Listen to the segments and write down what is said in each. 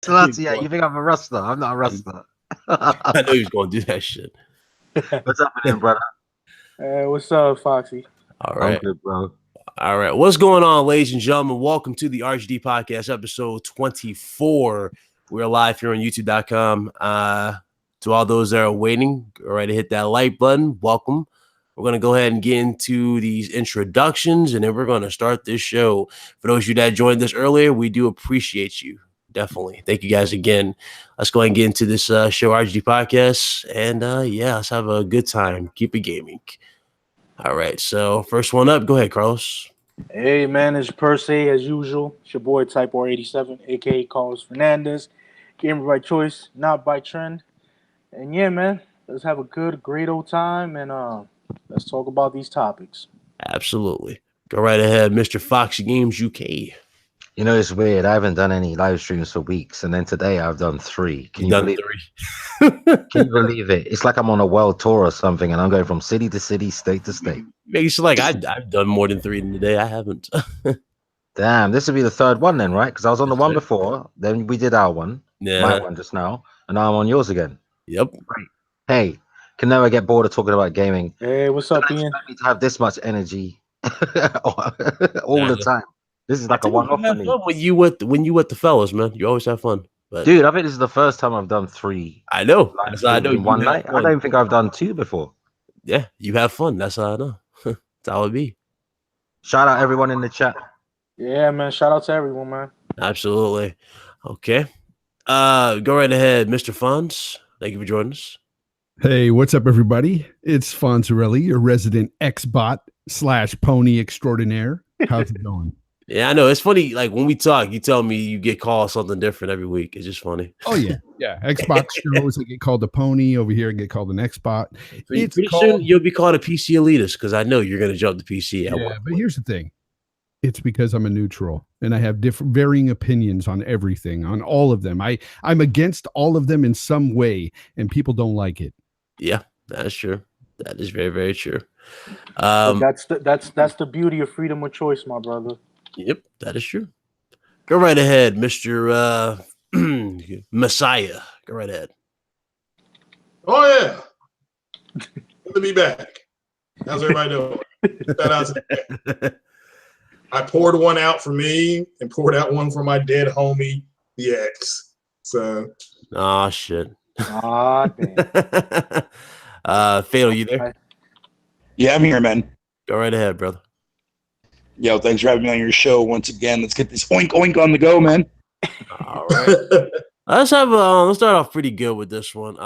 Salati, you think I'm a rustler? I'm not a rustler. I know he's going to do that shit. What's happening, brother? Hey, what's up, Foxy? All right. I'm good, bro. All right. What's going on, ladies and gentlemen? Welcome to the RGD Podcast, episode 24. We're live here on YouTube.com. To all those that are waiting, go right to hit that like button. Welcome. We're going to go ahead and get into these introductions, and then we're going to start this show. For those of you that joined us earlier, we do appreciate you. Definitely. Thank you guys again. Let's go ahead and get into this show, RGD Podcast. And let's have a good time. Keep it gaming. All right. So first one up. Go ahead, Carlos. Hey, man. It's Per Se as usual. It's your boy Type R87, a.k.a. Carlos Fernandez. Gamer by choice, not by trend. And yeah, man, let's have a great old time. And let's talk about these topics. Absolutely. Go right ahead, Mr. Foxy Games UK. You know, it's weird. I haven't done any live streams for weeks, and then today I've done 3. Can you believe it? Can you believe it? It's like I'm on a world tour or something, and I'm going from city to city, state to state. Makes like I've done more than 3 today. I haven't. Damn, this will be the 3rd one then, right? Because I was on the one before, then we did our one, my one just now, and now I'm on yours again. Yep. Great. Hey, can never get bored of talking about gaming. Hey, what's up, Ian? I need to have this much energy all the time. This is like a one-off for me. When you with the fellas, man, you always have fun. But dude, I think this is the first time I've done 3. I know. That's I know. In one night. I don't think I've done 2 before. Yeah, you have fun. That's how I know. That's how it be. Shout out everyone in the chat. Yeah, man. Shout out to everyone, man. Absolutely. Okay. Go right ahead, Mr. Fonz. Thank you for joining us. Hey, what's up, everybody? It's Fonzarelli, your resident Xbot / pony extraordinaire. How's it going? Yeah, I know. It's funny. Like when we talk, you tell me you get called something different every week. It's just funny. Oh, yeah. Yeah. Xbox shows, I get called a pony. Over here, I get called an Xbot. Pretty soon, you'll be called a PC elitist because I know you're going to jump the PC. But here's the thing. It's because I'm a neutral and I have different varying opinions on everything, on all of them. I'm against all of them in some way, and people don't like it. Yeah, that's true. That is very, very true. That's the beauty of freedom of choice, my brother. Yep, that is true. Go right ahead, Mr. Messiah. Go right ahead. Oh, yeah. Good to be back. How's everybody doing? Shout out to I poured one out for me and poured out one for my dead homie, the X. So. Oh, shit. Ah, damn. Fatal, you there? Yeah, I'm here, man. Go right ahead, brother. Yo, thanks for having me on your show once again. Let's get this oink oink on the go, man. All right. let's start off pretty good with this one.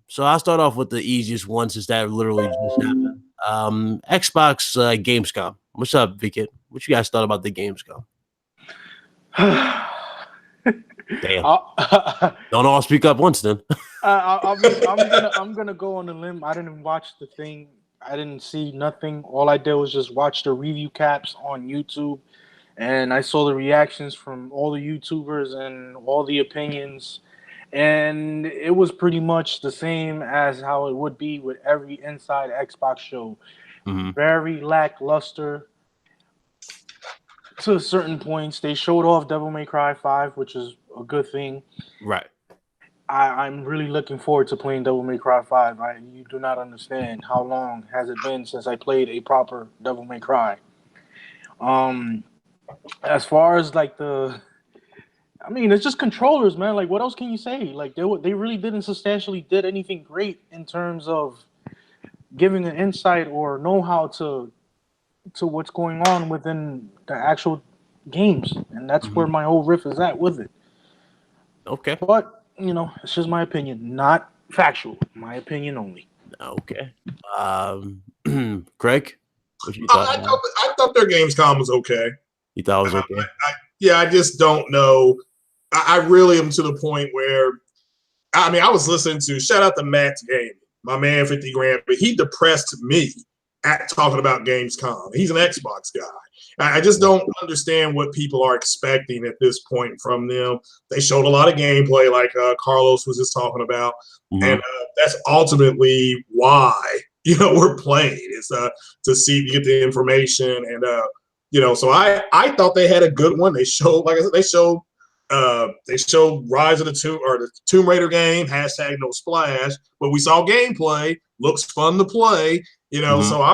So I'll start off with the easiest one since that literally just happened. Xbox Gamescom. What's up, Vickett? What you guys thought about the Gamescom? Damn. Don't all speak up once then. I'm gonna go on a limb. I didn't watch the thing. I didn't see nothing. All I did was just watch the review caps on YouTube, and I saw the reactions from all the YouTubers and all the opinions, and it was pretty much the same as how it would be with every Inside Xbox show. Mm-hmm. Very lackluster to certain points. They showed off Devil May Cry 5, which is a good thing. Right. I'm really looking forward to playing Devil May Cry 5. You do not understand how long has it been since I played a proper Devil May Cry. As far as like it's just controllers, man. Like, what else can you say? Like, they really didn't substantially did anything great in terms of giving an insight or know-how to what's going on within the actual games, and that's where my whole riff is at with it. Okay, but it's just my opinion, not factual. My opinion only. Okay. Craig, what you thought? I thought their Gamescom was okay. You thought it was okay? I just don't know. I really am to the point where, I was listening to, shout out to Matt's Game, my man 50 grand, but he depressed me at talking about Gamescom. He's an Xbox guy. I just don't understand what people are expecting at this point from them. They showed a lot of gameplay, like Carlos was just talking about, and that's ultimately why we're playing is to get the information, and so I thought they had a good one. They showed, like I said, They showed Rise of the Tomb Raider game, hashtag no splash, but we saw gameplay, looks fun to play, so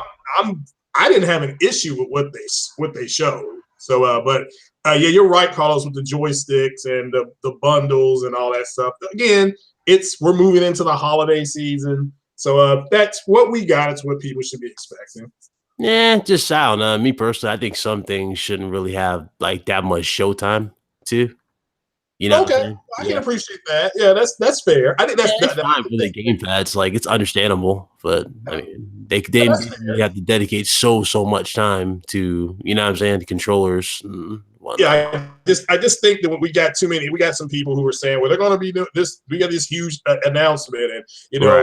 I didn't have an issue with what they showed. So, yeah, you're right, Carlos, with the joysticks and the bundles and all that stuff. Again, we're moving into the holiday season. So that's what we got. It's what people should be expecting. Yeah, just I don't know. Me personally, I think some things shouldn't really have like that much showtime too. Okay, I can appreciate that. Yeah, that's fair. I think that's fine for the gamepads. Like it's understandable, but I mean, they really have to dedicate so much time to the controllers. Yeah, I just think that when we got some people who were saying, well, they're going to be doing this. We got this huge announcement, and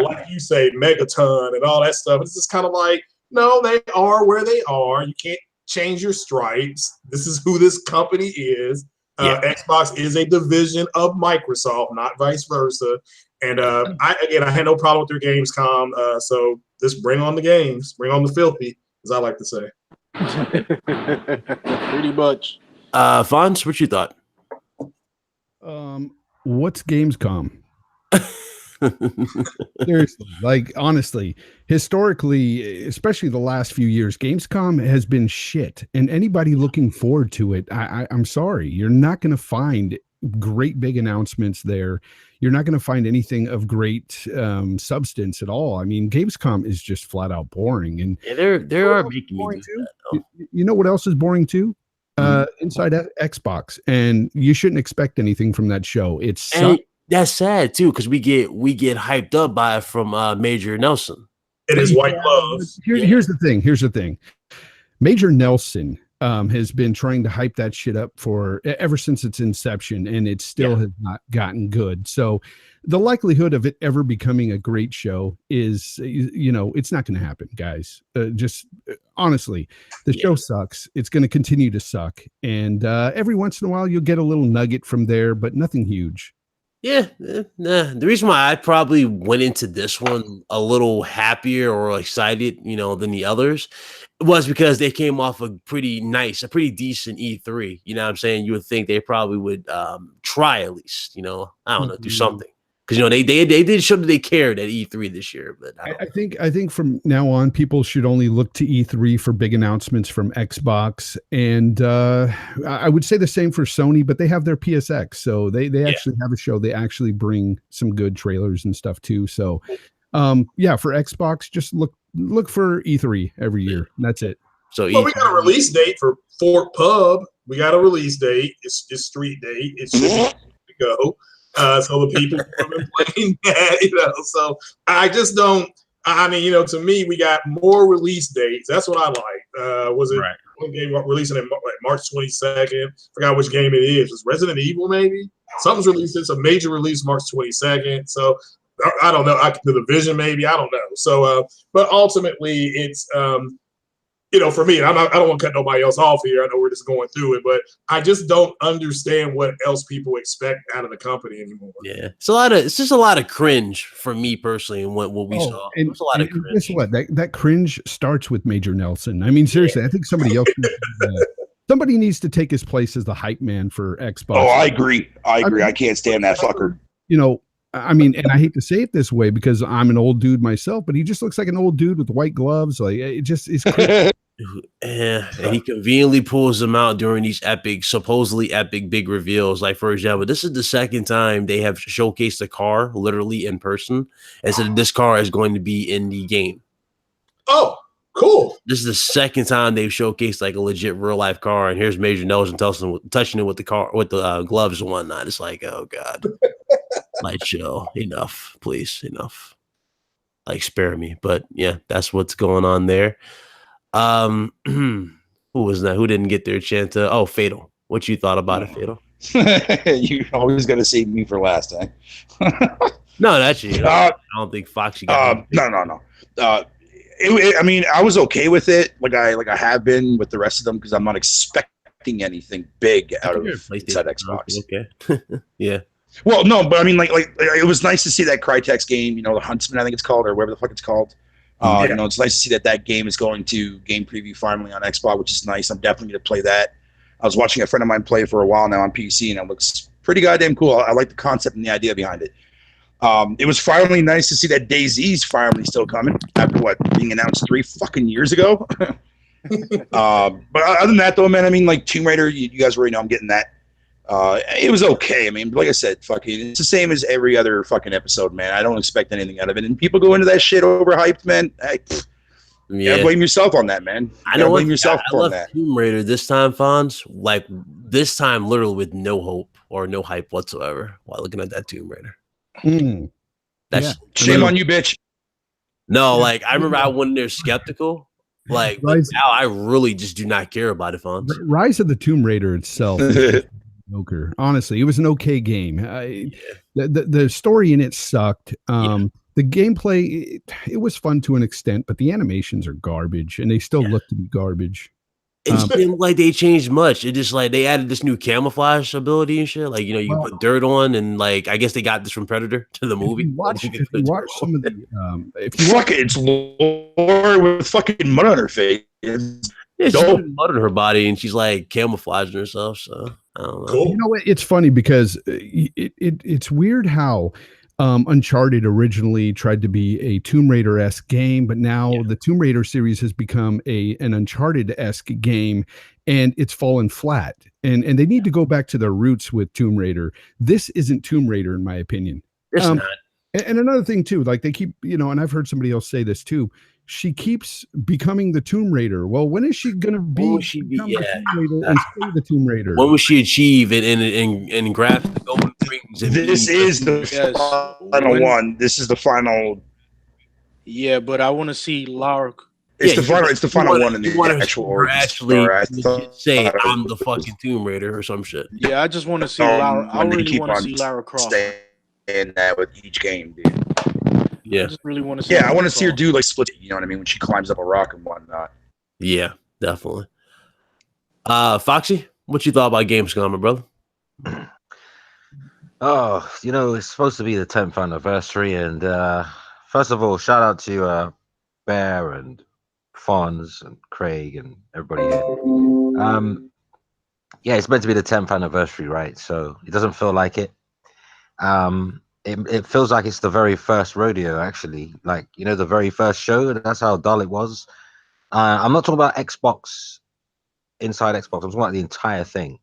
like you say, Megaton and all that stuff. It's just kind of like, no, they are where they are. You can't change your stripes. This is who this company is. Xbox is a division of Microsoft, not vice versa. And I had no problem with their Gamescom. So just bring on the games, bring on the filthy, as I like to say. Pretty much. Fonz, what you thought? What's Gamescom? Seriously, like honestly, historically, especially the last few years, Gamescom has been shit. And anybody looking forward to it, I'm sorry, you're not going to find great big announcements there. You're not going to find anything of great substance at all. I mean, Gamescom is just flat out boring. And there are making me do that, you know what else is boring too? Inside Xbox, and you shouldn't expect anything from that show. That's sad too, because we get hyped up by it from Major Nelson. It is white gloves. Here's the thing. Major Nelson has been trying to hype that shit up ever since its inception, and it still has not gotten good. So the likelihood of it ever becoming a great show is, it's not going to happen, guys. Honestly, the show sucks. It's going to continue to suck, and every once in a while you'll get a little nugget from there, but nothing huge. Yeah, the reason why I probably went into this one a little happier or excited, than the others was because they came off a pretty decent E3. You know what I'm saying? You would think they probably would try at least, I don't know, do something. Because they did show that they cared at E3 this year, but I think from now on people should only look to E3 for big announcements from Xbox, and I would say the same for Sony, but they have their PSX, so they actually have a show. They actually bring some good trailers and stuff too. So for Xbox, just look for E3 every year. That's it. So we got a release date for Fort Pub. We got a release date. It's street date. It should be to go. So the people who have been playing that, so I just don't. I mean, to me, we got more release dates. That's what I like. Was it one game releasing in March 22nd? Forgot which game it is. It's Resident Evil, maybe. Something's released. It's a major release March 22nd. So I don't know. The Division, maybe. I don't know. So, but ultimately, it's for me, I don't want to cut nobody else off here. I know we're just going through it, but I just don't understand what else people expect out of the company anymore. Yeah, it's just a lot of cringe for me personally, and what we saw. It's a lot of cringe. Guess what? That cringe starts with Major Nelson. I mean, seriously, I think somebody else. Somebody needs to take his place as the hype man for Xbox. Oh, I agree. I can't stand that fucker. I mean, and I hate to say it this way because I'm an old dude myself, but he just looks like an old dude with white gloves. Like it just is. And he conveniently pulls them out during these supposedly epic big reveals. Like, for example, this is the second time they have showcased a car literally in person, and said this car is going to be in the game. Oh, cool! This is the second time they've showcased like a legit real life car, and here's Major Nelson touching it with the gloves and whatnot. It's like, oh god, like chill, enough, please, enough. Like, spare me. But yeah, that's what's going on there. Who was that? Who didn't get their chance? Fatal. What you thought about it, Fatal? You always got to save me for last time. No, actually, I don't think Foxy got No. I mean, I was okay with it, like I have been with the rest of them, because I'm not expecting anything big out of inside Xbox. Okay, yeah. Well, no, but I mean, like it was nice to see that Crytek's game, the Huntsman, I think it's called, or whatever the fuck it's called. It's nice to see that game is going to game preview finally on Xbox, which is nice. I'm definitely going to play that. I was watching a friend of mine play for a while now on PC, and it looks pretty goddamn cool. I like the concept and the idea behind it. It was finally nice to see that DayZ's finally still coming after what being announced 3 fucking years ago. But other than that, though, man, I mean, like Tomb Raider, you guys already know I'm getting that. It was okay. I mean, like I said, fucking, it's the same as every other fucking episode, man. I don't expect anything out of it. And people go into that shit overhyped, man. You gotta blame yourself on that, man. I know. Blame yourself I on that. Tomb Raider this time, Fonz. Like this time, literally with no hope or no hype whatsoever while looking at that Tomb Raider. That's shame on you, bitch. No, like I remember I went in there skeptical. Like now, I really just do not care about it, Fonz. Rise of the Tomb Raider itself. Joker. Honestly, it was an okay game. The story in it sucked. The gameplay, it was fun to an extent, but the animations are garbage, and they still look to be garbage. It didn't like they changed much. It just like they added this new camouflage ability and shit. Like, you know, you put dirt on, and like I guess they got this from Predator to the movie. If you watch some of the, it's Laura with fucking mud on her face. She's putting mud on her body, and she's like camouflaging herself. So I don't know. Cool. You know what? It's funny because it's weird how Uncharted originally tried to be a Tomb Raider-esque game, but now the Tomb Raider series has become an Uncharted-esque game, and it's fallen flat. And they need to go back to their roots with Tomb Raider. This isn't Tomb Raider, in my opinion. It's not. And another thing too, like they keep, you know, and I've heard somebody else say this too. She keeps becoming the Tomb Raider. Well, when is she gonna be the Tomb Raider and stay the Tomb Raider? When will she achieve it and grab the golden rings? This is the final one. This is the final. Yeah, but I want to see Lara. It's the final one in the actual origin. Actually, say I'm the fucking Tomb Raider or some shit. Yeah, I just want to see Lara. I really want to see Lara Croft. And that with each game, dude. Yeah, I just really want to see. Yeah, I want to see her do like split. You know what I mean? When she climbs up a rock and whatnot. Yeah, definitely. Foxy, what you thought about Gamescom, my brother? Oh, you know, it's supposed to be the 10th anniversary, and first of all, shout out to Bear and Fonz and Craig and everybody here. Yeah, it's meant to be the 10th anniversary, right? So it doesn't feel like it. It feels like it's the very first rodeo, actually. Like, you know, the very first show. That's how dull it was. I'm not talking about Xbox, inside Xbox. I'm talking about the entire thing.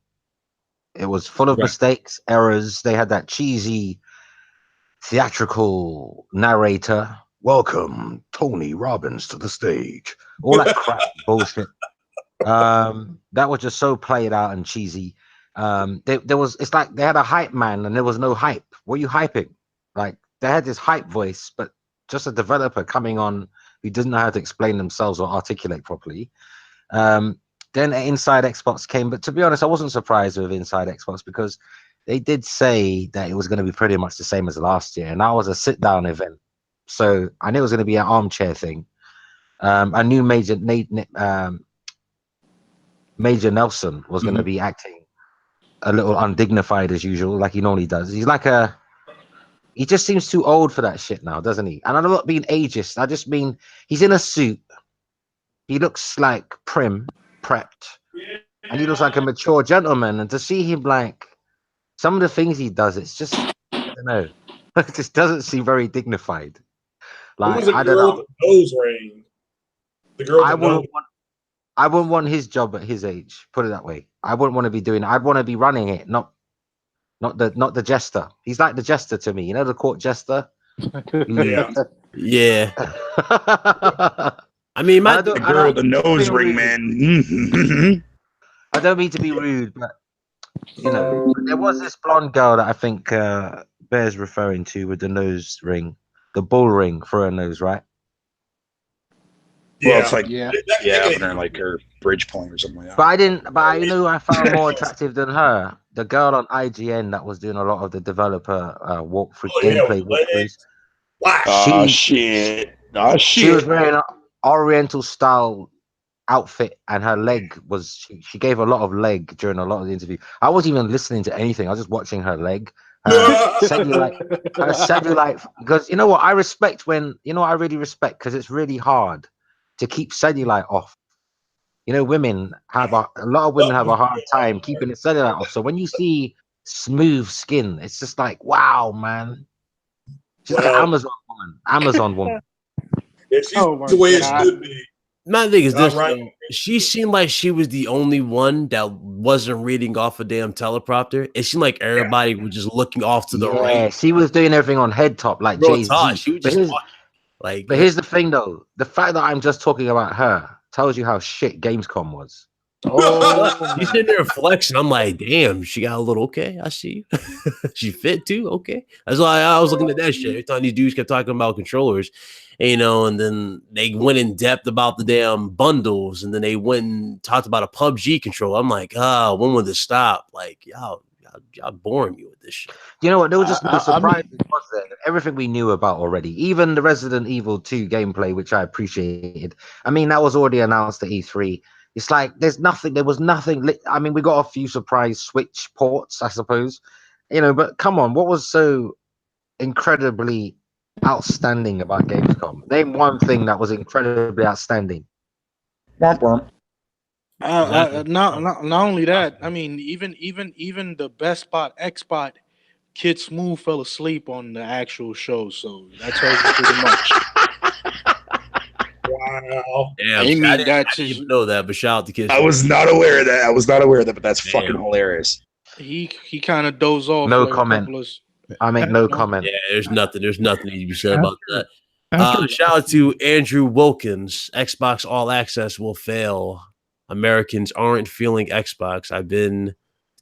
It was full of mistakes, errors. They had that cheesy, theatrical narrator. Welcome, Tony Robbins, to the stage. All that crap bullshit. That was just so played out and cheesy. It's like they had a hype man and there was no hype. What are you hyping? Like they had this hype voice, but just a developer coming on who didn't know how to explain themselves or articulate properly. Then Inside Xbox came, but to be honest, I wasn't surprised with Inside Xbox because they did say that it was going to be pretty much the same as last year, and that was a sit-down event. So I knew it was going to be an armchair thing. I knew Major Nelson was going to be acting a little undignified as usual, like he normally does. He just seems too old for that shit now, doesn't he? And I'm not being ageist. I just mean he's in a suit. He looks like prepped, and he looks like a mature gentleman. And to see him like some of the things he does, it's just I don't know. It just doesn't seem very dignified. Like I don't know. Nose ring. The girl. I wouldn't want his job at his age. Put it that way. I wouldn't want to be doing it. I'd want to be running it, not the jester. He's like the jester to me. You know, the court jester. Yeah. I mean, the nose ring, man. I don't mean to be rude, but you know, there was this blonde girl that I think Bear's referring to with the nose ring, the bull ring for her nose, right? Well, it's like like her bridge point or something like that. But I know I found more attractive than her. The girl on IGN that was doing a lot of the developer gameplay walkthroughs. She was wearing an Oriental style outfit, and her leg was. She gave a lot of leg during a lot of the interview. I wasn't even listening to anything. I was just watching her leg. Cellulite, because you know what I respect I really respect because it's really hard to keep cellulite off. You know, women have a lot of women have a hard time keeping the cellulite off. So when you see smooth skin. It's just like, wow, man. She's like an Amazon woman. Amazon woman. Yeah, she's Oh my the way it God. should be. My thing is this: Right. though, she seemed like she was the only one that wasn't reading off a damn teleprompter. It seemed like everybody was just looking off to the right. She was doing everything on head top like Real Jay-Z. talk. She was just like. But here's the thing, though. The fact that I'm just talking about her tells you how shit Gamescom was. Oh, she's sitting there flexing. I'm like, damn, she got a little okay. I see you. She fit too. Okay. That's why I was looking at that shit. Every time these dudes kept talking about controllers, and then they went in depth about the damn bundles, and then they went and talked about a PUBG controller. I'm like, when will this stop? Like, y'all boring me with this shit. You know what? There was just no surprises, I mean, was there? Everything we knew about already. Even the Resident Evil 2 gameplay, which I appreciated. I mean, that was already announced at E3. It's like there was nothing. I mean, we got a few surprise Switch ports, I suppose. But come on, what was so incredibly outstanding about Gamescom? Name one thing that was incredibly outstanding. not only that. I mean, even the Best Spot Xbot Kid Smooth fell asleep on the actual show, so that tells you pretty much. Wow. Damn, I mean, I didn't that's even know that, but shout out to Kids. I was not aware of that. But that's fucking hilarious. he kind of dozed off. No like comment. I make no comment. Yeah, there's nothing to be said about that. Shout out to Andrew Wilkins. Xbox All Access will fail. Americans aren't feeling Xbox. I've been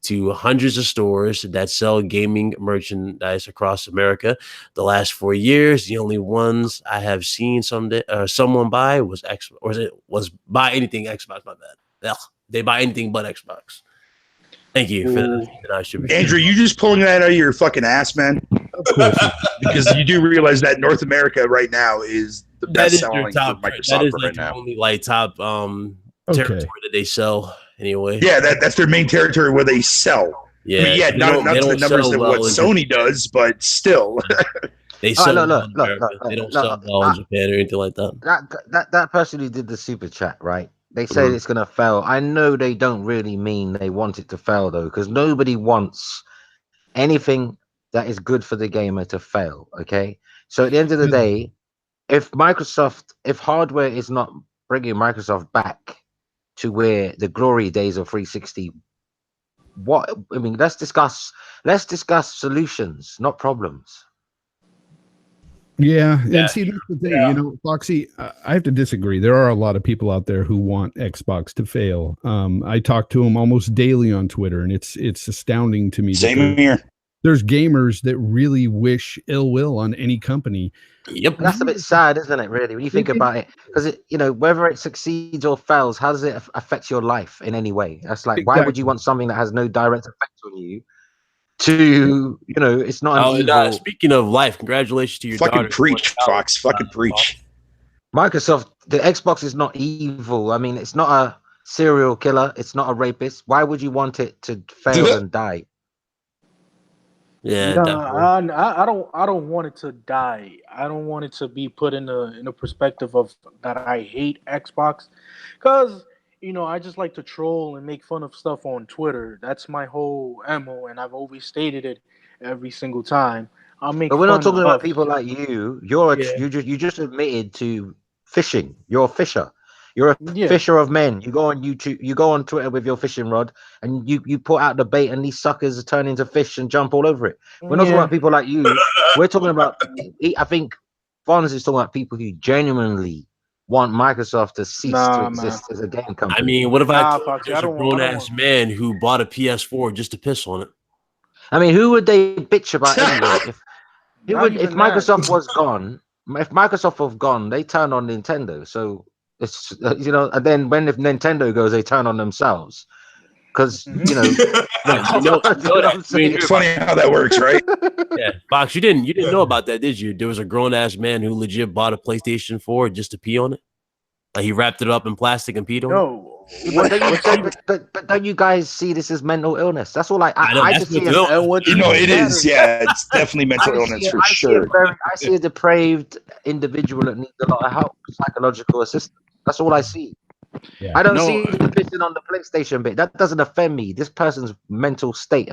to hundreds of stores that sell gaming merchandise across America. The last 4 years, the only ones I have seen someone buy was buy anything Xbox. My bad. Ugh, they buy anything but Xbox. Thank you for that. Andrew, you just pulling that out of your fucking ass, man. Of course. Because you do realize that North America right now is the best selling for top. Microsoft That is right now. only like top territory that they sell anyway. Yeah, that's their main territory where they sell. Yeah, I mean, not to the numbers that what Sony does, but still. They sell look, they don't sell well in Japan or anything like that. That person who did the super chat, right? They say it's gonna fail. I know they don't really mean they want it to fail though, because nobody wants anything that is good for the gamer to fail. Okay, so at the end of the day, if hardware is not bringing Microsoft back to where the glory days of 360, let's discuss solutions, not problems. Yeah, and see, that's the thing, Foxy, I have to disagree. There are a lot of people out there who want Xbox to fail. I talk to them almost daily on Twitter, and it's astounding to me. Same here. There's gamers that really wish ill will on any company. Yep, that's a bit sad, isn't it? Really, when you think about it, because whether it succeeds or fails, how does it affect your life in any way? That's like, why would you want something that has no direct effect on you? It's not an evil. Speaking of life, congratulations to your fucking daughter. Preach, Fox. Fucking preach. Microsoft, the Xbox is not evil. I mean, it's not a serial killer. It's not a rapist. Why would you want it to fail and die? Yeah, I don't want it to die. I don't want it to be put in a perspective of that I hate Xbox, because I just like to troll and make fun of stuff on Twitter. That's my whole MO, and I've always stated it every single time. But we're not talking about people like you. You just admitted to fishing. You're a fisher. You're a fisher of men. You go on YouTube, you go on Twitter with your fishing rod, and you put out the bait, and these suckers turn into fish and jump all over it. We're not talking about people like you. We're talking about, I think Fonz is talking about people who genuinely want Microsoft to cease to exist as a game company. I mean, what if there's a grown-ass man who bought a PS4 just to piss on it? I mean, who would they bitch about anyway? If Microsoft was gone, if Microsoft was gone, they turn on Nintendo. So it's and then if Nintendo goes, they turn on themselves. Because it's funny how that works, right? Yeah, Fox, you didn't know about that, did you? There was a grown ass man who legit bought a PlayStation 4 just to pee on it. Like he wrapped it up in plastic and peed on it. But don't you guys see this as mental illness? That's all I just see. It is. Yeah, it's definitely mental illness for sure. I see a depraved individual that needs a lot of help, psychological assistance. That's all I see. Yeah. I don't see the pissing on the PlayStation bit. That doesn't offend me. This person's mental state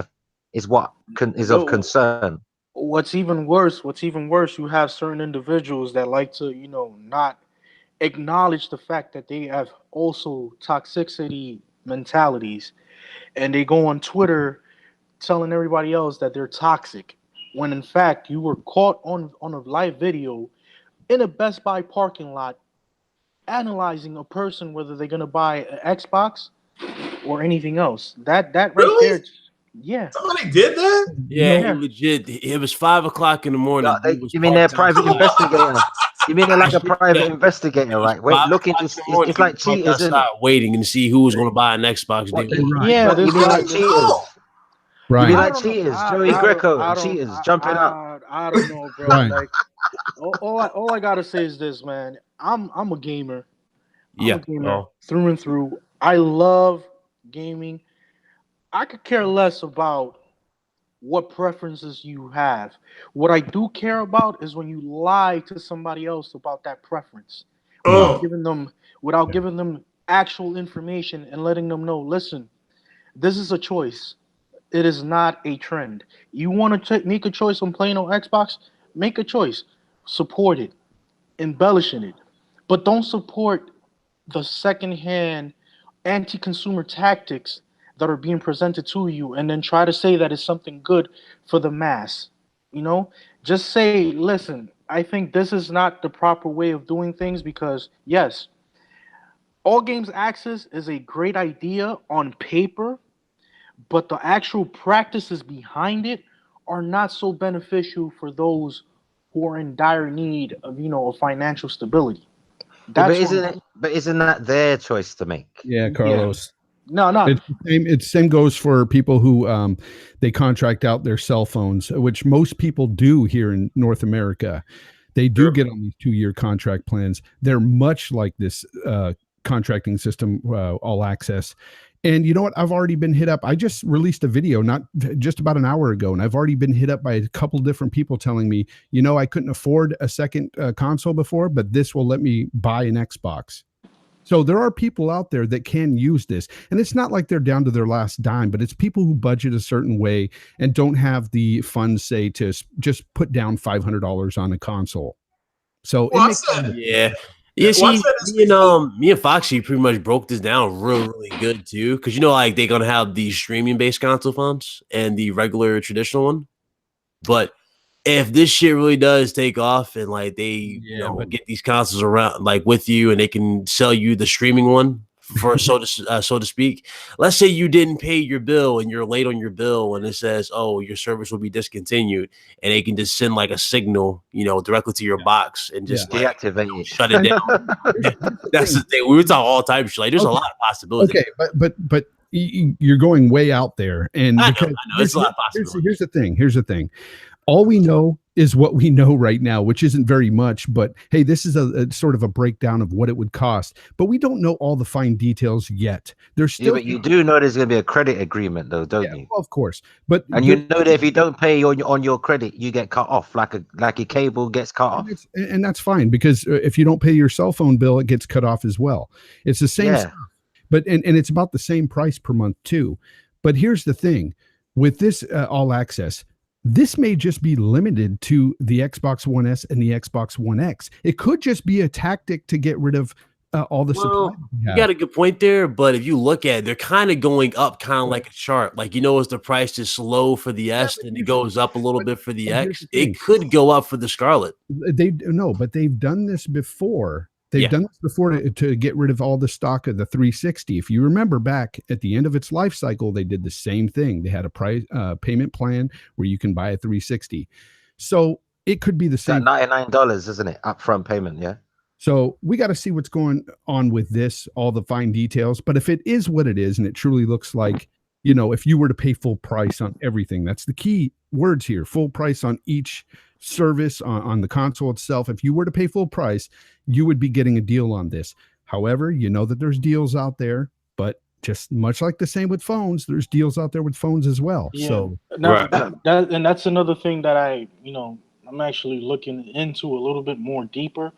is what is of concern. What's even worse, you have certain individuals that like to, not acknowledge the fact that they have also toxicity mentalities, and they go on Twitter telling everybody else that they're toxic, when in fact you were caught on a live video in a Best Buy parking lot analyzing a person whether they're gonna buy an Xbox or anything else. That right Really? there, yeah. Somebody did that? Yeah, Yeah. he legit. It was 5 o'clock in the morning. Yeah, you mean they're a private investigator? You mean they're like a private investigator, right? Wait, looking, it's like cheaters, isn't it? Waiting and see who was going to buy an Xbox. What, Yeah, you mean like cheaters? Right. You mean I like don't know. cheaters, Joey Greco and cheaters jumping up. I don't know, bro. Right. Like, all I gotta say is this, man. I'm a gamer. I'm a gamer through and through. I love gaming. I could care less about what preferences you have. What I do care about is when you lie to somebody else about that preference without giving them actual information and letting them know, listen, this is a choice. It is not a trend. You want to make a choice on playing on Xbox? Make a choice. Support it. Embellish in it. But don't support the secondhand anti-consumer tactics that are being presented to you and then try to say that it's something good for the mass. Just say, listen, I think this is not the proper way of doing things, because yes, all games access is a great idea on paper, but the actual practices behind it are not so beneficial for those who are in dire need of, of financial stability. But isn't that their choice to make? Yeah, Carlos. Yeah. No. It's same goes for people who they contract out their cell phones, which most people do here in North America. They do get on these 2-year contract plans. They're much like this contracting system, all access. And you know what? I've already been hit up. I just released a video not just about an hour ago, and I've already been hit up by a couple different people telling me, I couldn't afford a second console before, but this will let me buy an Xbox. So there are people out there that can use this. And it's not like they're down to their last dime, but it's people who budget a certain way and don't have the funds, say, to just put down $500 on a console. So Yeah. Yeah, see, me and Foxy pretty much broke this down really good too, because like they're gonna have the streaming-based console phones and the regular traditional one. But if this shit really does take off and like they get these consoles around like with you and they can sell you the streaming one for so to speak, let's say you didn't pay your bill and you're late on your bill and it says, oh, your service will be discontinued, and they can just send like a signal, directly to your box and just deactivate it, shut it down. That's the thing. We were talking all types of shit. Like there's a lot of possibilities. Okay, but you're going way out there, and I know it's a lot of possibilities. Here's the thing. All we know is what we know right now, which isn't very much, but hey, this is a sort of a breakdown of what it would cost, but we don't know all the fine details yet. There's still, but you do know there's going to be a credit agreement though, don't you? Well, of course, and you know that if you don't pay on your credit, you get cut off, like a cable gets cut off. And that's fine, because if you don't pay your cell phone bill, it gets cut off as well. It's the same stuff, but and it's about the same price per month too. But here's the thing with this all access. This may just be limited to the Xbox One S and the Xbox One X. It could just be a tactic to get rid of all the supply. You got a good point there, but if you look at it, they're kind of going up kind of like a chart. Like, as the price is slow for the S and it goes up a little bit for the X, it could go up for the Scarlet. But they've done this before. They've done this before to get rid of all the stock of the 360. If you remember back at the end of its life cycle, they did the same thing. They had a price payment plan where you can buy a 360. So it could be the same. $99, isn't it? Upfront payment, yeah. So we got to see what's going on with this, all the fine details. But if it is what it is, and it truly looks like, if you were to pay full price on everything, that's the key words here, full price on each service on the console itself. If you were to pay full price, you would be getting a deal on this. However, that there's deals out there, but just much like the same with phones, there's deals out there with phones as well. Yeah. So that's another thing that I'm actually looking into a little bit more deeper,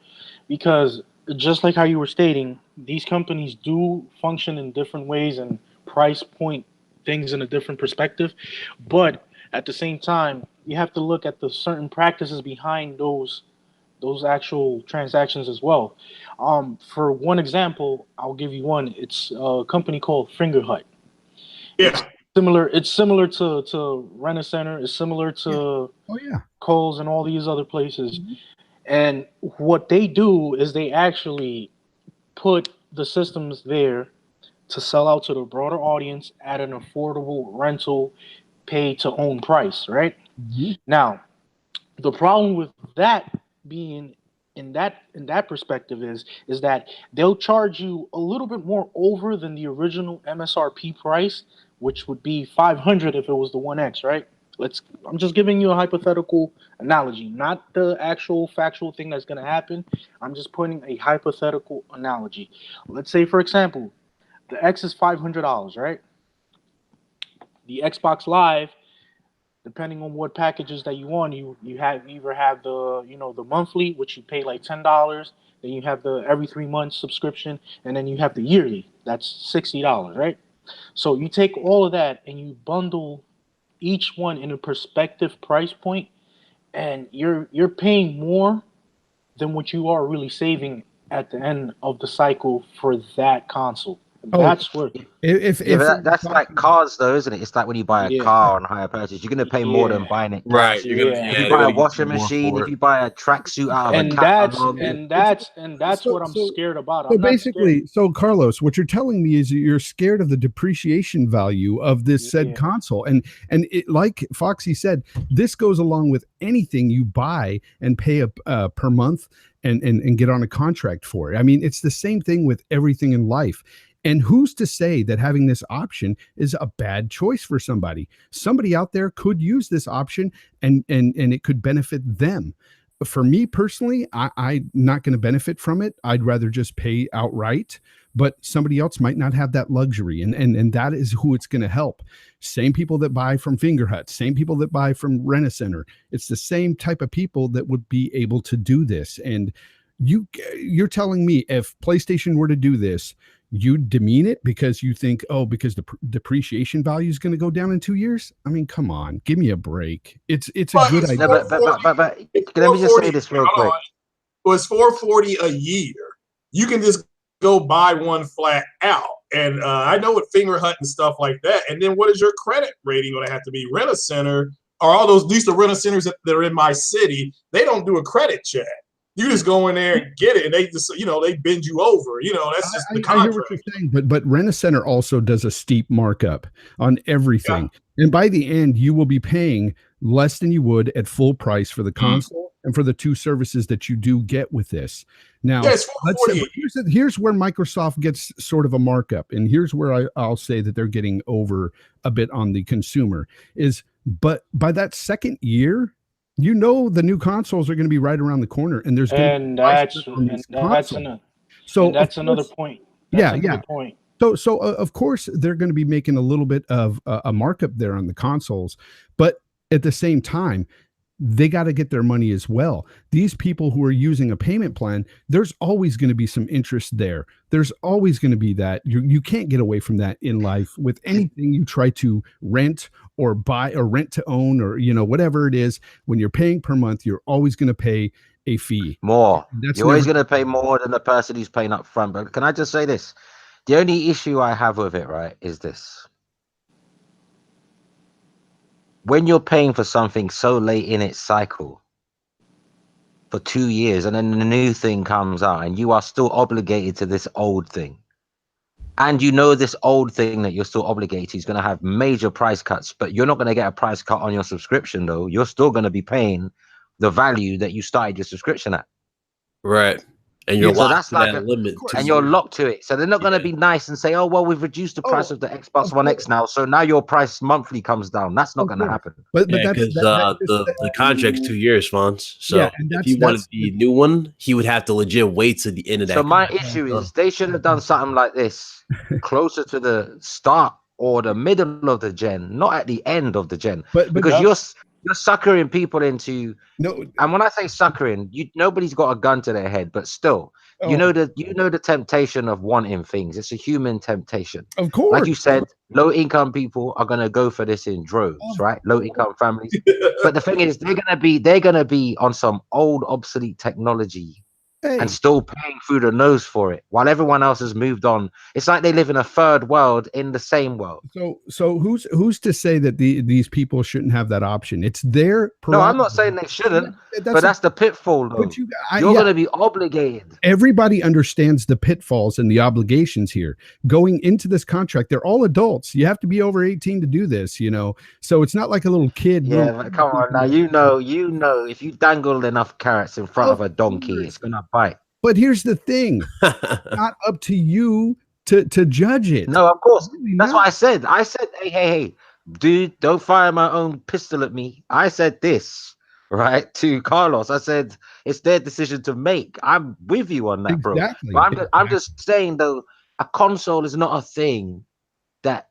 because just like how you were stating, these companies do function in different ways and price point things in a different perspective. But at the same time, you have to look at the certain practices behind those actual transactions as well. For one example, I'll give you one. It's a company called Fingerhut. Yeah. It's similar to Rent-A-Center. It's similar to Kohl's and all these other places. And what they do is they actually put the systems there to sell out to the broader audience at an affordable rental pay to own price, right? Now, the problem with that being in that perspective is that they'll charge you a little bit more over than the original MSRP price, which would be $500 if it was the 1X, right? I'm just giving you a hypothetical analogy, not the actual factual thing that's going to happen. I'm just putting a hypothetical analogy. Let's say, for example, the X is $500, right? The Xbox Live, depending on what packages that you want, you either have the monthly, which you pay like $10, then you have the every 3 months subscription, and then you have the yearly, that's $60, right? So you take all of that and you bundle each one in a perspective price point, and you're paying more than what you are really saving at the end of the cycle for that console. That's where that's like cars though, isn't it? It's like when you buy a car on hire purchase, you're gonna pay more than buying it. Right. If you buy a washing machine, if you buy a tracksuit out of a catalog, that's what I'm scared about. So basically, Carlos, what you're telling me is you're scared of the depreciation value of this said console, and it, like Foxy said, this goes along with anything you buy and pay per month and get on a contract for it. I mean, it's the same thing with everything in life. And who's to say that having this option is a bad choice for somebody? Somebody out there could use this option and it could benefit them. For me personally, I'm not going to benefit from it. I'd rather just pay outright, but somebody else might not have that luxury. And that is who it's going to help. Same people that buy from Fingerhut, same people that buy from Rent-A-Center. It's the same type of people that would be able to do this. And you're telling me if PlayStation were to do this, you demean it because you think, because the depreciation value is going to go down in 2 years? I mean, come on, give me a break. It's a good idea. But let me just say this real quick. It was $440 a year. You can just go buy one flat out. And I know with Fingerhut and stuff like that. And then what is your credit rating going to have to be? Rent-A-Center, or all those, these are Rent-A-Centers that are in my city, they don't do a credit check. You just go in there and get it, and they just, they bend you over. That's just the contract. I hear what you're saying, but Rent-A-Center also does a steep markup on everything. Yeah. And by the end, you will be paying less than you would at full price for the console and for the two services that you do get with this. Now, here's where Microsoft gets sort of a markup, and here's where I'll say that they're getting over a bit on the consumer but by that second year, the new consoles are going to be right around the corner, and that's another point. Point. So of course they're going to be making a little bit of a markup there on the consoles, but at the same time, they got to get their money as well. These people who are using a payment plan, there's always going to be some interest there. There's always going to be that. You can't get away from that in life with anything you try to rent or buy or rent to own or whatever it is. When you're paying per month, you're always going to pay a fee. More. You're always going to pay more than the person who's paying up front. But can I just say this? The only issue I have with it, right, is this. When you're paying for something so late in its cycle for 2 years, and then the new thing comes out and you are still obligated to this old thing, and this old thing that you're still obligated to is going to have major price cuts, but you're not going to get a price cut on your subscription, though. You're still going to be paying the value that you started your subscription at. Right. And you're locked to that limit. And you're locked to it. So they're not going to be nice and say, we've reduced the price of the Xbox One X now, so now your price monthly comes down. That's not going to happen. But because the contract's 2 years, Fonz. So if he wanted the new one, he would have to legit wait to the end of that. So my issue is they should have done something like this closer to the start or the middle of the gen, not at the end of the gen. Because you're suckering people into. No, And when I say suckering, nobody's got a gun to their head, but still, you know the temptation of wanting things. It's a human temptation. of course. Like you said, low income people are gonna go for this in droves, right? Low income families. But the thing is, they're gonna be on some old obsolete technology and still paying through the nose for it, while everyone else has moved on. It's like they live in a third world in the same world. So who's to say that these people shouldn't have that option? It's their prerogative. No, I'm not saying they shouldn't, but that's the pitfall, though. You're going to be obligated. Everybody understands the pitfalls and the obligations here. Going into this contract, they're all adults. You have to be over 18 to do this, you know. So it's not like a little kid. Yeah, but come on now. You know, if you dangle enough carrots in front of a donkey, it's going to bite. But here's the thing. It's not up to you to judge it. No, of course. That's what I said. I said, hey, dude, don't fire my own pistol at me. I said this, right, to Carlos. I said, it's their decision to make. I'm with you on that, bro. Exactly. But I'm just saying, though, a console is not a thing that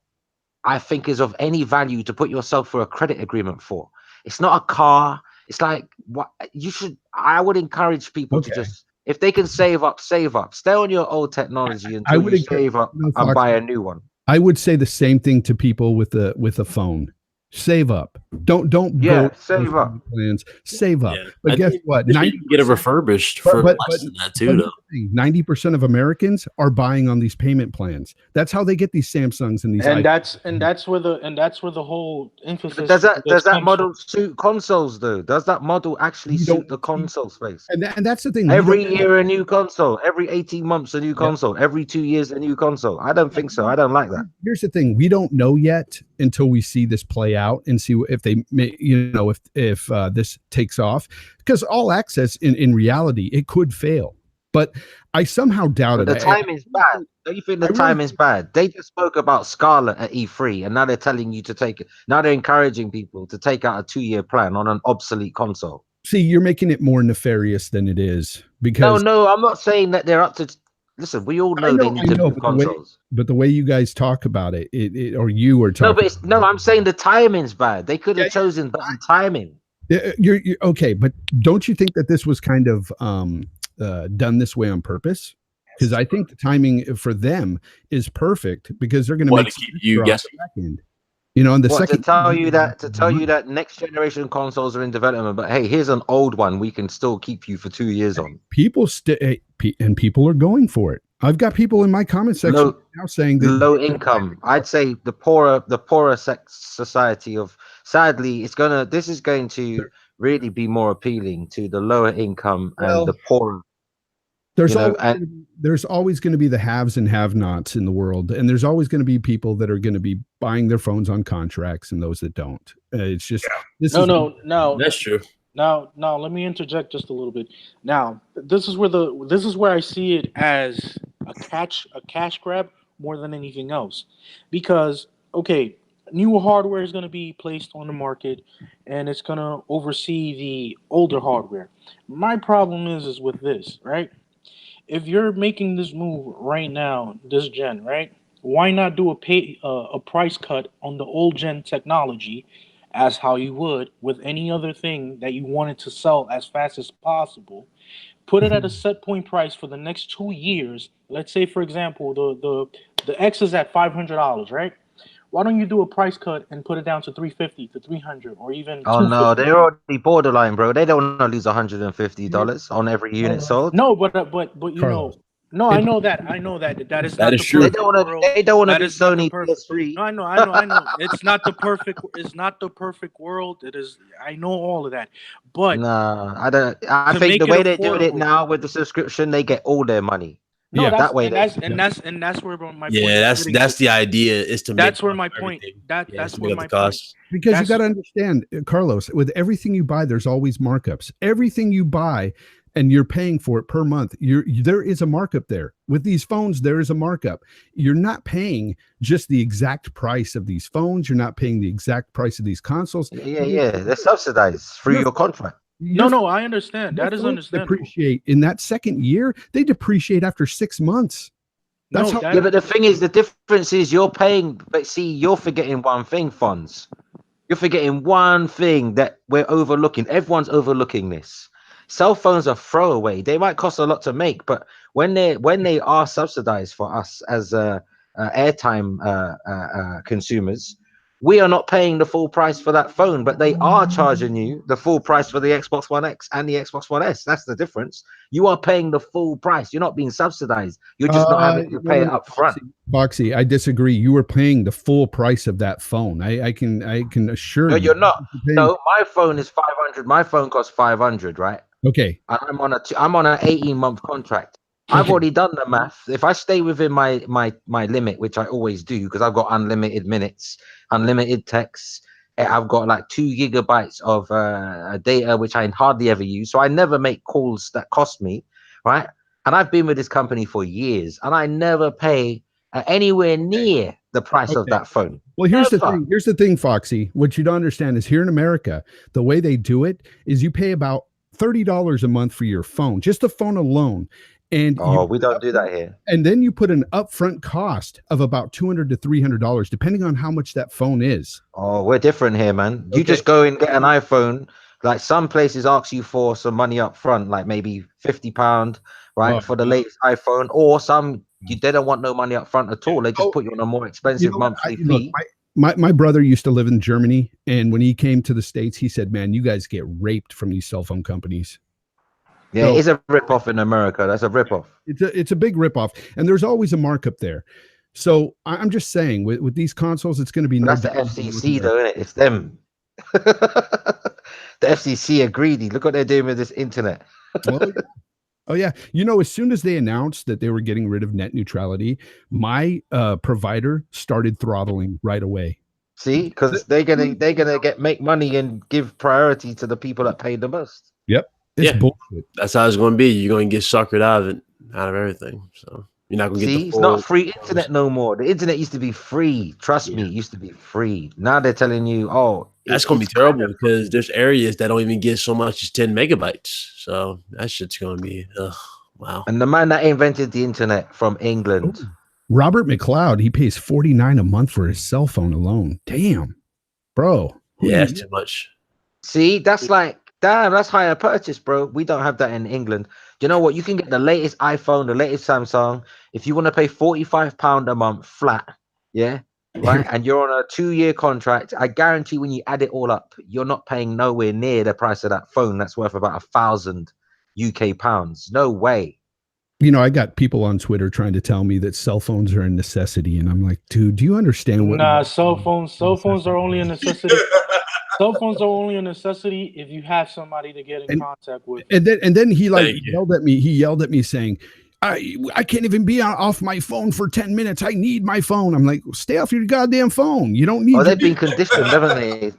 I think is of any value to put yourself for a credit agreement for. It's not a car. It's like, what you should, I would encourage people to just, if they can save up, stay on your old technology until you save up and buy a new one. I would say the same thing to people with a phone. Save up. Don't go save up. Plans. Save up. But guess what? 90% you can get it refurbished for less than that too. Though 90% of Americans are buying on these payment plans. That's how they get these Samsungs and these. And that's where the whole emphasis. Does that model suit consoles though? Does that model actually suit the console space? And that's the thing. Every year a new console. Every 18 months a new console. Every 2 years a new console. I don't think so. I don't like that. Here's the thing: we don't know yet until we see this play out and see if they may, if this takes off, because all access in reality it could fail, but I somehow doubt it. The time is bad. Don't you think the time is bad? They just spoke about Scarlet at E3 and now they're telling you to take it. Now they're encouraging people to take out a 2-year plan on an obsolete console. See, you're making it more nefarious than it is, because no, I'm not saying that they're up to. Listen, we all know they need to move consoles. But the way you guys talk about it, or you were talking. I'm saying the timing's bad. They could have chosen better timing. You're okay, but don't you think that this was kind of done this way on purpose? Because I think the timing for them is perfect, because they're going to make keep you guessing. And the second to tell you that next generation consoles are in development, but hey, here's an old one we can still keep you for 2 years on. People are going for it. I've got people in my comment section now saying that low income. I'd say the poorer society of. Sadly, this is going to really be more appealing to the lower income and the poorer. There's always going to be the haves and have-nots in the world, and there's always going to be people that are going to be buying their phones on contracts and those that don't. It's just no. That's true. Now, let me interject just a little bit. Now, this is where I see it as a cash grab more than anything else, because new hardware is going to be placed on the market, and it's going to oversee the older hardware. My problem is with this, right? If you're making this move right now, this gen, right? Why not do a price cut on the old gen technology, as how you would with any other thing that you wanted to sell as fast as possible? Put it at a set point price for the next 2 years. Let's say, for example, the X is at $500, right? Why don't you do a price cut and put it down to $350 to $300 or even? Oh no, they're already borderline, bro. They don't want to lose $150 on every unit sold. No, but you know. No, I know that. That is true. They don't want to be Sony PS3. No, I know. It's not the perfect world. It is. I know all of that. But no, I don't. I think the way they're doing it now with the subscription, they get all their money. No, that way. That's where my point. Yeah, that's the idea. Is to. That's where my point. That's where my point. Because you got to understand, Carlos. With everything you buy, there's always markups. Everything you buy, and you're paying for it per month. There is a markup there. With these phones, there is a markup. You're not paying just the exact price of these phones. You're not paying the exact price of these consoles. Yeah. They're subsidized through your contract. No, I understand. That is understandable. Depreciate in that second year. They depreciate after 6 months. But the thing is, the difference is you're paying. But see, you're forgetting one thing, Fonz. You're forgetting one thing that we're overlooking. Everyone's overlooking this. Cell phones are throwaway. They might cost a lot to make, but when they are subsidized for us as airtime consumers, we are not paying the full price for that phone, but they are charging you the full price for the Xbox One X and the Xbox One S. That's the difference. You are paying the full price. You're not being subsidized. You're just not having to pay it up front. Boxy, I disagree. You are paying the full price of that phone. I can assure you. No, you're not. No, my phone is 500. My phone costs 500, right? Okay. And I'm on an 18-month contract. I've already done the math. If I stay within my limit, which I always do, because I've got unlimited minutes, unlimited texts, I've got like 2 gigabytes of data, which I hardly ever use. So I never make calls that cost me, right? And I've been with this company for years, and I never pay anywhere near the price of that phone. Well, here's the thing. Here's the thing, Foxy. What you don't understand is here in America, the way they do it is you pay about $30 a month for your phone, just the phone alone. And we don't do that here. And then you put an upfront cost of about $200 to $300, depending on how much that phone is. Oh, we're different here, man. You just go and get an iPhone. Like some places ask you for some money up front, like maybe £50, right, for the latest iPhone, or some they don't want no money up front at all. They just put you on a more expensive monthly fee. My brother used to live in Germany, and when he came to the States, he said, "Man, you guys get raped from these cell phone companies." Yeah, so, it's a ripoff in America. That's a ripoff. It's a big ripoff, and there's always a markup there. So I'm just saying, with these consoles, it's going to be that's the FCC, though, isn't it? It's them. The FCC are greedy. Look what they're doing with this internet. Oh yeah, you know, as soon as they announced that they were getting rid of net neutrality, my provider started throttling right away. See, because they're gonna make money and give priority to the people that pay the most. Yep. It's bullshit. That's how it's going to be. You're going to get suckered out of everything. So you're not going to get the full. It's not free internet no more. The internet used to be free. Trust me, it used to be free. Now they're telling you, that's going to be terrible because there's areas that don't even get so much as 10 megabytes. So that shit's going to be, wow. And the man that invented the internet from England, Robert McLeod, he pays $49 a month for his cell phone alone. Damn, bro. Yeah, that's too much. See, that's like, damn, that's higher purchase, bro. We don't have that in England. You know what? You can get the latest iPhone, the latest Samsung. If you want to pay £45 a month flat, yeah, right, and you're on a 2-year contract, I guarantee when you add it all up, you're not paying nowhere near the price of that phone that's worth about 1,000 UK pounds. No way. You know, I got people on Twitter trying to tell me that cell phones are a necessity, and I'm like, dude, do you understand what? Nah, cell phones are only a necessity. Cell phones are only a necessity if you have somebody to get in contact with. And then he yelled at me. He yelled at me saying, I can't even be off my phone for 10 minutes. I need my phone. I'm like, stay off your goddamn phone. You don't need. Oh, they've been conditioned, haven't they?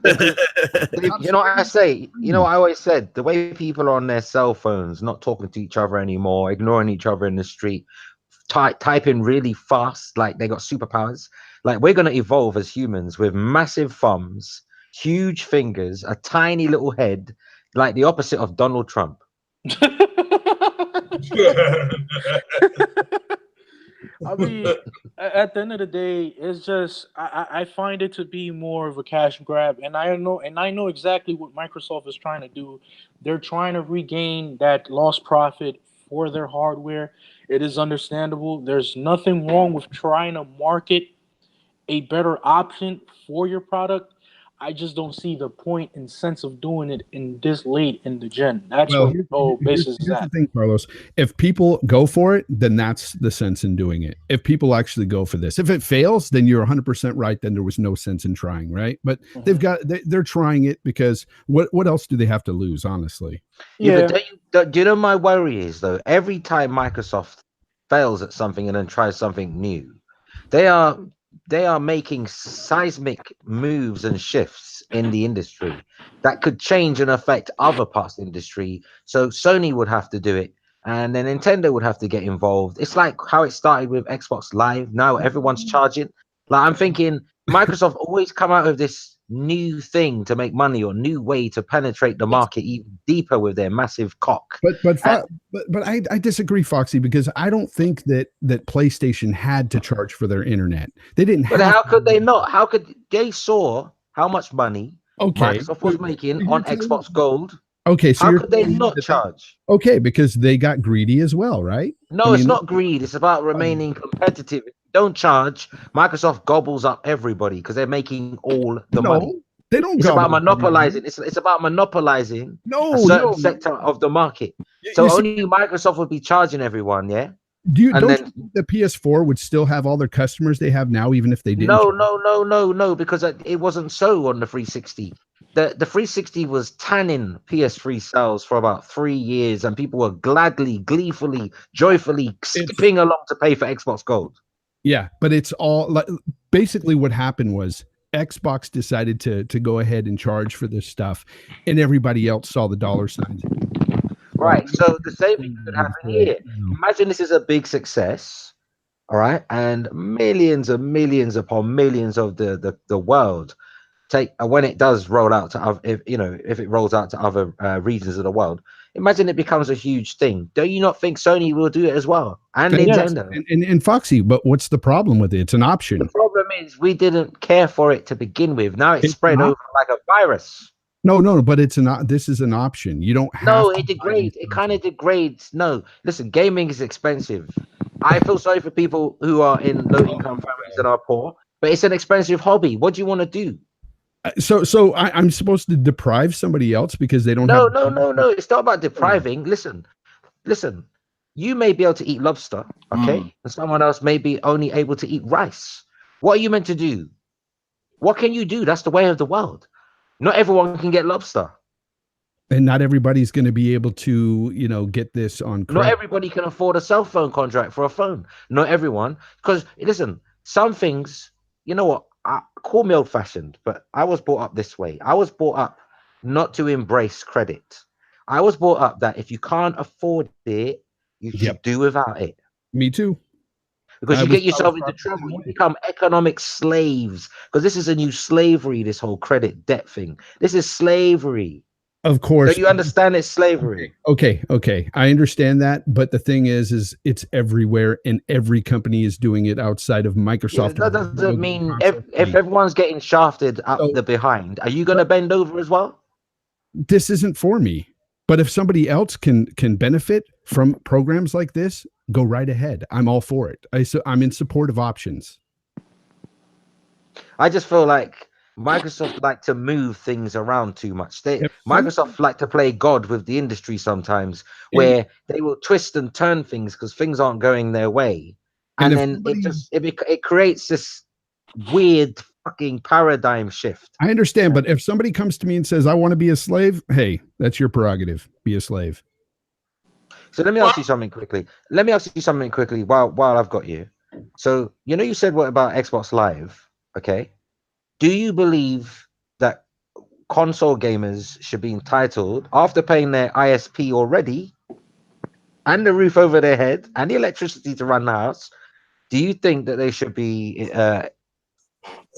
You know what I say? You know what I always said? The way people are on their cell phones, not talking to each other anymore, ignoring each other in the street, typing really fast, like they got superpowers. Like we're gonna evolve as humans with massive thumbs, huge fingers, a tiny little head, like the opposite of Donald Trump. I mean, at the end of the day, it's just I find it to be more of a cash grab, and I know exactly what Microsoft is trying to do. They're trying to regain that lost profit for their hardware. It is understandable. There's nothing wrong with trying to market a better option for your product. I just don't see the point and sense of doing it in this late in the gen. That's what the whole basis is at. Here's the thing, Carlos. If people go for it, then that's the sense in doing it. If people actually go for this, if it fails, then you're 100% right. Then there was no sense in trying, right? But they're trying it because what else do they have to lose, honestly? Yeah. But do you know my worry is though? Every time Microsoft fails at something and then tries something new, they are making seismic moves and shifts in the industry that could change and affect other parts of the industry. So Sony would have to do it, and then Nintendo would have to get involved. It's like how it started with Xbox Live. Now everyone's charging. Like I'm thinking Microsoft always come out with this new thing to make money or new way to penetrate the market even deeper with their massive cock. But I disagree, Foxy, because I don't think that PlayStation had to charge for their internet. They didn't. But how could they not? How could they saw how much money Okay. Microsoft was making on Xbox Gold. Okay, so how could they not charge? Okay, because they got greedy as well, right? No, it's not greed. It's about remaining competitive. If you don't charge, Microsoft gobbles up everybody because they're making all the money. They don't. It's about monopolizing. It's about monopolizing a certain sector of the market. So only Microsoft would be charging everyone. Yeah. Don't you think the PS4 would still have all their customers they have now, even if they didn't? No, because it wasn't so on the 360. The 360 was tanning PS3 sales for about 3 years, and people were gleefully, joyfully skipping along to pay for Xbox Gold. Yeah, but it's all like basically what happened was Xbox decided to go ahead and charge for this stuff, and everybody else saw the dollar signs. Right. So the same thing could happen here. Imagine this is a big success, all right, and millions and millions upon millions of the world take when it does roll out to other, if it rolls out to other regions of the world. Imagine it becomes a huge thing. Do you not think Sony will do it as well? And Nintendo and Foxy, but what's the problem with it? It's an option. The problem is we didn't care for it to begin with. Now it's spread over like a virus. No, but this is an option. You don't have No, it degrades. It kind of degrades. No, listen, gaming is expensive. I feel sorry for people who are in low-income families and are poor, but it's an expensive hobby. What do you want to do? So I'm supposed to deprive somebody else because they don't have... No. It's not about depriving. Listen. You may be able to eat lobster, okay? And someone else may be only able to eat rice. What are you meant to do? What can you do? That's the way of the world. Not everyone can get lobster. And not everybody's going to be able to, get this on credit. Not everybody can afford a cell phone contract for a phone. Not everyone. Because, listen, some things, you know what? Call me old-fashioned, but I was brought up this way. I was brought up not to embrace credit. I was brought up that if you can't afford it, you should do without it. Me too. Because you get yourself into trouble. You become economic slaves. Because this is a new slavery, this whole credit debt thing. This is slavery. Of course. So you understand it's slavery. Okay. I understand that. But the thing is it's everywhere and every company is doing it outside of Microsoft. Yeah, that doesn't mean if everyone's getting shafted up the behind, are you going to bend over as well? This isn't for me. But if somebody else can benefit from programs like this, go right ahead. I'm all for it. I'm in support of options. I just feel like Microsoft like to move things around too much. Microsoft like to play God with the industry sometimes, where they will twist and turn things because things aren't going their way, and then it creates this weird fucking paradigm shift. I understand, but if somebody comes to me and says I want to be a slave, hey, that's your prerogative. Be a slave. So let me ask you something quickly. While I've got you. So you said what about Xbox Live? Okay. Do you believe that console gamers should be entitled, after paying their ISP already, and the roof over their head, and the electricity to run the house? Do you think that they should be?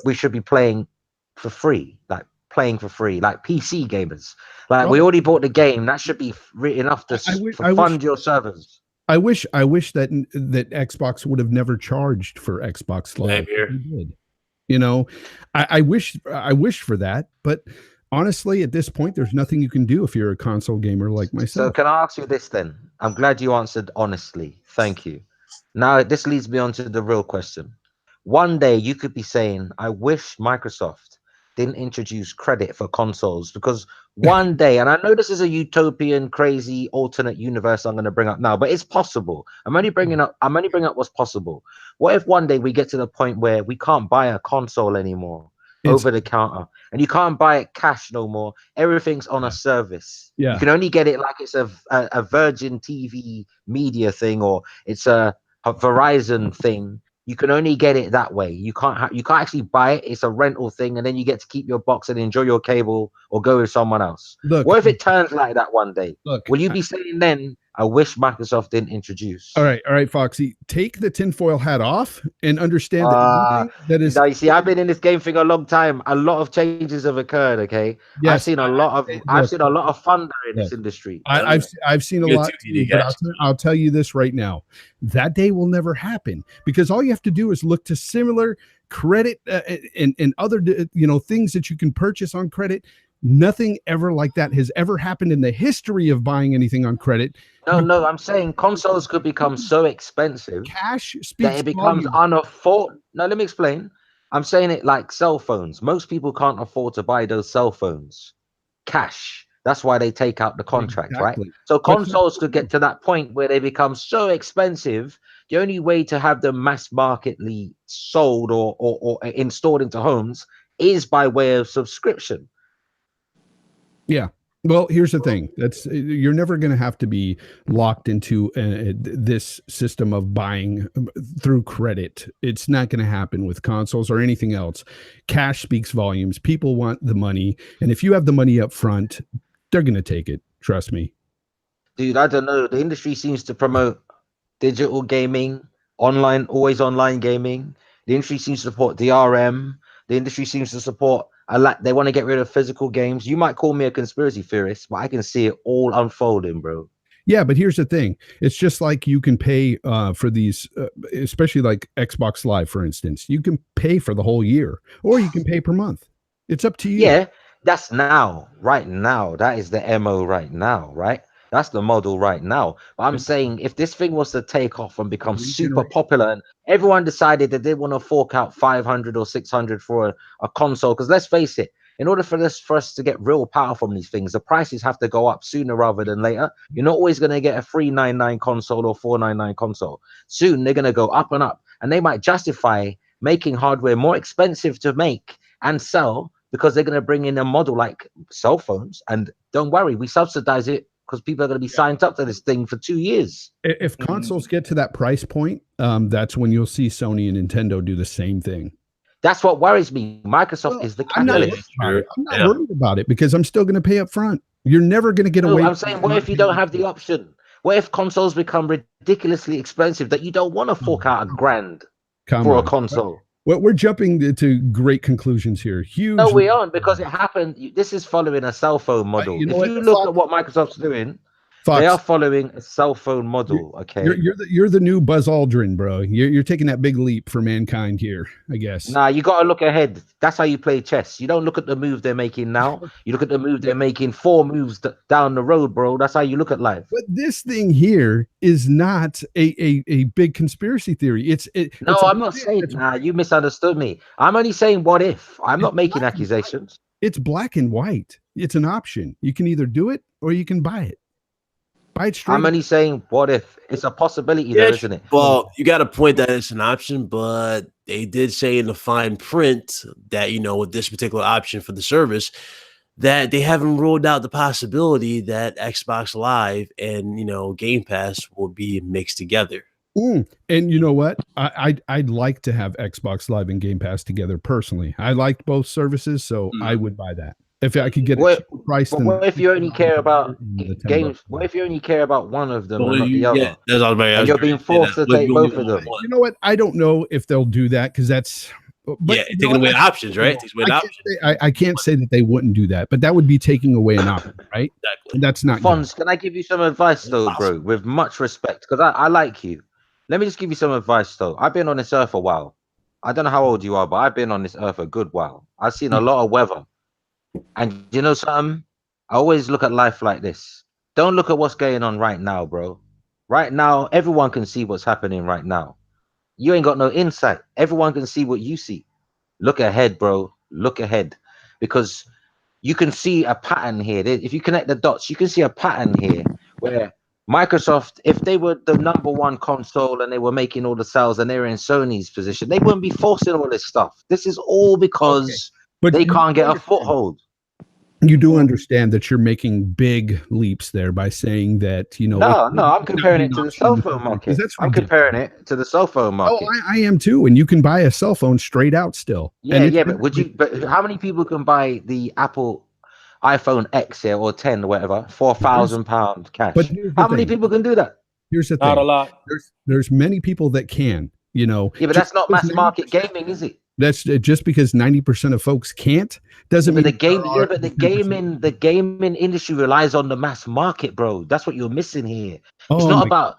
We should be playing for free, like PC gamers. Like we already bought the game. That should be enough to fund your servers. I wish that Xbox would have never charged for Xbox Live. I wish for that, but honestly, at this point, there's nothing you can do if you're a console gamer like myself. So can I ask you this then? I'm glad you answered honestly. Thank you. Now, this leads me on to the real question. One day you could be saying, I wish Microsoft didn't introduce credit for consoles, because one day, and I know this is a utopian, crazy, alternate universe I'm going to bring up now, but it's possible. I'm only bringing up what's possible. What if one day we get to the point where we can't buy a console anymore over the counter, and you can't buy it cash no more? Everything's on a service. You can only get it like it's a Virgin TV media thing, or it's a Verizon thing. You can only get it that way. You can't actually buy it. It's a rental thing, and then you get to keep your box and enjoy your cable or go with someone else. What if it turns like that one day? Will you be saying then I wish Microsoft didn't introduce. All right, Foxy, take the tinfoil hat off and understand that nothing that is. Now, you see, I've been in this game thing a long time. A lot of changes have occurred. Okay, Yes, I've seen a lot of thunder in this industry. I've seen a lot too, but I'll tell you this right now: that day will never happen, because all you have to do is look to similar credit and other things that you can purchase on credit. Nothing ever like that has ever happened in the history of buying anything on credit. No, I'm saying consoles could become so expensive cash that it becomes unaffordable. No, let me explain. I'm saying it like cell phones. Most people can't afford to buy those cell phones cash. That's why they take out the contract, right? So consoles could get to that point where they become so expensive. The only way to have them mass marketly sold or installed into homes is by way of subscription. Yeah. Well, here's the thing. You're never going to have to be locked into this system of buying through credit. It's not going to happen with consoles or anything else. Cash speaks volumes. People want the money, and if you have the money up front, they're going to take it. Trust me. Dude, I don't know. The industry seems to promote digital gaming, always online gaming. The industry seems to support DRM. The industry seems to support they want to get rid of physical games. You might call me a conspiracy theorist, but I can see it all unfolding, bro. Yeah, but here's the thing. It's just like you can pay for these, especially like Xbox Live, for instance. You can pay for the whole year, or you can pay per month. It's up to you. Yeah, that's right now. That is the MO right now, right? That's the model right now. But I'm saying if this thing was to take off and become super popular and everyone decided that they want to fork out 500 or 600 for a console, because let's face it, in order for us to get real power from these things, the prices have to go up sooner rather than later. You're not always going to get a 399 console or 499 console. Soon they're going to go up and up, and they might justify making hardware more expensive to make and sell because they're going to bring in a model like cell phones. And don't worry, we subsidize it, because people are going to be signed up to this thing for 2 years. If consoles get to that price point, that's when you'll see Sony and Nintendo do the same thing. That's what worries me. Microsoft is the catalyst. I'm not worried about it, because I'm still going to pay up front. You're never going to get away. I'm saying, what if you don't have the option? What if consoles become ridiculously expensive that you don't want to fork out $1,000 for a console? Well, we're jumping to great conclusions here. Huge. No, we aren't, because it happened. This is following a cell phone model. If you look at what Microsoft's doing, they are following a cell phone model. Okay, you're the new Buzz Aldrin, bro. You're taking that big leap for mankind here, I guess. Nah, you got to look ahead. That's how you play chess. You don't look at the move they're making now. You look at the move they're making 4 moves down the road, bro. That's how you look at life. But this thing here is not a big conspiracy theory. I'm not saying. Nah, you misunderstood me. I'm only saying what if. I'm not making accusations. It's black and white. It's an option. You can either do it or you can buy it. I'm only saying what if. It's a possibility there, isn't it? Well, you got a point that it's an option, but they did say in the fine print that, with this particular option for the service, that they haven't ruled out the possibility that Xbox Live and, Game Pass will be mixed together. And you know what? I'd like to have Xbox Live and Game Pass together personally. I like both services, so I would buy that. If I could get a price. What if you only care about games? What if you only care about one of them and not the other? And you're being forced to take both of them. You know what? I don't know if they'll do that, because that's. Taking away options, right? I can't say that they wouldn't do that, but that would be taking away an option, right? Exactly. And that's not. Fonz, can I give you some advice though, bro? With much respect, because I like you. Let me just give you some advice though. I've been on this earth a while. I don't know how old you are, but I've been on this earth a good while. I've seen a lot of weather. And you know something? I always look at life like this. Don't look at what's going on right now, bro. Right now, everyone can see what's happening right now. You ain't got no insight. Everyone can see what you see. Look ahead, bro. Look ahead. Because you can see a pattern here. If you connect the dots, you can see a pattern here where Microsoft, if they were the #1 console and they were making all the sales and they were in Sony's position, they wouldn't be forcing all this stuff. This is all because they can't get a foothold. You do understand that you're making big leaps there by saying that, No, I'm comparing it to the cell phone market. I'm comparing it to the cell phone market. Oh, I am too. And you can buy a cell phone straight out still. Yeah, but but how many people can buy the Apple iPhone X here or 10 or whatever, £4,000 cash. But here's the How many thing. people can do that? Here's the Not thing. a lot. There's many people that can, you know. Yeah, but that's not mass market gaming, is it? That's just because 90% of folks can't doesn't mean But the gaming industry relies on the mass market, bro. That's what you're missing here. It's not about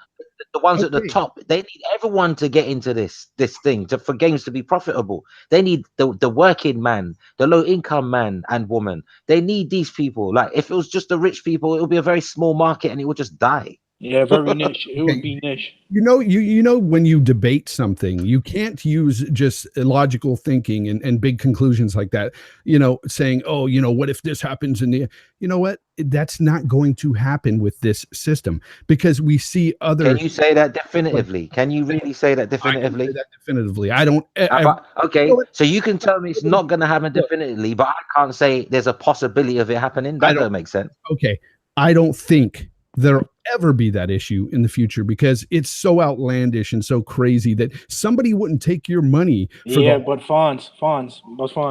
the ones at the top. They need everyone to get into this thing for games to be profitable. They need the working man, the low income man and woman. They need these people. Like if it was just the rich people, it would be a very small market and it would just die. Yeah, very niche. It would be niche. You know, when you debate something, you can't use just illogical thinking and big conclusions like that. You know, saying, oh, you know, what if this happens? You know what? That's not going to happen with this system because we see other. Can you say that definitively? Can you really say that definitively? I can say that definitively. I don't. Okay, so you can tell me it's not going to happen definitively, but I can't say there's a possibility of it happening. That don't make sense. Okay, I don't think there'll ever be that issue in the future because it's so outlandish and so crazy that somebody wouldn't take your money for but Fonz,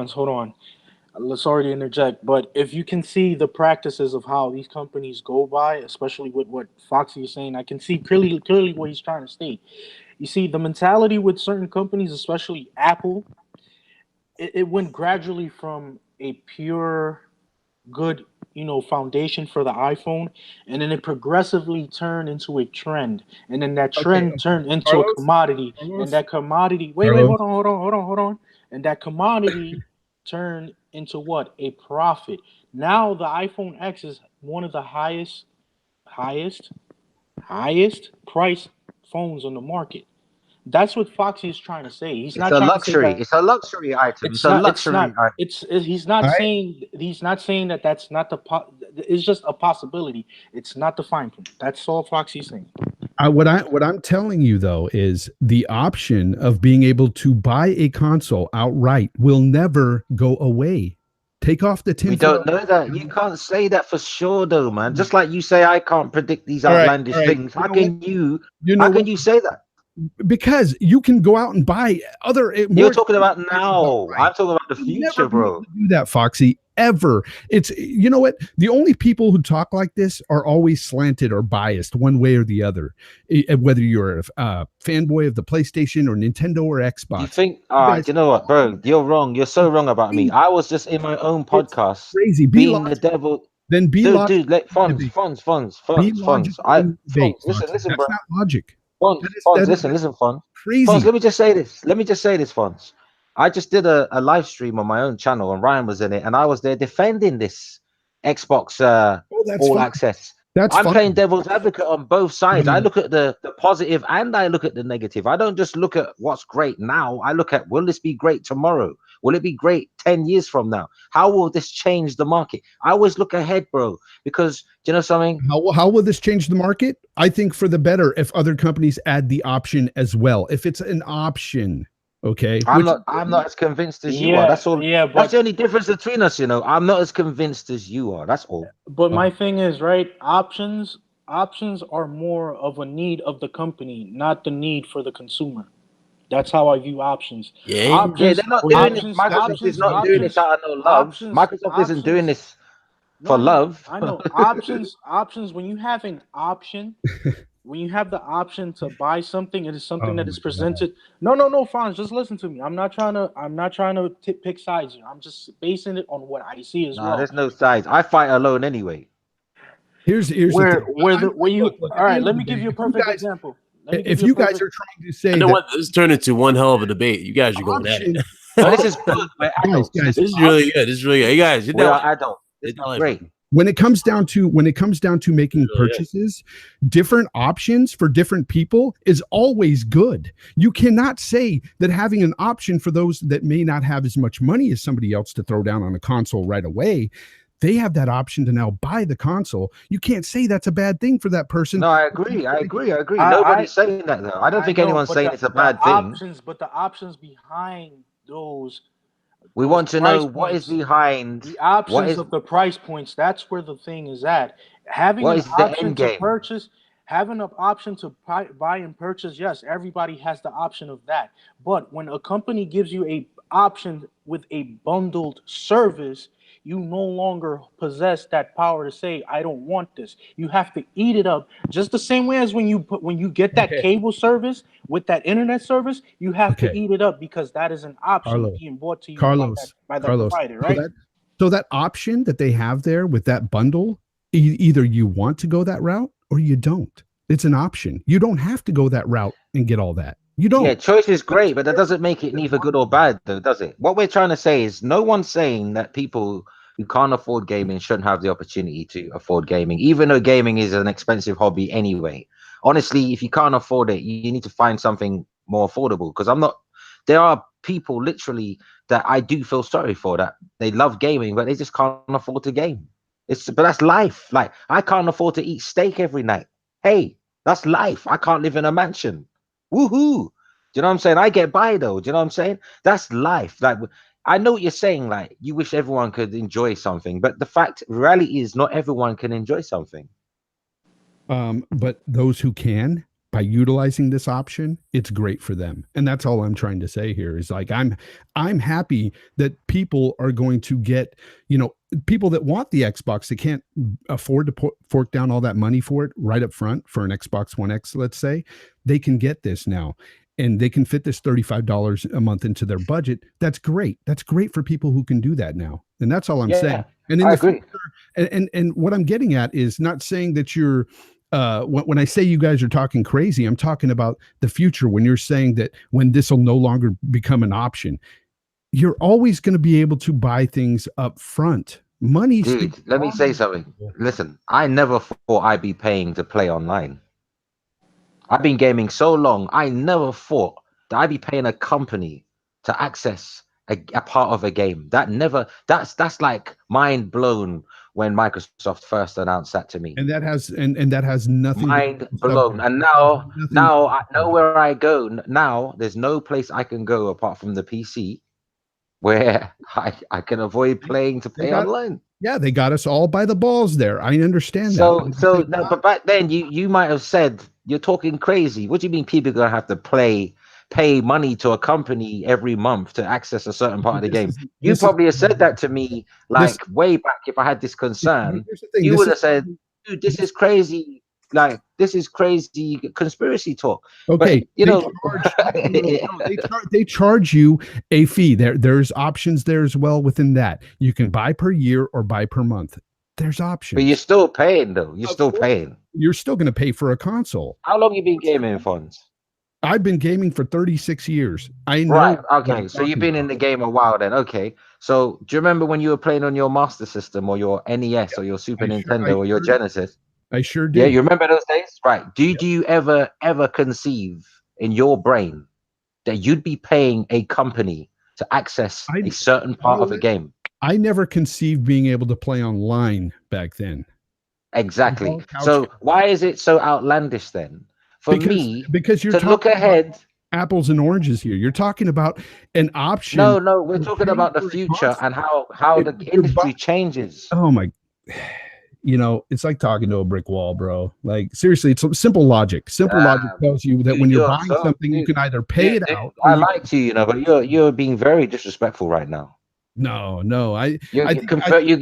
hold on. Sorry to interject, but if you can see the practices of how these companies go by, especially with what Foxy is saying, I can see clearly what he's trying to state. You see, the mentality with certain companies, especially Apple, it went gradually from a pure good foundation for the iPhone, and then it progressively turned into a trend, and then that trend turned into a commodity, and that commodity hold on, and that commodity turned into what? A profit. Now the iPhone X is one of the highest price phones on the market. That's what Foxy is trying to say. He's not trying to say that it's a luxury item. It's a luxury item. He's not saying that that's not it's just a possibility. It's not the fine print. That's all Foxy's saying. What I'm telling you though is the option of being able to buy a console outright will never go away. Take off the tin. We don't know that. You can't say that for sure, though, man. Just like you say, I can't predict these outlandish things. How can you say that? Because you can go out and buy other. You're talking about now. I'm talking about the future, bro. Do that, Foxy. Ever. It's, you know what? The only people who talk like this are always slanted or biased one way or the other. Whether you're a fanboy of the PlayStation or Nintendo or Xbox. You think? You know what, bro? You're wrong. You're so wrong about me. I was just in my own podcast, crazy. Being the devil. Then be dude. Let funds. Listen, bro. That's not logic. Fonz, listen, Fonz. Crazy. Fonz, let me just say this, Fonz. I just did a live stream on my own channel, and Ryan was in it, and I was there defending this Xbox All Access. I'm playing devil's advocate on both sides. I look at the positive and I look at the negative. I don't just look at what's great now. I look at, will this be great tomorrow? Will it be great 10 years from now? How will this change the market? I always look ahead, bro, because do you know something? How will this change the market? I think for the better if other companies add the option as well. If it's an option. Okay. I'm not as convinced as you are. That's all. Yeah, but that's the only difference between us, I'm not as convinced as you are. That's all. But my thing is, right, options are more of a need of the company, not the need for the consumer. That's how I view options. They're not doing this. Microsoft is not doing this out of no love. Microsoft isn't doing this for love. I know. Options, when you have an option, when you have the option to buy something, it is something that is presented. No, Franz, just listen to me. I'm not trying to pick sides here. I'm just basing it on what I see as well. There's no sides. I fight alone anyway. Here's all right, let me give you a perfect example. If you guys are trying to say this turned into one hell of a debate. You guys are going at it. This is good. Guys, this is really good. This is really good. Hey guys, I don't. It's great. When it comes down to making purchases, different options for different people is always good. You cannot say that having an option for those that may not have as much money as somebody else to throw down on a console right away, they have that option to now buy the console. You can't say that's a bad thing for that person. No, I agree. Nobody's saying that though. I don't think anyone's saying it's a bad thing. But the options behind those. We want to know what is behind the options of the price points. That's where the thing is at. Having an option to purchase, having an option to buy and purchase. Yes, everybody has the option of that. But when a company gives you a option with a bundled service, you no longer possess that power to say, I don't want this. You have to eat it up. Just the same way as when you get that cable service with that internet service, you have to eat it up because that is an option being brought to you by that provider, right? So that option that they have there with that bundle, either you want to go that route or you don't. It's an option. You don't have to go that route and get all that. You don't. Yeah, choice is great, but that doesn't make it neither good or bad, though, does it? What we're trying to say is no one's saying that people who can't afford gaming shouldn't have the opportunity to afford gaming, even though gaming is an expensive hobby anyway. Honestly, if you can't afford it, you need to find something more affordable. Because there are people literally that I do feel sorry for, that they love gaming, but they just can't afford to game. But that's life. Like, I can't afford to eat steak every night. Hey, that's life. I can't live in a mansion. Woohoo! Do you know what I'm saying? I get by though. Do you know what I'm saying? That's life. Like, I know what you're saying. Like, you wish everyone could enjoy something, but the reality is not everyone can enjoy something. But those who can, by utilizing this option, it's great for them. And that's all I'm trying to say here is like, I'm happy that people are going to get, people that want the Xbox, they can't afford to fork down all that money for it right up front for an Xbox One X, let's say, they can get this now and they can fit this $35 a month into their budget. That's great. That's great for people who can do that now. And that's all I'm saying. And in the future, and what I'm getting at is not saying that you're, when I say you guys are talking crazy, I'm talking about the future. When you're saying that when this will no longer become an option, you're always going to be able to buy things up front. Money. Dude, let me say something. Listen, I never thought I'd be paying to play online. I've been gaming so long. I never thought that I'd be paying a company to access a part of a game. That's like mind blown when Microsoft first announced that to me. And that has that has nothing. Mind blown. And now I know where I go. Now there's no place I can go apart from the PC where I can avoid playing to play online. Yeah, they got us all by the balls there. I understand that. So no, but back then you might have said you're talking crazy. What do you mean people are gonna have to pay money to a company every month to access a certain part of the game? You probably have said that to me way back. If I had this concern, you would have said, dude, this is crazy. Like, this is crazy conspiracy talk. Okay, but, they charge you a fee. There's options there as well within that. You can buy per year or buy per month. There's options. But you're still paying though. You're still paying. You're still going to pay for a console. How long you been gaming, Fonz? I've been gaming for 36 years. I know. Right. Okay. So you've been in the game a while then. Okay. So do you remember when you were playing on your Master System or your NES or your Super Nintendo or your Genesis? I sure did. Yeah, you remember those days? Right. Do you ever conceive in your brain that you'd be paying a company to access a certain part of a game? I never conceived being able to play online back then. Exactly. So why is it so outlandish then? Because you're look ahead. Apples and oranges here. You're talking about an option. No, we're talking about the future and how the industry changes. Oh my, it's like talking to a brick wall, bro. Like, seriously, it's simple logic. Logic tells you that when you're buying something, you can either pay it out. I like you, but you're being very disrespectful right now. No, you're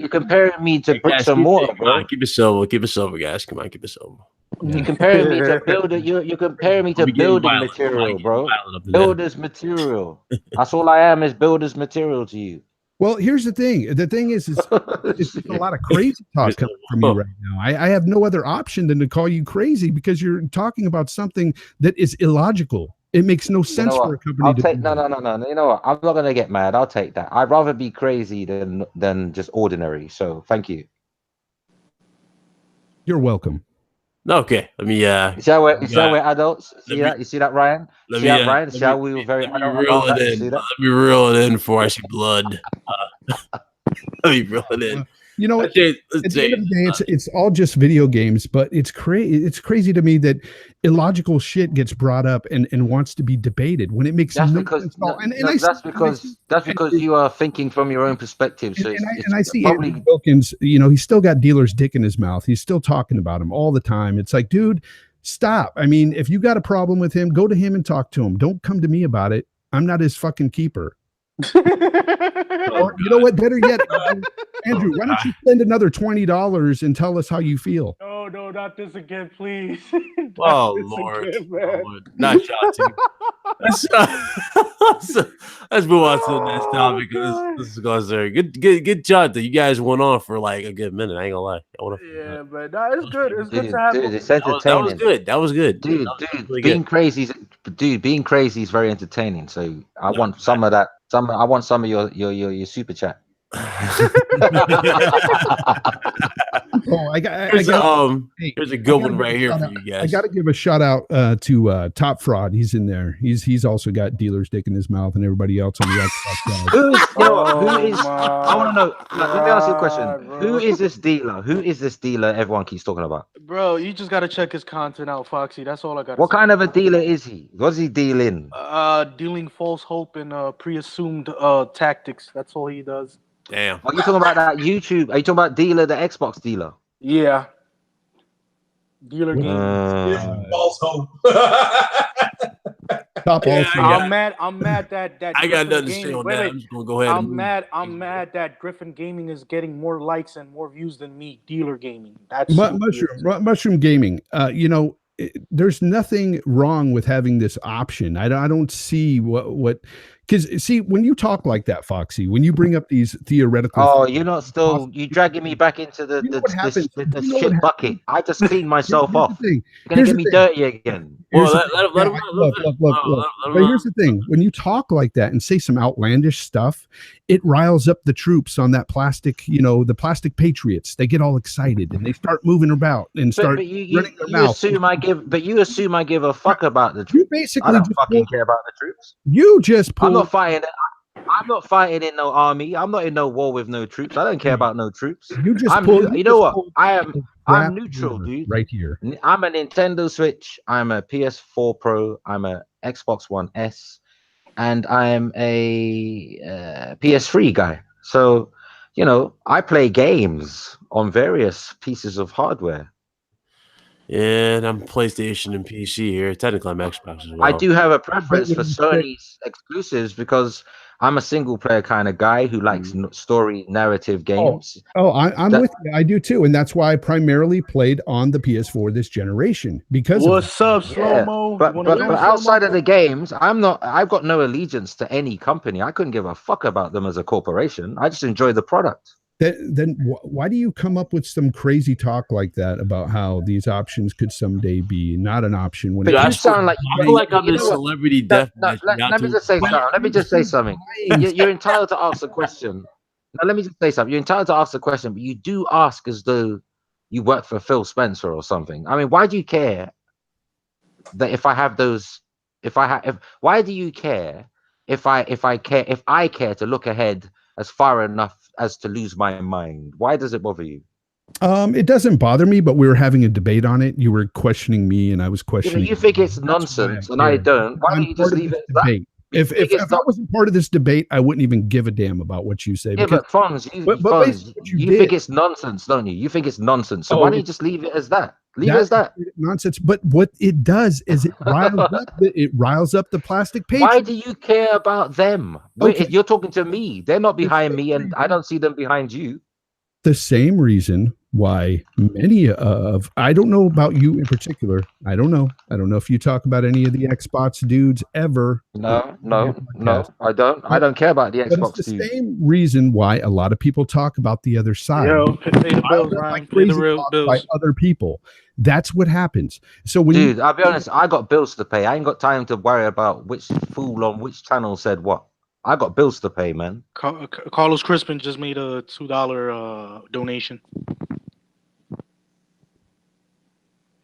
comparing me to bricks and mortar, bro. Come on, keep it silver, guys. Come on, keep it silver. You're comparing me to building. You're comparing me to building material, bro. Builder's material. That's all I am, is builder's material to you. Well, here's the thing. The thing is it's just a lot of crazy talk coming from you right now. I have no other option than to call you crazy because you're talking about something that is illogical. It makes no sense for a company to no. You know what? I'm not gonna get mad. I'll take that. I'd rather be crazy than just ordinary. So thank you. You're welcome. Okay, let me. You see how we're adults? You see that, Ryan? Ryan? See how we were very adult? Let me reel it in before I see blood. Let me reel it in. You know what? At the end of the day, it's all just video games, but it's crazy. It's crazy to me that illogical shit gets brought up and wants to be debated when it makes that's because you are thinking from your own perspective. So I see Andrew Wilkins. He's still got dealer's dick in his mouth. He's still talking about him all the time. It's like, dude, stop. I mean, if you got a problem with him, go to him and talk to him. Don't come to me about it. I'm not his fucking keeper. Or you know what? Better yet, Andrew, why don't you spend another $20 and tell us how you feel? No, not this again, please. Oh Lord. Not Shanti. Let's move on to the next topic. This is going to good job that you guys went on for like a good minute. I ain't gonna lie. Yeah, but no, it's good. It's good to have. Dude, it's entertaining. That was good. Dude, really being good. crazy is very entertaining. So I want some of that. I want some of your super chat. Here's a good one right here for you guys. I got to give a shout out to Top Fraud. He's in there. He's also got dealer's dick in his mouth, and everybody else on the Xbox side. I want to know. Let me ask you a question. Bro. Who is this dealer? Who is this dealer everyone keeps talking about? Bro, you just gotta check his content out, Foxy. That's all I got. What kind of a dealer is he? What does he deal in? Dealing false hope and pre-assumed tactics. That's all he does. Damn. Are you talking about that YouTube? Are you talking about dealer, the Xbox dealer? Yeah. Dealer game. False hope. I'm mad that I got nothing to say on that. I'm just gonna go ahead. I'm mad that Griffin Gaming is getting more likes and more views than me. Dealer Gaming. That's Mushroom Gaming. There's nothing wrong with having this option. I don't see what because see when you talk like that, Foxy, when you bring up these theoretical you dragging me back into the shit bucket. I just cleaned myself off. You're gonna get me dirty again. Look. But here's the thing: when you talk like that and say some outlandish stuff, it riles up the troops on that plastic. The plastic patriots. They get all excited and they start moving about and start running their mouth. You assume I give a fuck about the troops. You basically I don't fucking care about the troops. You just pull. I'm not fighting in no army. I'm not in no war with no troops. I don't care about no troops. I'm neutral, dude. Right here. I'm a Nintendo Switch. I'm a PS4 Pro. I'm a Xbox One S, and I'm a PS3 guy. So, I play games on various pieces of hardware. Yeah, and I'm PlayStation and PC here. Technically, I'm Xbox as well. I do have a preference for Sony's exclusives because I'm a single player kind of guy who likes story narrative games. I'm with you. I do too, and that's why I primarily played on the PS4 this generation. Because what's up, Slow-Mo? But outside of the games, I've got no allegiance to any company. I couldn't give a fuck about them as a corporation. I just enjoy the product. Then why do you come up with some crazy talk like that about how these options could someday be not an option? When you sound like I feel like I'm a celebrity death. Let me just say something. You're entitled to ask a question. Now let me just say something. You're entitled to ask a question, but you do ask as though you work for Phil Spencer or something. I mean, why do you care that if I have those? Why do you care if I care to look ahead as far enough as to lose my mind? Why does it bother you? It doesn't bother me, but we were having a debate on it. You were questioning me, and I was questioning. You think it's nonsense, and I don't. Why don't you just leave it? If I wasn't part of this debate, I wouldn't even give a damn about what you say. Yeah, but Fonz, you think it's nonsense, don't you? You think it's nonsense. So why don't you just leave it as that? Leave it as that. Nonsense. But what it does is it riles up the plastic page. Why do you care about them? Okay. You're talking to me. They're not behind me, and I don't see them behind you. The same reason why many of, I don't know about you in particular. I don't know if you talk about any of the Xbox dudes ever. No, I don't. I don't care about the Xbox dudes. It's the same reason why a lot of people talk about the other side. Pay the bills, Ryan. Pay the real bills. By other people. That's what happens. So when I'll be honest, I got bills to pay. I ain't got time to worry about which fool on which channel said what. I got bills to pay, man. Carlos Crispin just made a $2 donation.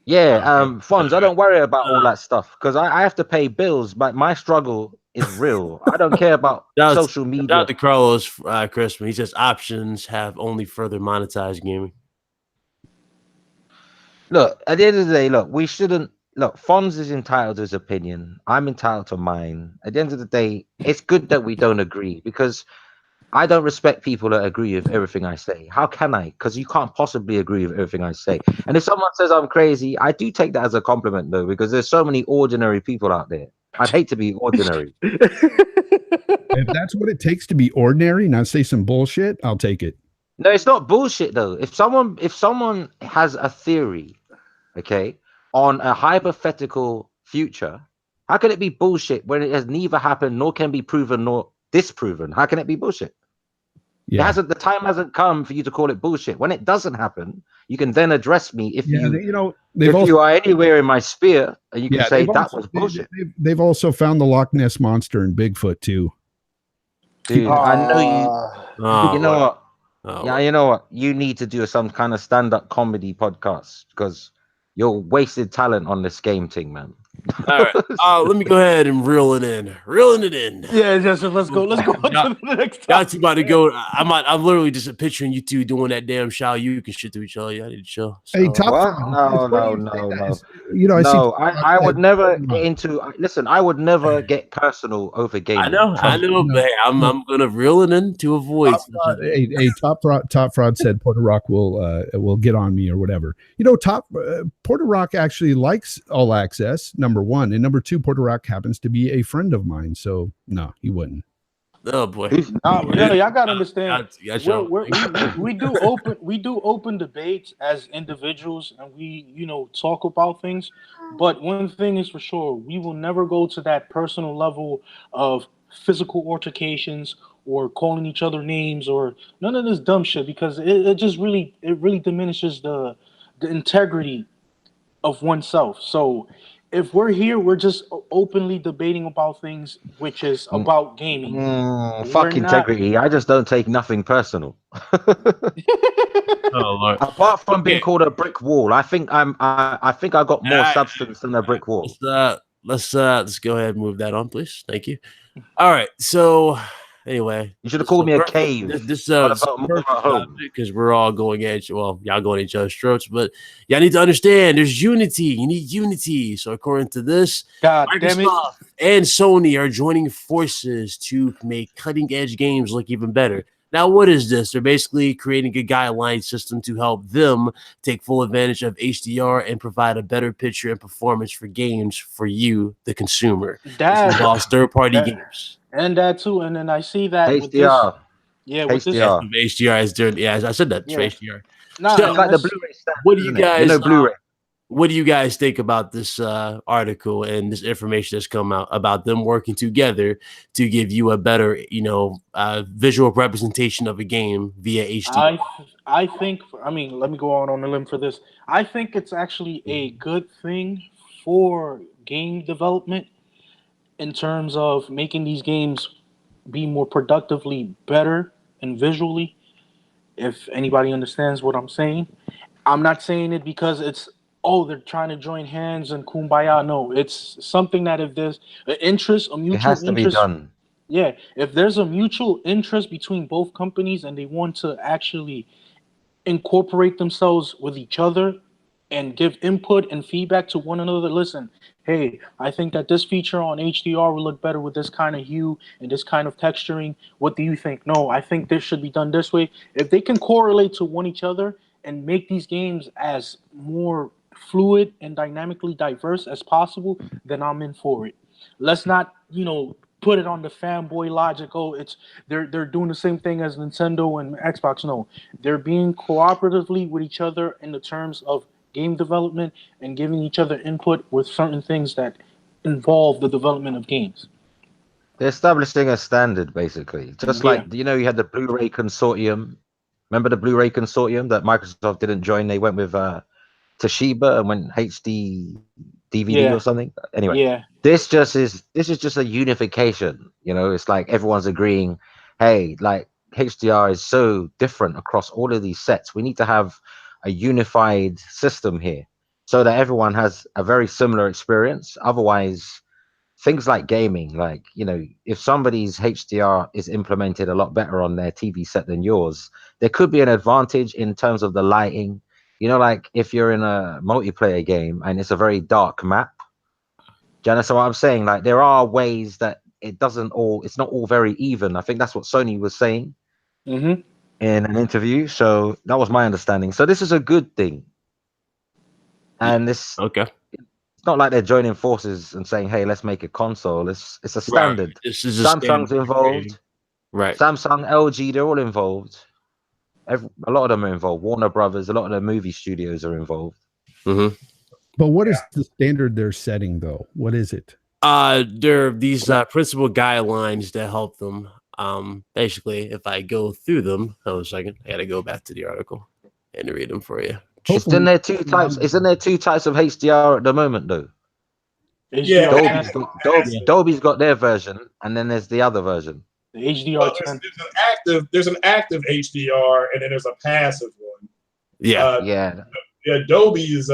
Yeah, Fonz, I don't worry about all that stuff because I have to pay bills, but my struggle is real. I don't care about social media. Dr. Carlos Crispin, he says options have only further monetized gaming. Look, at the end of the day, we shouldn't. Look, Fonz is entitled to his opinion. I'm entitled to mine. At the end of the day, it's good that we don't agree because I don't respect people that agree with everything I say. How can I? Because you can't possibly agree with everything I say. And if someone says I'm crazy, I do take that as a compliment, though, because there's so many ordinary people out there. I'd hate to be ordinary. If that's what it takes to be ordinary, not say some bullshit, I'll take it. No, it's not bullshit, though. If someone has a theory, okay, on a hypothetical future, how can it be bullshit when it has neither happened nor can be proven nor disproven? How can it be bullshit? Yeah. The time hasn't come for you to call it bullshit. When it doesn't happen, you can then address me if you are anywhere in my sphere, and you can say that was bullshit. They've also found the Loch Ness monster and Bigfoot too. Dude, I know you. You know what? Yeah, you know what? You need to do some kind of stand-up comedy podcast because you're wasted talent on this game thing, man. All right, let me go ahead and reeling it in. Yeah, just let's go on to the next topic. Y'all too about to go. I'm literally just picturing you two doing that damn Shao Yuki shit to each other. Y'all need to chill. So. Hey, Top No. You know, I would never get into. Listen, I would never get personal over gaming. I know, but I'm gonna reel it in to avoid. Top Fraud said Porter Rock will get on me or whatever. You know, Porter Rock actually likes All Access. Number one, and number two, Porter Rock happens to be a friend of mine, so no, he wouldn't. Oh boy, y'all gotta understand. We do open debates as individuals, and we talk about things. But one thing is for sure, we will never go to that personal level of physical altercations or calling each other names or none of this dumb shit, because it just really diminishes the integrity of oneself. So if we're here, we're just openly debating about things which is about gaming. Fuck integrity. I just don't take nothing personal. Oh Lord. Apart from being called a brick wall, I think I got more substance than a brick wall. Let's go ahead and move that on, please. Thank you. All right. So anyway, you should have called me a cave. This because we're all going at y'all going at each other's throats, but y'all need to understand there's unity. You need unity. So according to this, Microsoft and Sony are joining forces to make cutting edge games look even better. Now, what is this? They're basically creating a guideline system to help them take full advantage of HDR and provide a better picture and performance for games for you, the consumer. That involves third-party games. And that too. And then I see that HDR. with this, with HDR. This, HDR is doing. Yeah, I said that for HDR. No, so, like the Blu-ray stand, what do you guys? Blu-ray. What do you guys think about this article and this information that's come out about them working together to give you a better, visual representation of a game via HDR? I think. I mean, let me go on a limb for this. I think it's actually a good thing for game development in terms of making these games be more productively better and visually. If anybody understands what I'm saying, I'm not saying it because it's they're trying to join hands and kumbaya. No, it's something that if there's an interest, a mutual interest, it has to be done. Yeah, if there's a mutual interest between both companies and they want to actually incorporate themselves with each other and give input and feedback to one another. Listen, hey, I think that this feature on HDR will look better with this kind of hue and this kind of texturing. What do you think? No, I think this should be done this way. If they can correlate to one each other and make these games as more fluid and dynamically diverse as possible, then I'm in for it. Let's not, put it on the fanboy logic. They're doing the same thing as Nintendo and Xbox. No, they're being cooperatively with each other in the terms of game development and giving each other input with certain things that involve the development of games. They're establishing a standard, basically. Just like, you had the Blu-ray consortium. Remember the Blu-ray consortium that Microsoft didn't join? They went with Toshiba and went HD DVD or something. Anyway, this is just a unification. It's like everyone's agreeing, hey, like HDR is so different across all of these sets. We need to have a unified system here so that everyone has a very similar experience. Otherwise, things like gaming, if somebody's HDR is implemented a lot better on their TV set than yours, there could be an advantage in terms of the lighting. Like if you're in a multiplayer game and it's a very dark map, do you understand what I'm saying? Like there are ways that it's not all very even. I think that's what Sony was saying. Mm-hmm. in an interview. So that was my understanding. So this is a good thing. And this Okay. it's not like they're joining forces and saying, hey, let's make a console. It's a standard. Right. This is a Samsung's standard. involved. Right. Samsung, LG, they're all involved. A lot of them are involved. Warner Brothers, a lot of the movie studios are involved. Mm-hmm. But what is the standard they're setting, though? What is it? There are these principal guidelines that help them. Basically, if I go through them, hold on a second, I gotta go back to the article and read them for you. Isn't there two types of HDR at the moment, though? Yeah. Dolby's got their version, and then there's the other version. The HDR Well, 10. there's an active HDR, and then there's a passive one. Yeah. Adobe's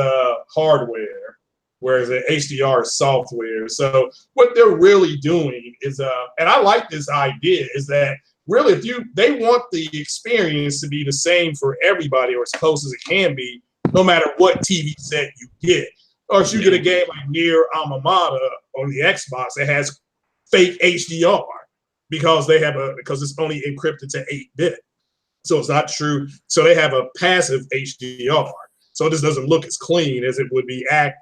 hardware, whereas the HDR is software. So what they're really doing is, and I like this idea, is that really they want the experience to be the same for everybody, or as close as it can be, no matter what TV set you get. Or if you get a game like Nier Automata on the Xbox, it has fake HDR because it's only encrypted to 8-bit. So it's not true. So they have a passive HDR. So this doesn't look as clean as it would be active.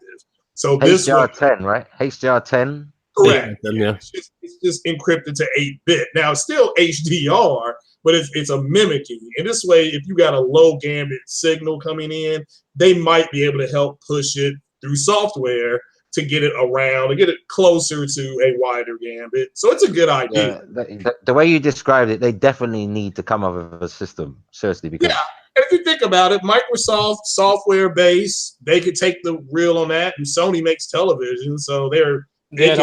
So this HDR10, right? HDR10. Correct. Yeah. It's just encrypted to 8-bit. Now it's still HDR, but it's a mimicking. And this way, if you got a low gambit signal coming in, they might be able to help push it through software to get it around, to get it closer to a wider gambit. So it's a good idea. Yeah, the way you described it, they definitely need to come up with a system. Seriously, because And if you think about it, Microsoft software base, they could take the real on that, and Sony makes television, so the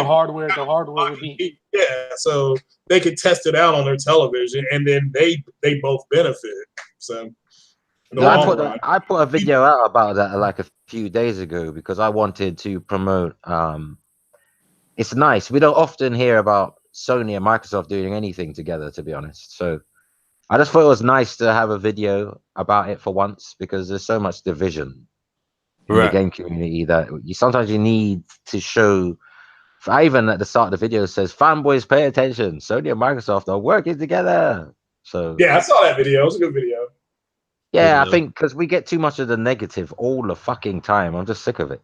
hardware would be so they could test it out on their television, and then they both benefit. So I put a video out about that like a few days ago because I wanted to promote. It's nice. We don't often hear about Sony and Microsoft doing anything together, to be honest. So I just thought it was nice to have a video about it for once because there's so much division in the game community that sometimes you need to show. Even at the start of the video, it says fanboys pay attention. Sony and Microsoft are working together. So yeah, I saw that video. It was a good video. Yeah, I think because we get too much of the negative all the fucking time. I'm just sick of it.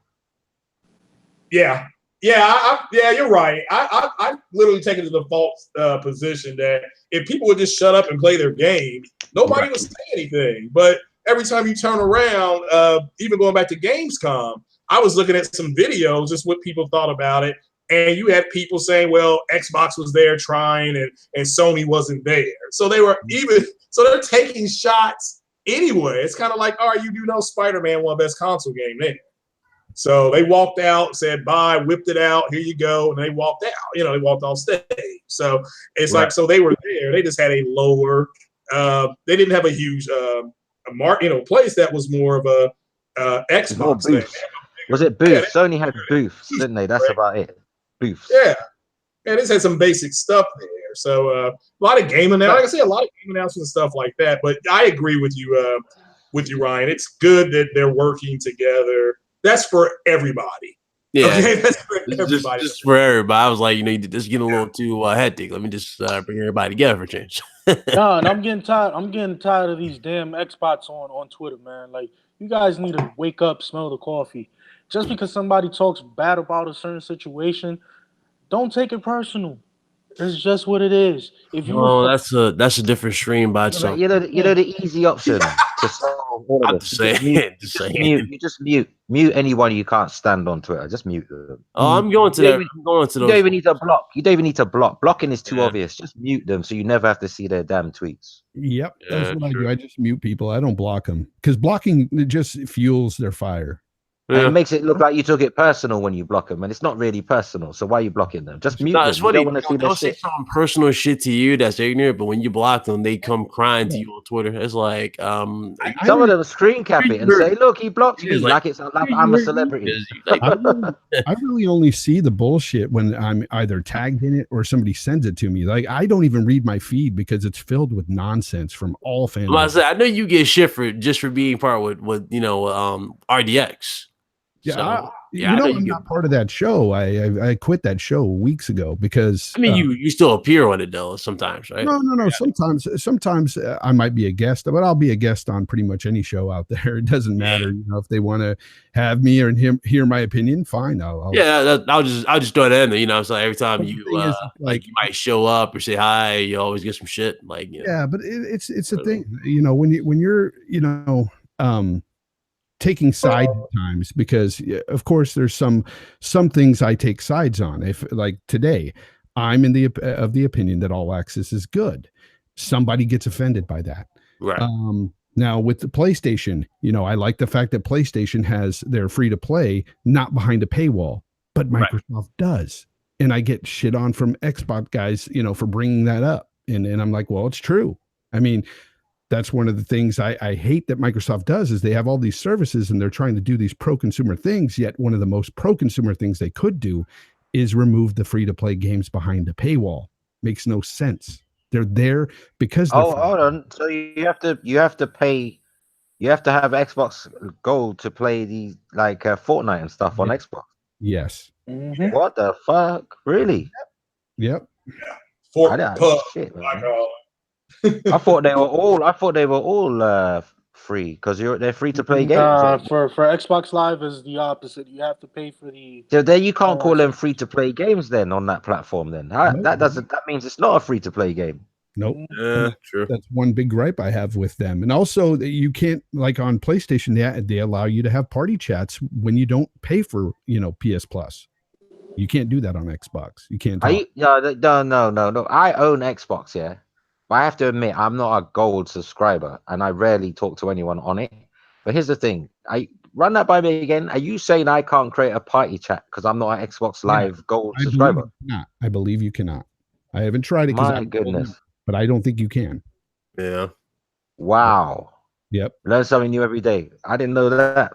Yeah. You're right. I literally take it to the false position that if people would just shut up and play their game, nobody would say anything. But every time you turn around, even going back to Gamescom, I was looking at some videos, just what people thought about it. And you had people saying, well, Xbox was there trying and Sony wasn't there. So they're taking shots anyway. It's kind of like, all right, you do know Spider-Man won best console game there. So they walked out, said bye, whipped it out, here you go, and they walked out. They walked off stage. So it's like, so they were there. They just had a lower, they didn't have a huge place that was more of a Xbox thing. Was it booths? Sony had booths, didn't they? That's about it. Booths. Yeah. And this had some basic stuff there. So a lot of game announcements, like I say, a lot of game announcements and stuff like that. But I agree with you, Ryan. It's good that they're working together. That's for everybody. Yeah, okay? That's for everybody. Just for everybody. I was like, you just getting a little too hectic. Let me just bring everybody together for a change. No, and I'm getting tired of these damn Xbots on Twitter, man. Like, you guys need to wake up, smell the coffee. Just because somebody talks bad about a certain situation, don't take it personal. It's just what it is. If you that's a different stream by itself. You know the easy option to solve all of this. You just mute anyone you can't stand on Twitter. Just mute them. Oh, I'm going to that. I'm going to those. You don't even need to block. You don't even need to block. Blocking is too obvious. Just mute them so you never have to see their damn tweets. Yep, that's what I do. I just mute people. I don't block them because blocking just fuels their fire. And it makes it look like you took it personal when you block them, and it's not really personal. So why are you blocking them? Just mute them. It's funny. They'll say some personal shit to you that's ignorant, but when you block them, they come crying to you on Twitter. It's like some of them screen cap it and say, "Look, he blocked me," like I'm a celebrity. I really only see the bullshit when I'm either tagged in it or somebody sends it to me. Like I don't even read my feed because it's filled with nonsense from all fans. I know you get shit for being part with RDX. Yeah, so. Yeah, you know I'm not part of that show. I quit that show weeks ago because I mean, you still appear on it though sometimes, right? No. Sometimes I might be a guest, but I'll be a guest on pretty much any show out there. It doesn't matter, you know, if they want to have me or hear my opinion, fine. I'll just throw it in there. You know, so every time you like you might show up or say hi, you always get some shit. Like, you know. Yeah, but it's a thing, you know, when you're you know taking side times, because of course there's some things I take sides on. If like today, I'm in the opinion that all access is good. Somebody gets offended by that. Right. Now with the PlayStation, you know, I like the fact that PlayStation has their free to play not behind a paywall, but Microsoft does. And I get shit on from Xbox guys, you know, for bringing that up. And I'm like, well, it's true. I mean, that's one of the things I hate that Microsoft does is they have all these services and they're trying to do these pro-consumer things, yet one of the most pro-consumer things they could do is remove the free-to-play games behind a paywall. Makes no sense. They're there because they're hold on. So you have to pay, you have to have Xbox Gold to play these like Fortnite and stuff on Xbox. Yes. Mm-hmm. What the fuck? Really? Yep. Shit, I thought they were all free because they're free to play games. For Xbox Live is the opposite. You have to pay for the. So then you can't call them free to play games then on that platform. Then that means it's not a free to play game. Nope. Yeah, true. That's one big gripe I have with them. And also you can't, like on PlayStation, they allow you to have party chats when you don't pay for, you know, PS Plus. You can't do that on Xbox. You can't. No. I own Xbox, yeah. But I have to admit, I'm not a gold subscriber, and I rarely talk to anyone on it. But here's the thing: I run that by me again. Are you saying I can't create a party chat because I'm not an Xbox Live Gold subscriber? I believe you cannot. I haven't tried it. My goodness! But I don't think you can. Yeah. Wow. Yep. Learn something new every day. I didn't know that.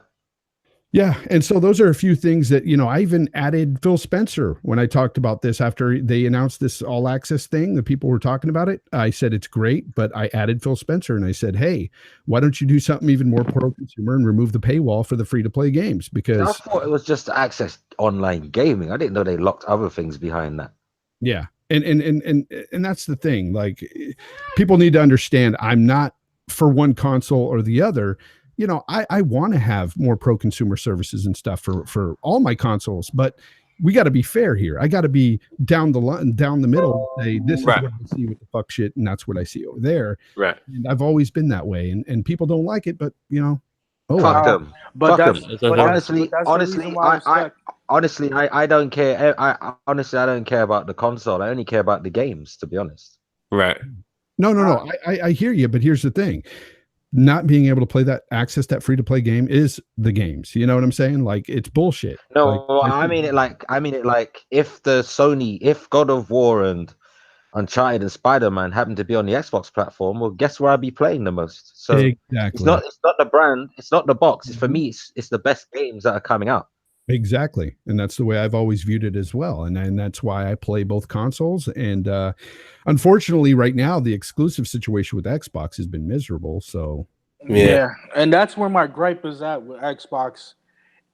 Yeah, and so those are a few things that, you know, I even added Phil Spencer when I talked about this after they announced this all access thing, the people were talking about it. I said it's great, but I added Phil Spencer and I said, hey, why don't you do something even more pro-consumer and remove the paywall for the free-to-play games? Because I thought it was just to access online gaming. I didn't know they locked other things behind that. Yeah, and that's the thing. Like, people need to understand I'm not for one console or the other. You know, I want to have more pro-consumer services and stuff for all my consoles, but we got to be fair here. I got to be down the middle. Say this is what I see with the fuck shit, and that's what I see over there. Right. And I've always been that way, and people don't like it, but you know, fuck them. But honestly, I don't care. I don't care about the console. I only care about the games, to be honest. Right. No. I hear you, but here's the thing. Not being able to play that free to play game is the games. You know what I'm saying? Like, it's bullshit. No, like, I mean it like if God of War and Uncharted and Spider-Man happen to be on the Xbox platform, well, guess where I'll be playing the most? So exactly. It's not the brand, it's not the box. It's for me, it's the best games that are coming out. Exactly. And that's the way I've always viewed it as well. And that's why I play both consoles. And unfortunately, right now, the exclusive situation with Xbox has been miserable. So, yeah. And that's where my gripe is at with Xbox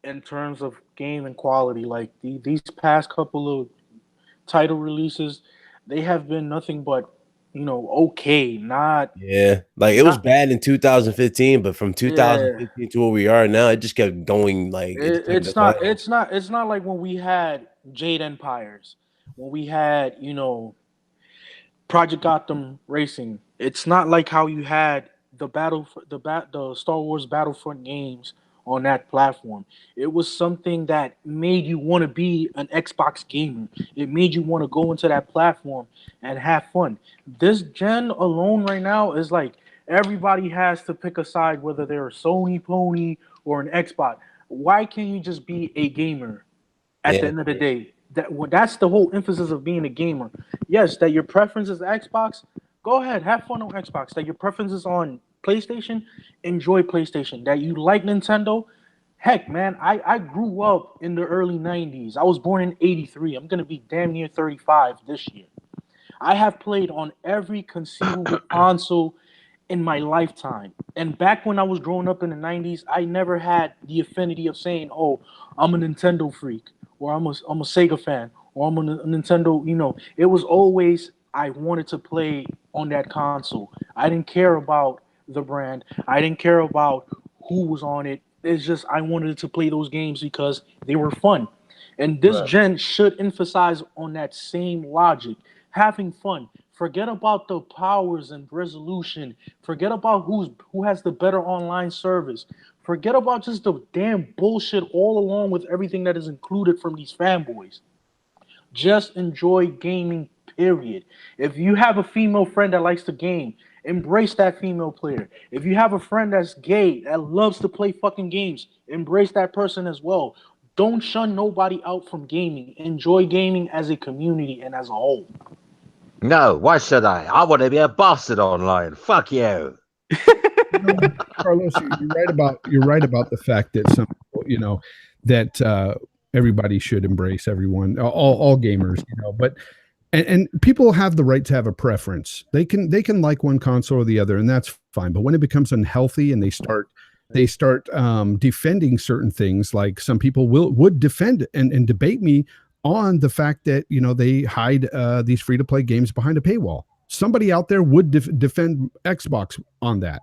in terms of game and quality. Like, these past couple of title releases, they have been nothing but, you know, okay, not. Yeah, like it was bad in 2015, but from 2015 to where we are now, it just kept going. Like it's not like when we had Jade Empires, when we had, you know, Project Gotham Racing. It's not like how you had the Star Wars Battlefront games on that platform. It was something that made you want to be an Xbox gamer. It made you want to go into that platform and have fun. This gen alone right now is like everybody has to pick a side, whether they're a Sony pony or an Xbox. Why can't you just be a gamer at the end of the day? That's the whole emphasis of being a gamer. Yes, that your preference is Xbox. Go ahead, have fun on Xbox. That your preference is on PlayStation, enjoy PlayStation. That you like Nintendo, heck, man, I grew up in the early 90s. I was born in 83. I'm going to be damn near 35 this year. I have played on every conceivable console in my lifetime. And back when I was growing up in the 90s, I never had the affinity of saying, oh, I'm a Nintendo freak, or I'm a Sega fan, or I'm a Nintendo, you know. It was always I wanted to play on that console. I didn't care about the brand. I didn't care about who was on it. It's just I wanted to play those games because they were fun. And this gen should emphasize on that same logic, having fun. Forget about the powers and resolution. Forget about who has the better online service. Forget about just the damn bullshit all along with everything that is included from these fanboys. Just enjoy gaming, period. If you have a female friend that likes to game, embrace that female player. If you have a friend that's gay, that loves to play fucking games, embrace that person as well. Don't shun nobody out from gaming. Enjoy gaming as a community and as a whole. No, why should I? I want to be a bastard online. Fuck you. Carlos, you're right about the fact that some people, you know, that everybody should embrace everyone, all gamers, you know, but and people have the right to have a preference. They can like one console or the other, and that's fine. But when it becomes unhealthy and they start defending certain things, like some people would defend and debate me on the fact that, you know, they hide these free-to-play games behind a paywall. Somebody out there would defend Xbox on that.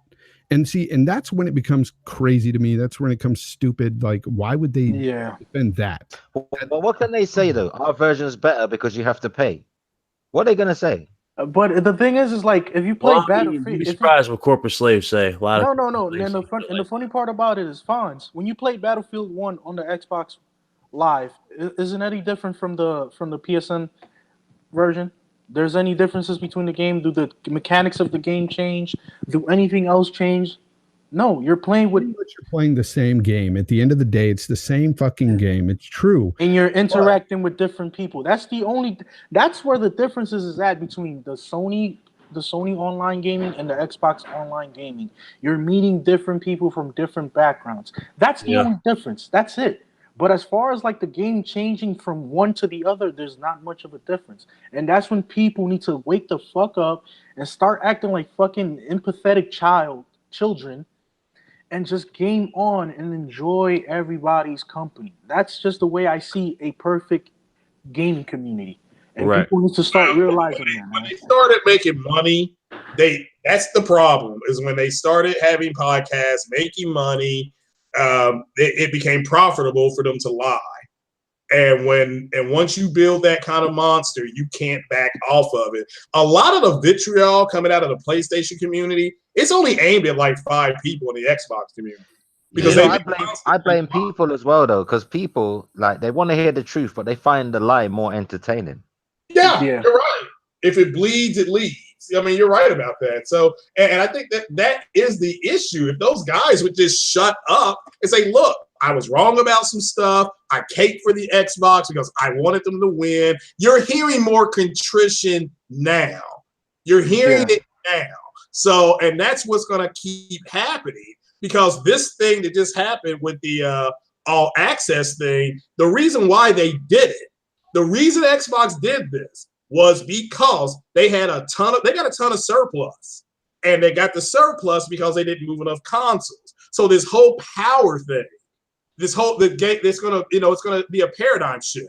And see, and that's when it becomes crazy to me. That's when it becomes stupid. Like, why would they defend that? Well, what can they say, though? Our version is better because you have to pay. What are they going to say? But the thing is like, if you play Battlefield... You'd be surprised what corporate slaves say. No. And the funny part about it is, Fonz, when you play Battlefield 1 on the Xbox Live, isn't any different from the PSN version? There's any differences between the game? Do the mechanics of the game change? Do anything else change? No, you're playing with... You're playing the same game. At the end of the day, it's the same fucking game. It's true. And you're interacting with different people. That's where the differences is at between the Sony online gaming and the Xbox online gaming. You're meeting different people from different backgrounds. That's the only difference. That's it. But as far as like the game changing from one to the other, there's not much of a difference. And that's when people need to wake the fuck up and start acting like fucking empathetic children and just game on and enjoy everybody's company. That's just the way I see a perfect gaming community. And people need to start realizing that. When they started making money, that's the problem, is when they started having podcasts, making money, it became profitable for them to lie. And once you build that kind of monster, you can't back off of it. A lot of the vitriol coming out of the PlayStation community, it's only aimed at like 5 people in the Xbox community. Because I blame people as well, though, because people, like, they want to hear the truth, but they find the lie more entertaining. Yeah, you're right. If it bleeds, it leads. I mean, you're right about that. So, and I think that is the issue. If those guys would just shut up and say, look, I was wrong about some stuff. I caved for the Xbox because I wanted them to win. You're hearing more contrition now. You're hearing it now. So, and that's what's going to keep happening, because this thing that just happened with the all access thing, the reason why they did it, the reason Xbox did this was because they got a ton of surplus, and they got the surplus because they didn't move enough consoles. So this whole power thing, it's gonna be a paradigm shift.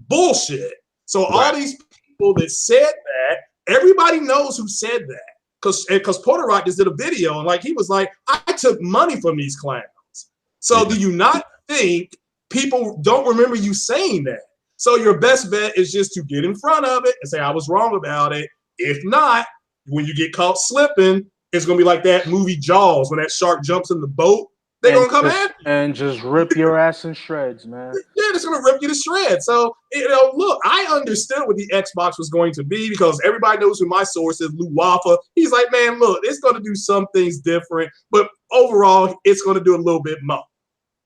Bullshit. So all these people that said that, everybody knows who said that, because Porter Rock just did a video and like he was like, I took money from these clowns. So do you not think people don't remember you saying that? So your best bet is just to get in front of it and say, I was wrong about it. If not, when you get caught slipping, it's going to be like that movie Jaws, when that shark jumps in the boat. They're going to come at you. And just rip your ass in shreds, man. Yeah, it's going to rip you to shreds. So, look, I understood what the Xbox was going to be, because everybody knows who my source is, Lou Wafa. He's like, man, look, it's going to do some things different, but overall, it's going to do a little bit more.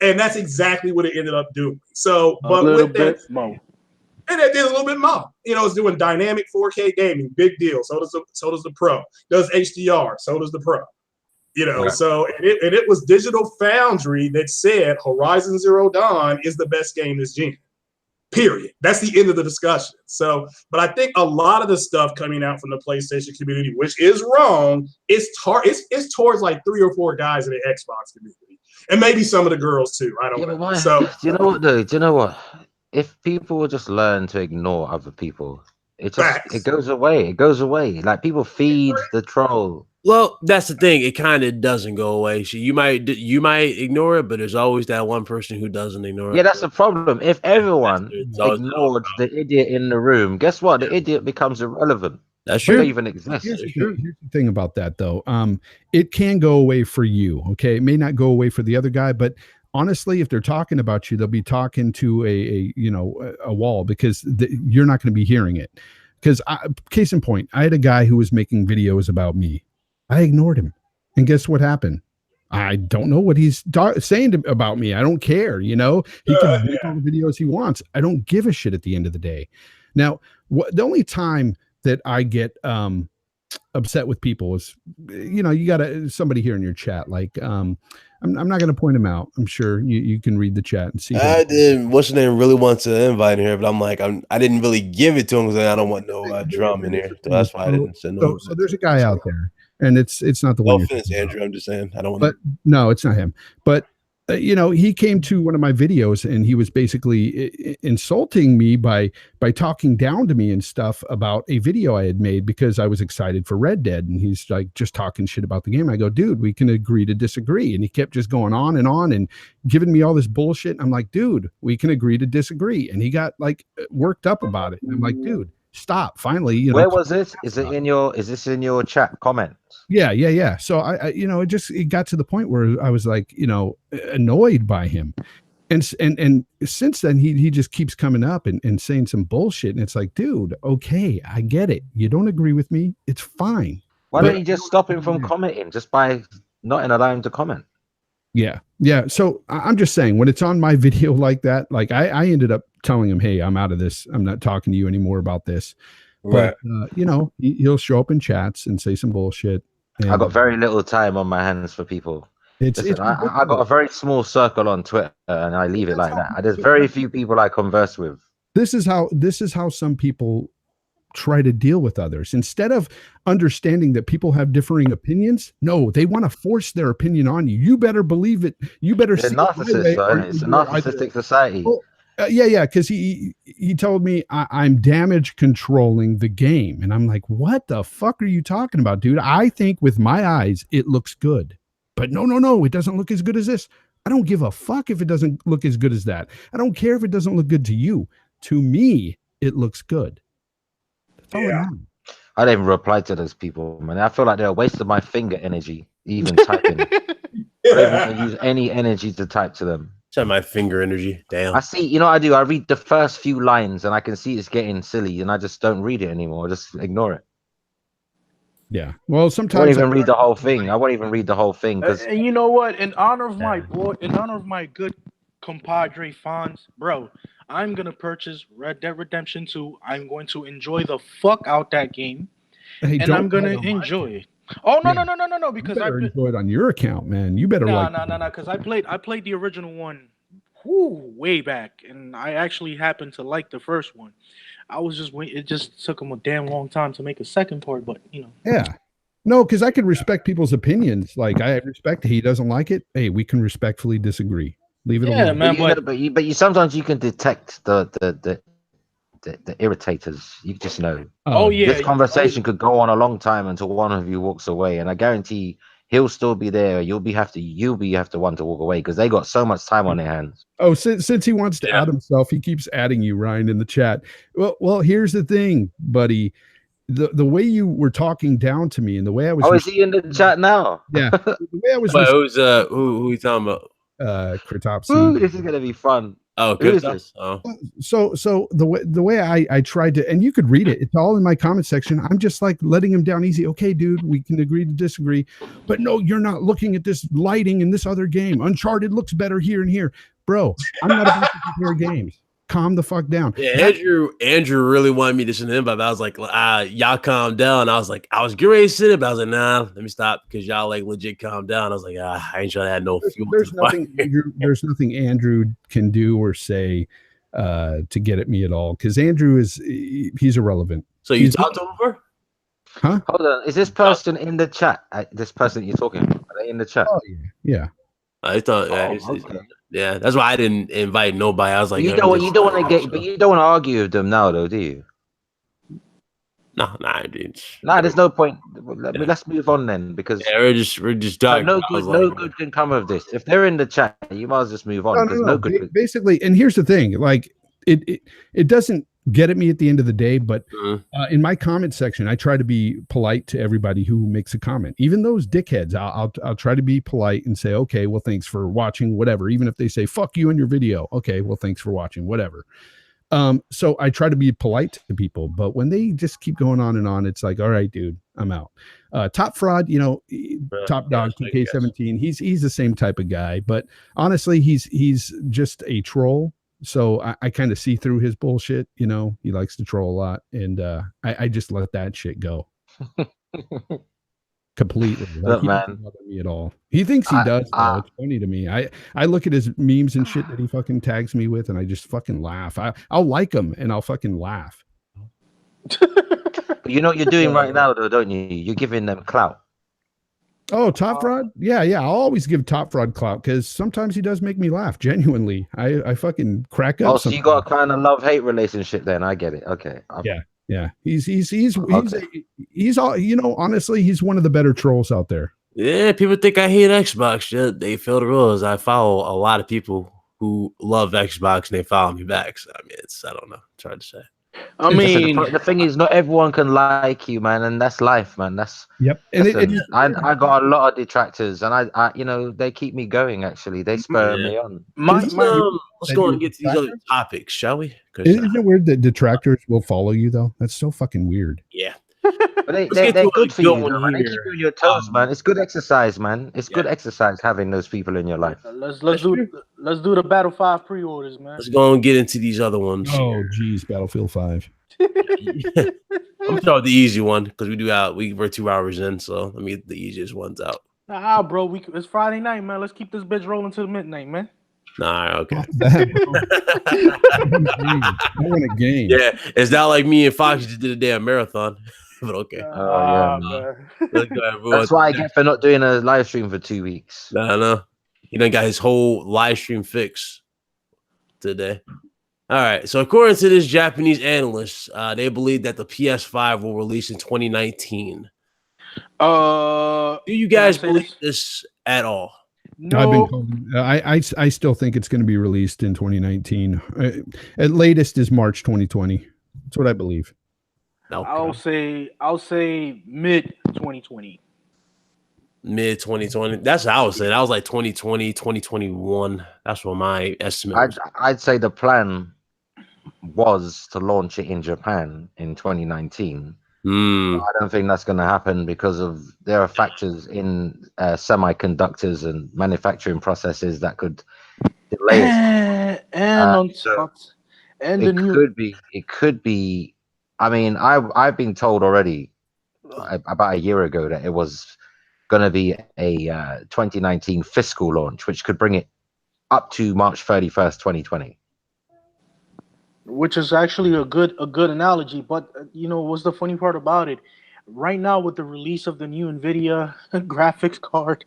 And that's exactly what it ended up doing. So, but with that, and it did a little bit more. It's doing dynamic 4K gaming, big deal. So does the Pro. Does HDR. So does the Pro. So it was Digital Foundry that said Horizon Zero Dawn is the best game this gen. Period. That's the end of the discussion. So, but I think a lot of the stuff coming out from the PlayStation community, which is wrong, it's towards like 3 or 4 guys in the Xbox community, and maybe some of the girls too. I don't know. So, do you know what though? Do you know what? If people would just learn to ignore other people, it goes away. It goes away. Like people feed the troll. Well, that's the thing. It kind of doesn't go away. So you might ignore it, but there's always that one person who doesn't ignore it. Yeah, that's the problem. If everyone ignored the idiot in the room, guess what? The idiot becomes irrelevant. That's true. It even exists. Here's the thing about that, though. It can go away for you. Okay, it may not go away for the other guy, but honestly, if they're talking about you, they'll be talking to a wall because you're not going to be hearing it. Because case in point, I had a guy who was making videos about me. I ignored him. And guess what happened? I don't know what he's saying about me. I don't care. He can make all the videos he wants. I don't give a shit at the end of the day. Now, the only time that I get upset with people is, you got somebody here in your chat. Like, I'm not going to point him out. I'm sure you can read the chat and see. I did. What's your name? Really wants to invite him here, but I'm like, I didn't really give it to him because I don't want no drum in here. So that's why I didn't send no. So there's a guy out there. And it's not the one. No offense, Andrew. I'm just saying I don't want. But no, it's not him. But he came to one of my videos and he was basically insulting me by talking down to me and stuff about a video I had made because I was excited for Red Dead. And he's like just talking shit about the game. I go, dude, we can agree to disagree. And he kept just going on and giving me all this bullshit. I'm like, dude, we can agree to disagree. And he got like worked up about it. And I'm like, dude, stop. Finally, where was this? Is this in your chat comments? Yeah. So I it got to the point where I was like, annoyed by him. And since then he just keeps coming up and saying some bullshit. And it's like, dude, okay, I get it. You don't agree with me. It's fine. Why don't you just stop him from commenting just by not allowing him to comment? Yeah. So I'm just saying when it's on my video like that, like I ended up telling him, hey, I'm out of this. I'm not talking to you anymore about this. But, he'll show up in chats and say some bullshit. I got very little time on my hands for people. Listen, I got a very small circle on Twitter and I leave it like that. There's very few people I converse with. This is how some people try to deal with others. Instead of understanding that people have differing opinions, no, they want to force their opinion on you. You better believe it. You better see narcissist, it's a narcissistic society. Well, yeah, because he told me I'm damage controlling the game. And I'm like, what the fuck are you talking about, dude? I think with my eyes, it looks good. But no, it doesn't look as good as this. I don't give a fuck if it doesn't look as good as that. I don't care if it doesn't look good to you. To me, it looks good. That's all I don't even reply to those people, man. I feel like they're a waste of my finger energy, even typing. I don't even use any energy to type to them. It's my finger energy. Damn. I see, I do. I read the first few lines and I can see it's getting silly and I just don't read it anymore. Just ignore it. Yeah. Well, sometimes I won't even read the whole thing. Because and you know what? In honor of my good compadre Fonz, bro, I'm gonna purchase Red Dead Redemption 2. I'm going to enjoy the fuck out that game. Hey, and I'm gonna enjoy it. Oh no, because I enjoy it on your account, man. You better no, because I played the original one way back, and I actually happened to like the first one. I was just waiting. It just took them a damn long time to make a second part, but Yeah. No, because I can respect people's opinions. Like I respect he doesn't like it. Hey, we can respectfully disagree. Leave it alone. Man, but you sometimes you can detect the irritators. You just know. This conversation could go on a long time until one of you walks away, and I guarantee he'll still be there. You'll have to want to walk away because they got so much time on their hands. Oh, since he wants to add himself, he keeps adding you, Ryan, in the chat. Well, here's the thing, buddy. The way you were talking down to me and the way I was. Oh, is he in the chat now? Yeah. The way I was. Wait, who are you talking about? Kratopsy. This is gonna be fun. Oh, good. Oh. So the way I tried to, and you could read it. It's all in my comment section. I'm just like letting him down easy. Okay, dude, we can agree to disagree, but no, you're not looking at this lighting in this other game. Uncharted looks better here and here, bro. I'm not about to compare games. Calm the fuck down. Yeah, Andrew really wanted me to send him, but I was like, y'all calm down. I was getting ready to send it, but I was like, nah, let me stop because y'all like legit calm down. I was like, I ain't trying to have no fuel. There's nothing Andrew can do or say to get at me at all, because Andrew he's irrelevant. So you talked to him before? Huh? Hold on, is this person in the chat? This person you're talking about, are they in the chat? Oh yeah. I thought, Okay. yeah, that's why I didn't invite nobody. I was like, You don't want to get, but you don't want to argue with them now, though, do you? no, dude. Nah, there's no point. Let's move on then, because we're just talking. no good can come of this. If they're in the chat, you might as well just move on. No good. Basically, and here's the thing: like it doesn't get at me at the end of the day, but in my comment section, I try to be polite to everybody who makes a comment, even those dickheads. I'll try to be polite and say, okay, well, thanks for watching, whatever. Even if they say fuck you in your video, okay, well, thanks for watching, whatever. So I try to be polite to people, but when they just keep going on and on, it's like, all right, dude, I'm out. Top Fraud, Top Dog 2K17, he's the same type of guy, but honestly, he's just a troll. So I kind of see through his bullshit. He likes to troll a lot, and I just let that shit go completely. Like, he doesn't bother me at all. He thinks he does. Though. It's funny to me. I look at his memes and shit that he fucking tags me with, and I just fucking laugh. I'll like him, and I'll fucking laugh. You know what you're doing right now, though, don't you? You're giving them clout. Oh, Top Fraud? Yeah. I'll always give Top Fraud clout, because sometimes he does make me laugh. Genuinely, I fucking crack up. Oh, so you got a kind of love-hate relationship then? I get it. Okay. Yeah. He's all, honestly, he's one of the better trolls out there. Yeah, people think I hate Xbox. Yeah, they fail the rules. I follow a lot of people who love Xbox, and they follow me back. So I mean, I don't know. It's hard to say. I mean, the thing is, not everyone can like you, man, and that's life, man. I got a lot of detractors, and I they keep me going. Actually, they spur me on. Let's go and get to these other topics, shall we? Isn't it weird that detractors will follow you though? That's so fucking weird. Yeah. But they're good for you, man. They keep you on your toes, man. It's good exercise, man. It's good exercise having those people in your life. Let's do the Battle 5 pre-orders, man. Let's go and get into these other ones. Oh, geez, Battlefield 5. I'm gonna start with the easy one, because we're 2 hours in, so let me get the easiest ones out. Nah, bro, it's Friday night, man. Let's keep this bitch rolling to the midnight, man. Nah, okay. I want a game. Yeah, it's not like me and Fox just did a damn marathon. But okay. That's why I get for not doing a live stream for 2 weeks. No. He done got his whole live stream fix today. All right. So according to this Japanese analyst, they believe that the PS5 will release in 2019. Do you guys believe this at all? No. I still think it's going to be released in 2019. At latest is March 2020. That's what I believe. Okay. I'll say mid 2020. Mid 2020. That's what I was saying. I was like 2020, 2021. That's what my estimate was. I'd say the plan was to launch it in Japan in 2019. I don't think that's going to happen, because there are factors in semiconductors and manufacturing processes that could delay it. It could be. I mean, I've been told already about a year ago that it was going to be a 2019 fiscal launch, which could bring it up to March 31st, 2020. Which is actually a good analogy. But what's the funny part about it? Right now, with the release of the new Nvidia graphics card,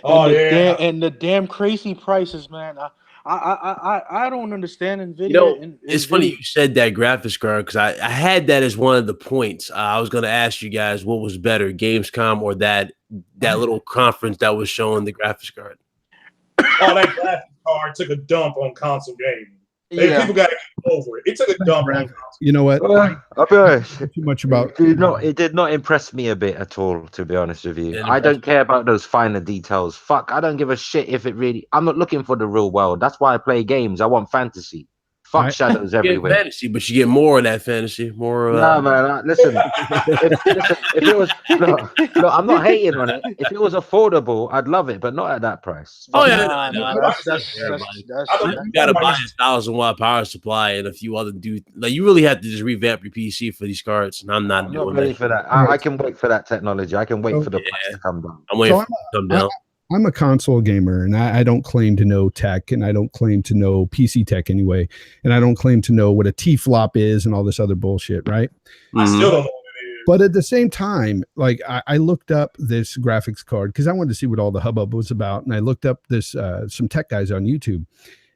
and the damn crazy prices, man. I don't understand Nvidia. It's funny you said that graphics card, because I had that as one of the points. I was going to ask you guys what was better, Gamescom or that little conference that was showing the graphics card. Oh, that graphics card took a dump on console gaming. People got to get over it. It took a dump on console. You know what? I'll be honest. Too much about it did not impress me a bit at all, to be honest with you. I don't care about those finer details. Fuck, I don't give a shit if it really. I'm not looking for the real world. That's why I play games. I want fantasy. Fuck shadows everywhere. Fantasy, but you get more of that fantasy. More. No, man. Listen. If it was, look, I'm not hating on it. If it was affordable, I'd love it, but not at that price. Oh yeah, you gotta buy a 1,000-watt power supply and a few other dudes. Like, you really have to just revamp your PC for these cards, and I'm not doing ready for that. I can wait for that technology. I can wait for the price to come down. I'm waiting for it to come down. I'm a console gamer, and I don't claim to know tech, and I don't claim to know PC tech anyway, and I don't claim to know what a T-flop is and all this other bullshit, right? I still don't know what it is. But at the same time, like I looked up this graphics card because I wanted to see what all the hubbub was about, and I looked up this some tech guys on YouTube,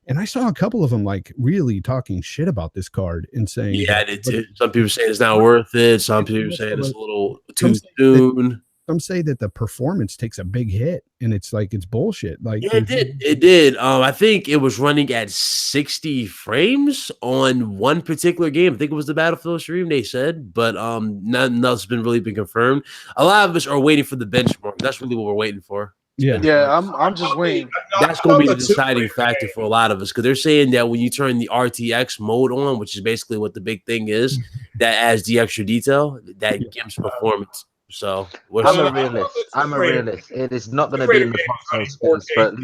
and I saw a couple of them like really talking shit about this card and saying, "Yeah, I did too." Some people say it's not worth it. Some people say it's a little too soon. Some say that the performance takes a big hit, and it's like it's bullshit. Like yeah, it did. It did. I think it was running at 60 frames on one particular game. I think it was the Battlefield stream. They said, but nothing else has really been confirmed. A lot of us are waiting for the benchmark. That's really what we're waiting for. Yeah. I'm just waiting. That's going to be the deciding factor for a lot of us because they're saying that when you turn the RTX mode on, which is basically what the big thing is, that adds the extra detail that gives performance. So I'm a realist. It is not going to be in the console space, but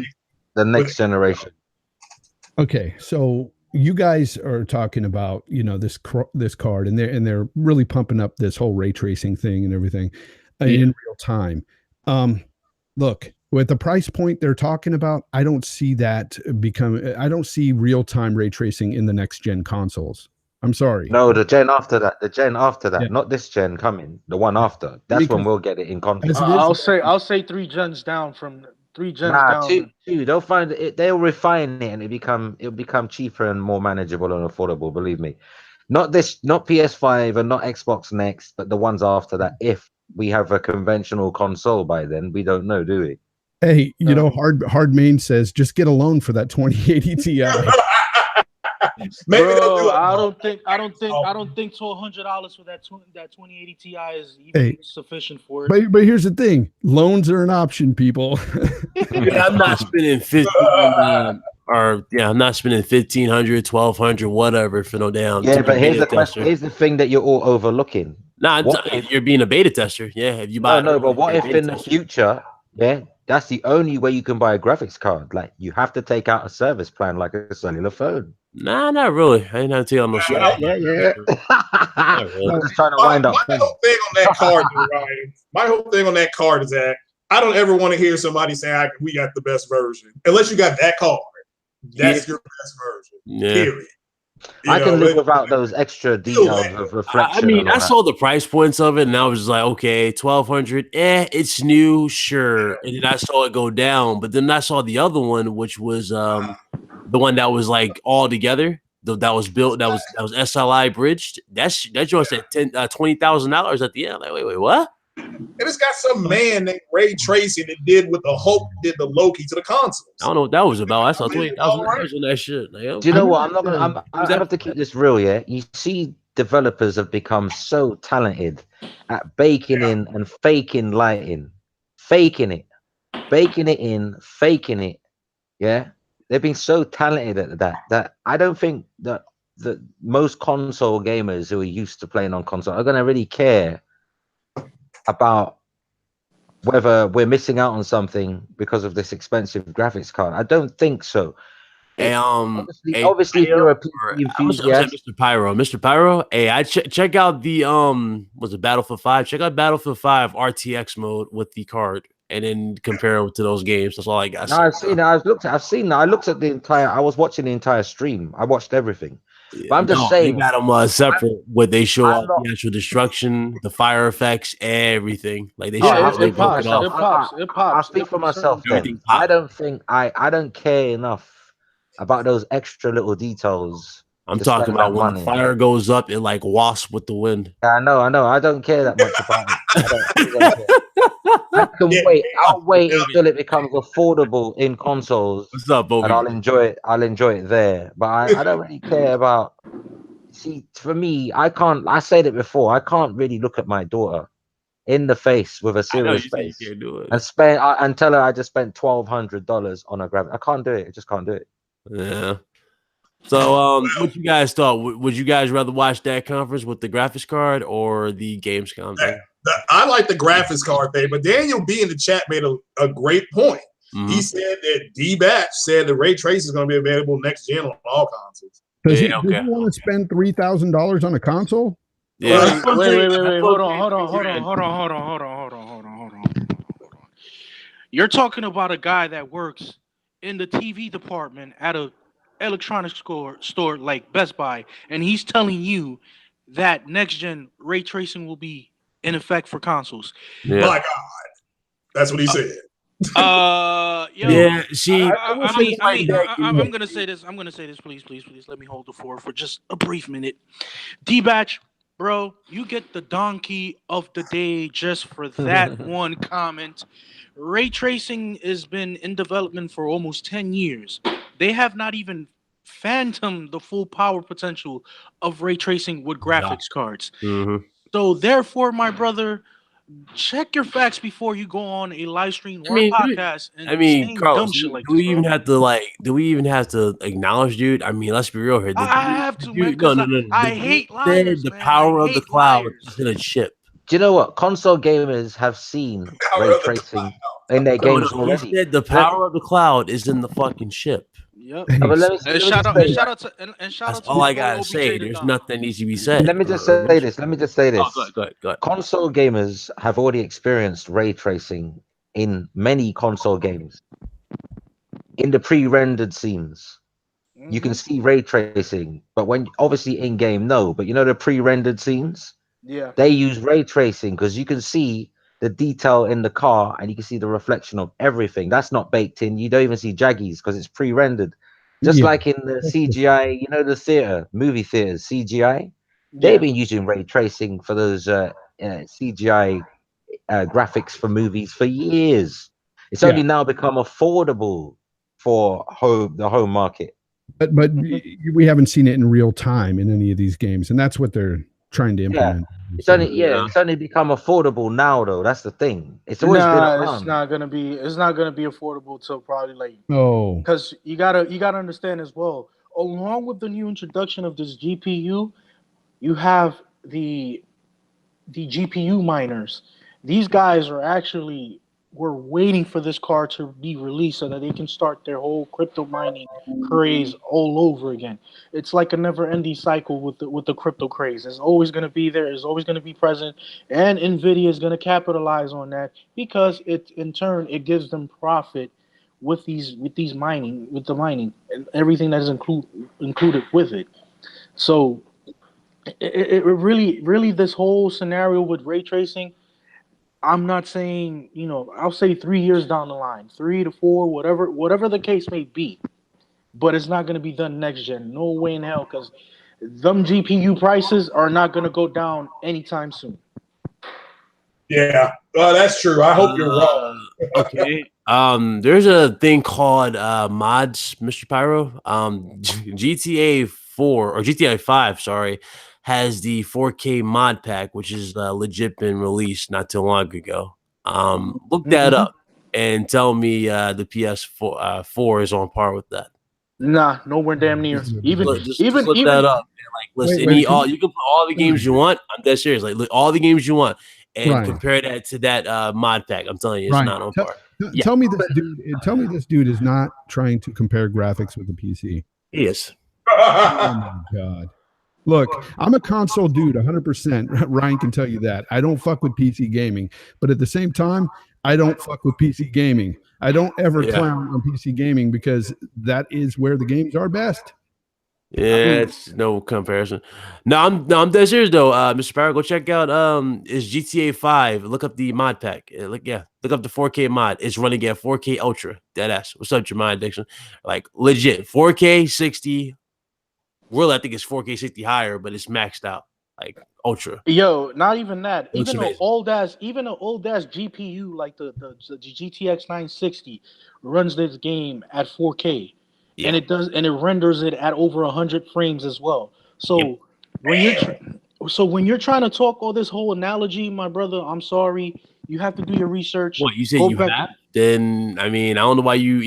the next generation. Okay, so you guys are talking about this card, and they're really pumping up this whole ray tracing thing and everything in real time. Look, with the price point they're talking about, I don't see that I don't see real time ray tracing in the next gen consoles. I'm sorry. No, the gen after that, not this gen coming, the one after. That's when we'll get it in console. I'll say 3 gens down from 3 gens down. Two. They'll find it. They'll refine it, and it'll become cheaper and more manageable and affordable. Believe me. Not PS5 and not Xbox Next, but the ones after that. If we have a conventional console by then, we don't know, do we? Hey, Hard Main says just get a loan for that 2080 Ti. Bro, I don't think $1,200 for that 2080 Ti is even sufficient for it. But here's the thing: loans are an option, people. I'm not spending I'm not spending $1,500, $1,200, whatever for no down. Yeah, but here's the question. Here's the thing that you're all overlooking. You're being a beta tester. Yeah, if you buy but what if in the future? Yeah, that's the only way you can buy a graphics card. Like you have to take out a service plan like a cellular phone. Nah, not really. I ain't not telling no shit. Yeah. I'm just trying to wind up. My whole thing on that card, Ryan. My whole thing on that card is that I don't ever want to hear somebody say we got the best version unless you got that card. That's your best version. Yeah. Period. I can live without those extra details of reflection. I mean, I saw the price points of it, and I was just like, okay, $1,200. It's new, sure. And then I saw it go down, but then I saw the other one, which was the one that was like all together. That was built. That was SLI bridged. That joint said $20,000 at the end. Like, wait, what? And it's got some man named Ray Tracy that did the Loki to the consoles. I don't know what that was about. I saw $20,000 on that shit. Like, do you know what? I have to keep this real. Yeah, you see, developers have become so talented at baking in and faking lighting, faking it, baking it in, faking it. Yeah, they've been so talented at that I don't think that most console gamers who are used to playing on console are going to really care about whether we're missing out on something because of this expensive graphics card. I don't think so. Obviously, if you're a PC enthusiast, Mr. Pyro. Hey, I check out the was it Battlefield 5? Check out Battlefield 5 RTX mode with the card, and then compare it to those games. That's all I got. No, I've seen it. I've seen that. I looked at the entire. I was watching the entire stream. I watched everything. But I'm just saying, they got them separate. Where they show off the actual destruction, the fire effects, everything. Like they show how they broke it off. It pops. I'll speak for myself. Then. I don't care enough about those extra little details. I'm talking about when the fire goes up, it like wasps with the wind. Yeah, I know. I don't care that much about it. I can wait. I'll wait until it becomes affordable in consoles. What's up, Bobby? And I'll enjoy it there. But I don't really care about. See, for me, I said it before. I can't really look at my daughter in the face with a serious face and tell her I just spent $1,200 on a graphic. I can't do it. I just can't do it. Yeah. So, what you guys thought? Would you guys rather watch that conference with the graphics card or the Gamescom thing? I like the graphics card thing, but Daniel B in the chat made a great point. Mm-hmm. He said that D-Batch said the ray trace is going to be available next gen on all consoles. Does he want to spend $3,000 on a console? Yeah. Wait. Hold on. You're talking about a guy that works in the TV department at a electronics store like Best Buy, and he's telling you that next gen ray tracing will be in effect for consoles. My God, that's what he said. Yo, yeah. See, I'm gonna say this. Please, let me hold the floor for just a brief minute. D-Batch, bro, you get the donkey of the day just for that one comment. Ray tracing has been in development for almost 10 years. They have not even phantomed the full power potential of ray tracing with graphics cards. Mm-hmm. So therefore, my brother, check your facts before you go on a live stream or a podcast and saying Carlos, dumb shit like do this. We even have to do we even have to acknowledge, dude? I mean, let's be real here. I have to, man, because I hate liars. The man. power of the cloud liars. is in a chip. Do you know what? Console gamers have seen ray tracing in their games already. He said the power of the cloud is in the fucking chip. Yep. And shout out to That's all I gotta say. There's nothing that needs to be said. Let me just say this. Oh, go ahead. Console gamers have already experienced ray tracing in many console games. In the pre-rendered scenes, you can see ray tracing, but when obviously in game, no. But you know the pre-rendered scenes, they use ray tracing because you can see the detail in the car and you can see the reflection of everything. That's not baked in. You don't even see jaggies because it's pre-rendered. Just like in the CGI, you know, the movie theaters, CGI, they've been using ray tracing for those CGI graphics for movies for years. It's only now become affordable for the home market. But we haven't seen it in real time in any of these games, and that's what they're trying to implement. It's only become affordable now, though. That's the thing. It's always been around. It's not gonna be affordable till probably because you gotta understand as well. Along with the new introduction of this GPU, you have the GPU miners. These guys were waiting for this card to be released so that they can start their whole crypto mining craze all over again. It's like a never-ending cycle with the crypto craze. It's always going to be there. It's always going to be present, and Nvidia is going to capitalize on that because in turn it gives them profit with the mining and everything that is included with it. So it really this whole scenario with ray tracing. I'm not saying, I'll say 3 years down the line, 3 to 4, whatever the case may be, but it's not going to be done next gen. No way in hell, because them GPU prices are not going to go down anytime soon. Yeah, that's true. I hope you're wrong. Okay. There's a thing called mods, Mr. Pyro. GTA 4 or GTA 5, sorry, has the 4K mod pack, which is legit been released not too long ago. Look that up and tell me the PS4 4 is on par with that. Nah, nowhere damn near. Even look that up. And, listen, you can put all the games you want. I'm dead serious. Look, all the games you want and compare that to that mod pack. I'm telling you, it's not on par. Tell me this dude is not trying to compare graphics with the PC. He is. Oh my God. Look, I'm a console dude, 100%. Ryan can tell you that. I don't fuck with PC gaming, but at the same time, I don't fuck with PC gaming. I don't ever clown on PC gaming because that is where the games are best. Yeah, it's no comparison. No, I'm dead serious though. Mr. Barrett, go check out is GTA 5. Look up the mod pack. Look up the 4K mod. It's running at 4K Ultra. Deadass. What's up, Jeremiah Dixon? Like legit 4K 60. Really, I think it's 4K 60 higher, but it's maxed out like ultra. Yo, not even that. Even an old ass GPU like the GTX 960 runs this game at 4K, and it renders it at over 100 frames as well. So when you're trying to talk all this whole analogy, my brother, I'm sorry, you have to do your research. What you said you have? Then I mean, I don't know why you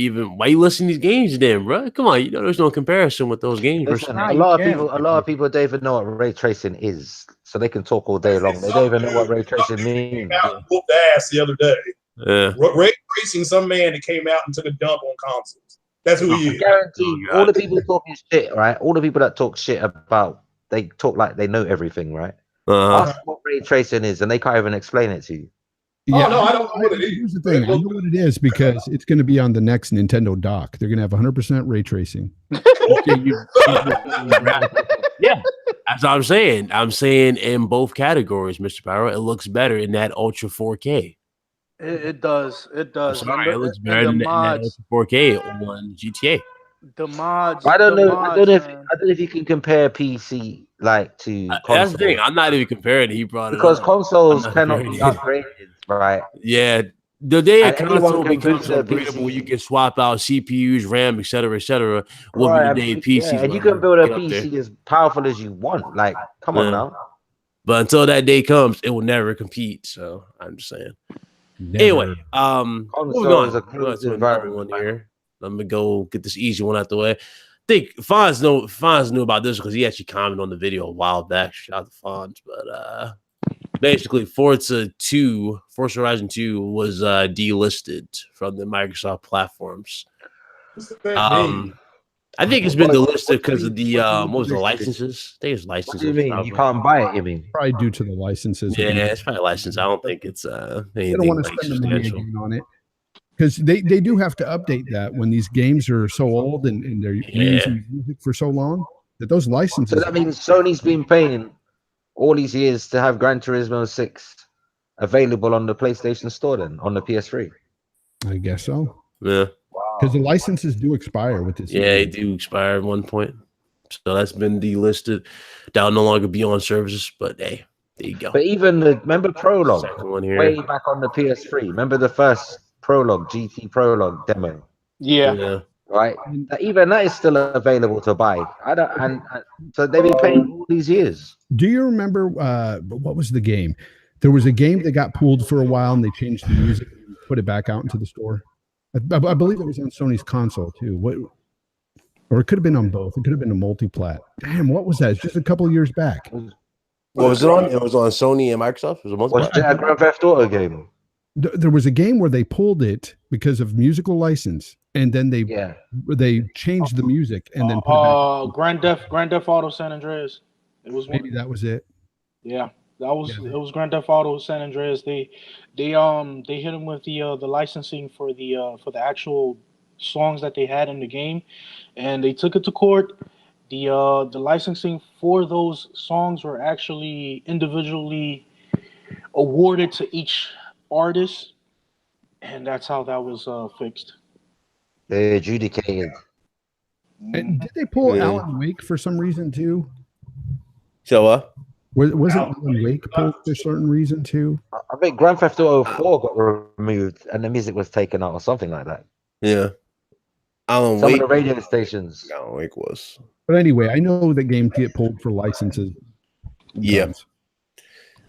listen to these games then, bro. Come on, there's no comparison with those games. Listen, a lot of people don't even know what ray tracing is, so they can talk all day long. They don't even know what ray tracing means. Whooped ass the other day. Yeah. Ray tracing some man that came out and took a dump on consoles. That's who he is. I guarantee you, all the people talking shit, right? All the people that talk shit about, they talk like they know everything, right? Ask what ray tracing is, and they can't even explain it to you. Yeah, Oh, no, I don't know what it is. Here's the thing. I know what it is because it's going to be on the next Nintendo dock. They're going to have 100% ray tracing. Yeah, that's what I'm saying. I'm saying in both categories, Mr. Pyro, it looks better in that Ultra 4K. It does. It does. Sorry, it looks better the than that mods, Ultra 4K on GTA. the mods. I don't the know. Mods, I don't know if man. you can compare PC like to console. That's the thing. I'm not even comparing. He brought it Because up. consoles I'm not cannot be comparing. upgraded, right? Yeah. The day a And anyone console can becomes boost their upgradable, where you PC. can swap out CPUs, RAM, etc., will Right, be the day and PCs and you will can build a get up there. PC as powerful as you want. Like, come on Yeah. now. But until that day comes, it will never compete. So I'm just saying. Never. Anyway, moving on. Console is a We'll go closed to another environment. one here. Let me go get this easy one out the way. I think Fonz knew about this because he actually commented on the video a while back. Shout out to Fonz. But basically, Forza Horizon 2 was delisted from the Microsoft platforms. What's that mean? I think it's been delisted because of the what what was the delisted? licenses? I think it's What licenses. do you mean? You can't buy it, you mean? Probably due to the licenses. Yeah, it's probably license. I don't think it's They don't anything want to like spend the money substantial. again on it because they do have to update that when these games are so old and they're using music for so long that those licenses. So that means Sony's been paying all these years to have Gran Turismo 6 available on the PlayStation Store, then on the PS3. I guess so. Yeah. Because the licenses do expire with this. Yeah, they do expire at one point. So that's been delisted. That'll no longer be on services, but hey, there you go. But even remember Prologue Second one here. way back on the PS3. Remember the first Prologue, GT Prologue demo, Yeah. right? Even that is still available to buy. So they've been paying all these years. Do you remember what was the game? There was a game that got pulled for a while and they changed the music and put it back out into the store. I believe it was on Sony's console too. Or it could have been on both. It could have been a multi-plat. Damn, what was that? It's just a couple of years back. What was it on? It was on Sony and Microsoft. It was Was it a Grand Theft Auto game? There was a game where they pulled it because of musical license, and then they changed the music and then put it back. Grand Theft Auto San Andreas. It was Maybe that was it. Yeah, it was Grand Theft Auto San Andreas. They hit them with the licensing for the actual songs that they had in the game, and they took it to court. The licensing for those songs were actually individually awarded to each artist, and that's how that was fixed. They adjudicated. And did they pull Alan Wake for some reason too? So what? Wasn't Alan Wake pulled for a certain reason too? I think Grand Theft Auto 4 got removed and the music was taken out or something like that. Yeah. Alan Some Wake. of the radio stations. Alan Wake was. But anyway, I know that games get pulled for licenses. Yeah.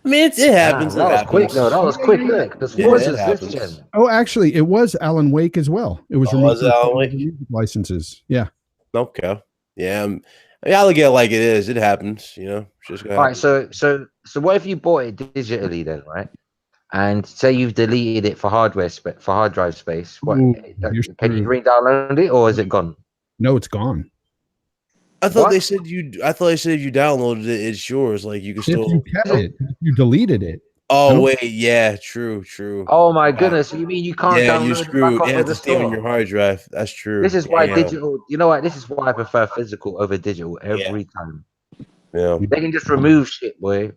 I mean, it happens. That was quick, though. That was quick, because Forza's this gen. Oh, actually, it was Alan Wake as well. It was removed was Alan Wake? licenses. Yeah. Okay. Yeah. I mean, I look at it like it is. It happens, you know. Just All right. So what if you bought it digitally then, right? And say you've deleted it for hard drive space. What can you re-download it, or is it gone? No, it's gone. I thought they said if you downloaded it, it's yours. Like you can still. If you kept it, you deleted it. Oh wait, yeah, true. Oh my goodness! You mean you can't download you it screwed. back It off has of to the stay on store? your hard drive. That's true. This is why digital. You know what? This is why I prefer physical over digital every time. Yeah, they can just remove shit, boy,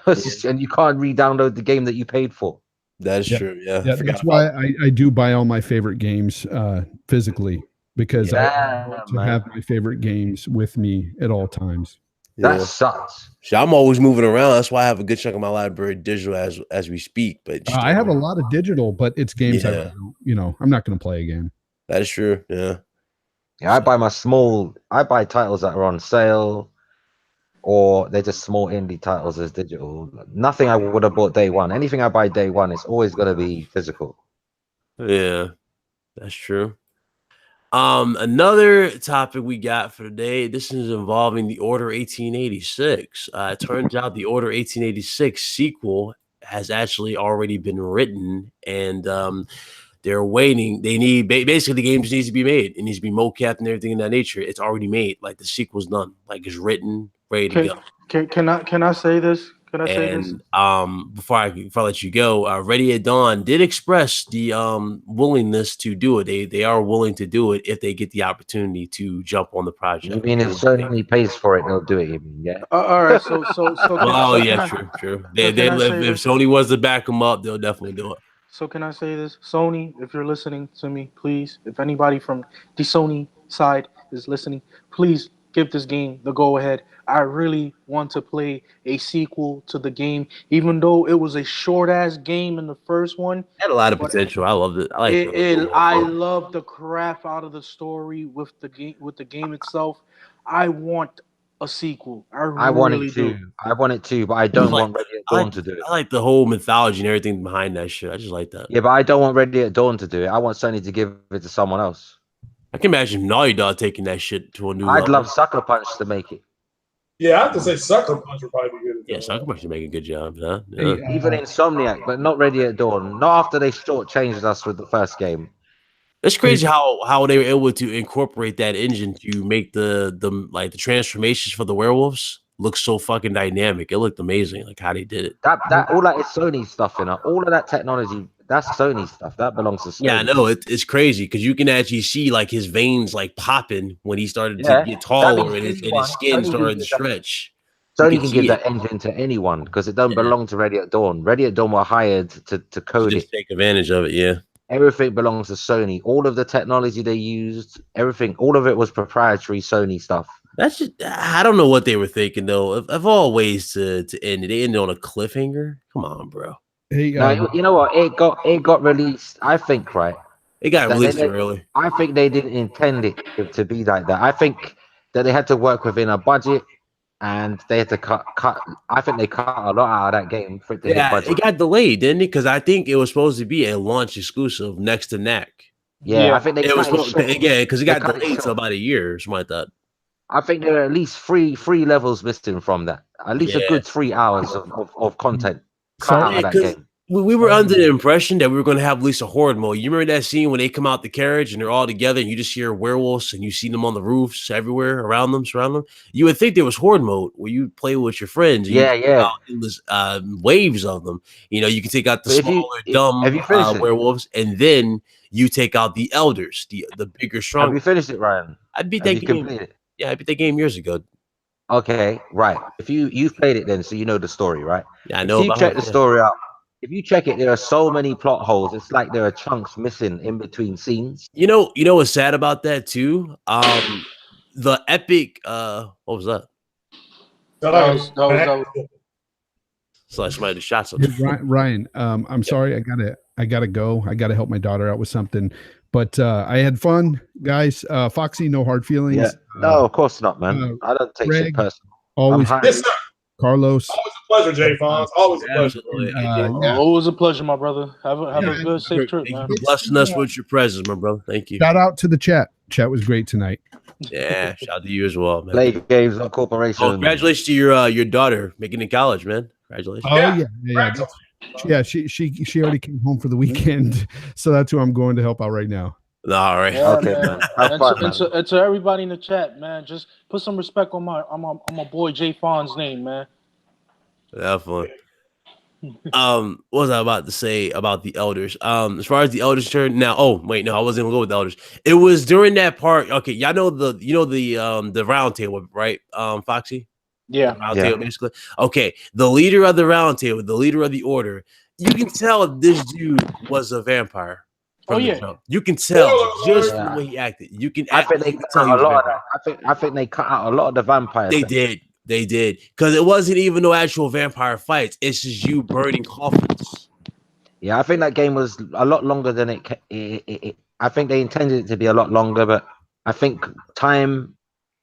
and you can't re-download the game that you paid for. That's true. Yeah, that's why I do buy all my favorite games physically, because I want to have my favorite games with me at all times. That sucks. So I'm always moving around. That's why I have a good chunk of my library digital as we speak. But I have a lot of digital, but it's games I'm not going to play again. That is true. Yeah. Yeah, I buy titles that are on sale, or they're just small indie titles as digital. Nothing I would have bought day one. Anything I buy day one, it's always going to be physical. Yeah, that's true. Another topic we got for today, this is involving the Order 1886. It turns out the Order 1886 sequel has actually already been written, and they're waiting. They need basically the game needs to be made. It needs to be mocapped and everything in that nature. It's already made. Like the sequel's done. Like it's written, ready to go. Can I say this? Can I say this? Before I let you go, Ready at Dawn did express the willingness to do it. They are willing to do it if they get the opportunity to jump on the project. You mean if Sony pays for it, they'll do it? You mean, yeah? All right. So True. If Sony was to back them up, they'll definitely do it. So can I say this? Sony, if you're listening to me, please, if anybody from the Sony side is listening, please give this game the go-ahead. I really want to play a sequel to the game, even though it was a short-ass game in the first one. It had a lot of potential. I loved it. I love the crap out of the story with the game itself. I want a sequel. I want it too, but I don't want Ready at Dawn to do it. I like the whole mythology and everything behind that shit. I just like that. Yeah, but I don't want Ready at Dawn to do it. I want Sony to give it to someone else. I can imagine Naughty Dog taking that shit to a new level. I'd love Sucker Punch to make it. Yeah, I have to say Sucker Punch would probably be good. Yeah, Sucker Punch would make a good job, huh? Yeah. Even Insomniac, but not Ready at Dawn. Not after they shortchanged us with the first game. It's crazy how they were able to incorporate that engine to make the transformations for the werewolves look so fucking dynamic. It looked amazing, like how they did it. That all that is Sony stuff, you know. All of that technology, that's Sony stuff. That belongs to Sony. Yeah, I know. It's crazy because you can actually see like his veins like popping when he started to get taller and his skin started to stretch. Sony can give that engine to anyone because it don't belong to Ready at Dawn. Ready at Dawn were hired to code it. Take advantage of it, yeah. Everything belongs to Sony. All of the technology they used, everything, all of it was proprietary Sony stuff. That's just, I don't know what they were thinking though. Of all ways to end it, they ended on a cliffhanger. Come on, bro. Hey, no, you know what? It got released. I think it got released early. I think they didn't intend it to be like that. I think that they had to work within a budget. And they had to cut. I think they cut a lot out of that game for it to hit budget. It got delayed, didn't it? Because I think it was supposed to be a launch exclusive next to NAC. Yeah, I think it was because it got delayed to about a year or something like that. I think there are at least three levels missing from that. At least a good 3 hours of content cut out of that game. We were under the impression that we were going to have at least a horde mode. You remember that scene when they come out the carriage and they're all together and you just hear werewolves and you see them on the roofs everywhere around them, surround them? You would think there was horde mode where you play with your friends. Waves of them. You know, you can take out the smaller, werewolves and then you take out the elders, the bigger, stronger. Have you finished it, Ryan? I beat that game. Yeah, I beat that game years ago. Okay, right. If you've played it then, so you know the story, right? Yeah, I know. If you check the story out. If you check it, there are so many plot holes. It's like there are chunks missing in between scenes. You know what's sad about that too? The epic. What was that? So somebody just shot something. Ryan, I'm sorry. I gotta go. I gotta help my daughter out with something. But I had fun, guys. Foxy, no hard feelings. Yeah. No, of course not, man. I don't take shit personal. Always. Yes, sir. Carlos. Always a pleasure, Jay Fonz. Always a pleasure. Always a pleasure, my brother. Have a good, safe trip, man. Blessing us with your presence, my brother. Thank you. Shout out to the chat. Chat was great tonight. Yeah, shout out to you as well, man. Play games on corporation. Oh, congratulations to your daughter making it college, man. Congratulations. Oh yeah. She already came home for the weekend, so that's who I'm going to help out right now. All right. Yeah, okay, man. And to everybody in the chat, man, just put some respect on my boy Jay Fon's name, man. Definitely. What was I about to say about the elders? As far as the elders turn now. Oh wait, no, I wasn't gonna go with the elders. It was during that part. Okay, y'all know the round table, right? Foxy. Yeah. Round table, basically. Okay, the leader of the round table, the leader of the order. You can tell this dude was a vampire. You can tell just the way he acted. You can. I think they cut out a lot of that. I think they cut out a lot of the vampires. They did because it wasn't even no actual vampire fights. It's just you burning coffins. Yeah, I think that game was a lot longer than it. I think they intended it to be a lot longer, but I think time.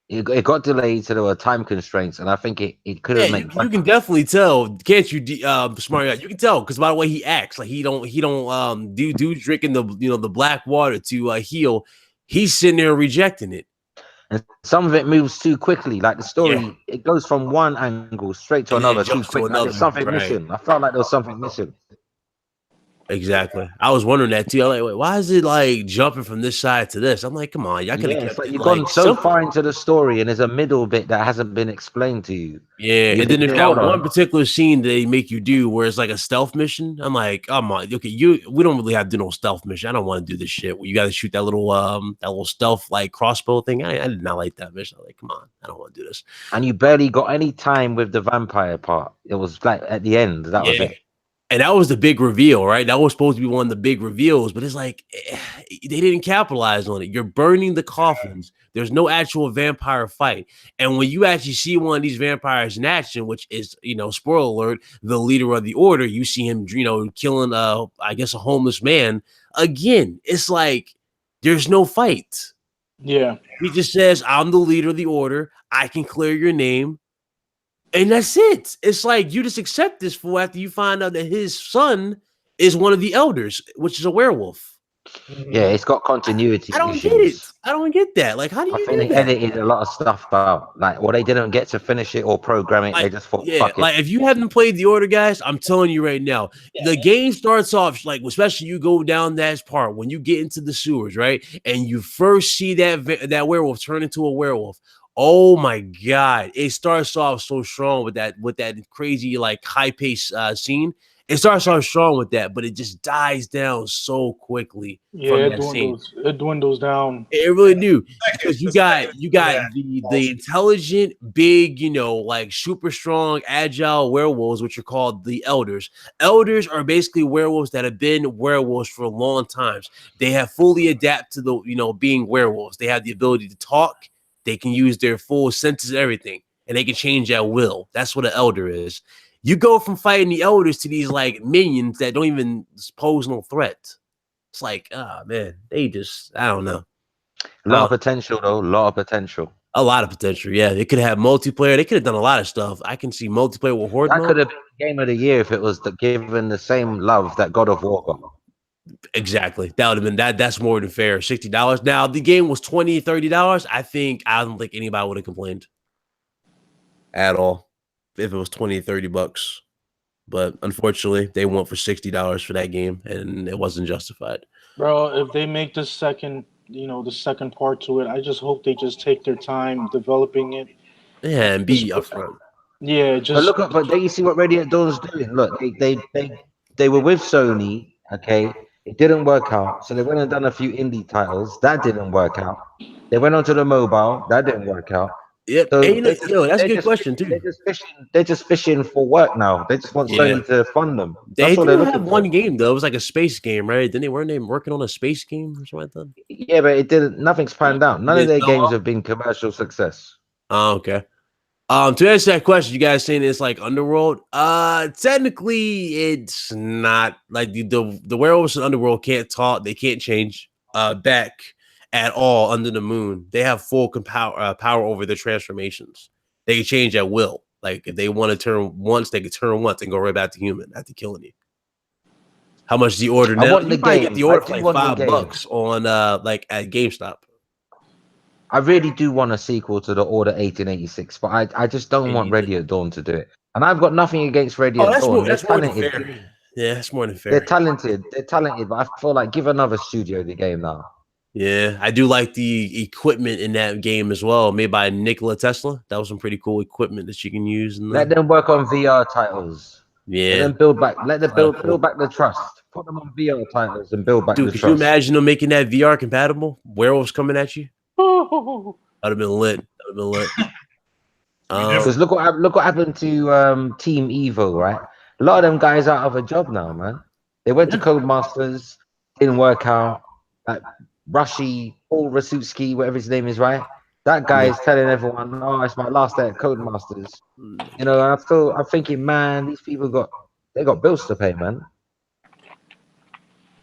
It got delayed, so there were time constraints, and I think it could have made. You can definitely tell, can't you, smart? You can tell because by the way he acts, like he don't do drinking the the black water to heal. He's sitting there rejecting it, and some of it moves too quickly. Like the story, it goes from one angle straight to another too quick. Like there's something missing. I felt like there was something missing. Exactly. I was wondering that too. I'm like, wait, why is it like jumping from this side to this? I'm like, come on, y'all could have Yeah, it's kept like it you've like gone so simple. far into the story, and there's a middle bit that hasn't been explained to you. Yeah, You and then think, there's hold that one on. particular scene they make you do where it's like a stealth mission. I'm like, come on, okay, we don't really have to do no stealth mission. I don't want to do this shit where you got to shoot that little stealth like crossbow thing. I did not like that mission. I'm like, come on, I don't want to do this. And you barely got any time with the vampire part. It was like at the end. That was it. And that was the big reveal, right? That was supposed to be one of the big reveals, but it's like they didn't capitalize on it. You're burning the coffins. There's no actual vampire fight. And when you actually see one of these vampires in action, which is, spoiler alert, the leader of the order, you see him, killing, I guess, a homeless man. Again, it's like there's no fight. Yeah. He just says, I'm the leader of the order. I can clear your name. And that's it. It's like you just accept this fool after you find out that his son is one of the elders, which is a werewolf. Yeah, it's got continuity. I don't issues. get it. I don't get that. Like, how do you I think do they that? edited a lot of stuff out, like, or they didn't get to finish it or program it. Like, They just thought, yeah, fuck it. like if you haven't played the order, guys, I'm telling you right now, the game starts off like, especially you go down that part when you get into the sewers, right, and you first see that werewolf turn into a werewolf. Oh my god! It starts off so strong with that crazy like high pace scene. It starts off strong with that, but it just dies down so quickly. Yeah, it dwindles down. It really do, because you got the intelligent, big, like super strong, agile werewolves, which are called the elders. Elders are basically werewolves that have been werewolves for long times. They have fully adapted to the being werewolves. They have the ability to talk. They can use their full senses, everything, and they can change at will. That's what an elder is. You go from fighting the elders to these like minions that don't even pose no threat. It's like, man, they just, I don't know. A lot of potential, though. A lot of potential. A lot of potential, yeah. They could have multiplayer. They could have done a lot of stuff. I can see multiplayer with Horde That mode. could have been game of the year if it was given the same love that God of War got. Exactly. That would have been that's more than fair. $60. Now, the game was $20, $30. I don't think anybody would have complained at all if it was $20, $30. But unfortunately, they went for $60 for that game, and it wasn't justified. Bro, if they make the second part to it, I just hope they just take their time developing it. Yeah, and be upfront. Yeah, but there you see what Radiant Dawn's doing. Look, they were with Sony, okay? It didn't work out. So they went and done a few indie titles. That didn't work out. They went onto the mobile. That didn't work out. Yep. So that's a good question too. They're just fishing for work now. They just want Sony to fund them. They do have one game though. It was like a space game, right? Then weren't they working on a space game or something like that? Yeah, but it didn't. Nothing's panned out. None of their games have been commercial success. Oh, okay. To answer that question, you guys saying it's like Underworld? Technically, it's not. Like the werewolves in Underworld can't talk. They can't change back at all under the moon. They have full power over their transformations. They can change at will. Like if they want to turn once, they can turn once and go right back to human after killing you. How much the order now? I want the game. Get the order for like $5 on like at GameStop. I really do want a sequel to the Order 1886, but I just don't want Radiant Dawn to do it. And I've got nothing against Radiant Dawn. That's more than fair. Yeah, that's more than fair. They're talented, but I feel like give another studio the game now. Yeah, I do like the equipment in that game as well, made by Nikola Tesla. That was some pretty cool equipment that you can use. Let them work on VR titles. Yeah, let them build back. Let them build back the trust. Put them on VR titles and build back the trust. Could you imagine them making that VR compatible? Werewolves coming at you. That'd have been lit. Because look what happened to Team Evo, right? A lot of them guys out of a job now, man. They went to Codemasters, didn't work out. Like Paul Rasutsky, whatever his name is, right? That guy is telling everyone, "Oh, it's my last day at Codemasters." You know, I'm thinking, man, these people got bills to pay, man.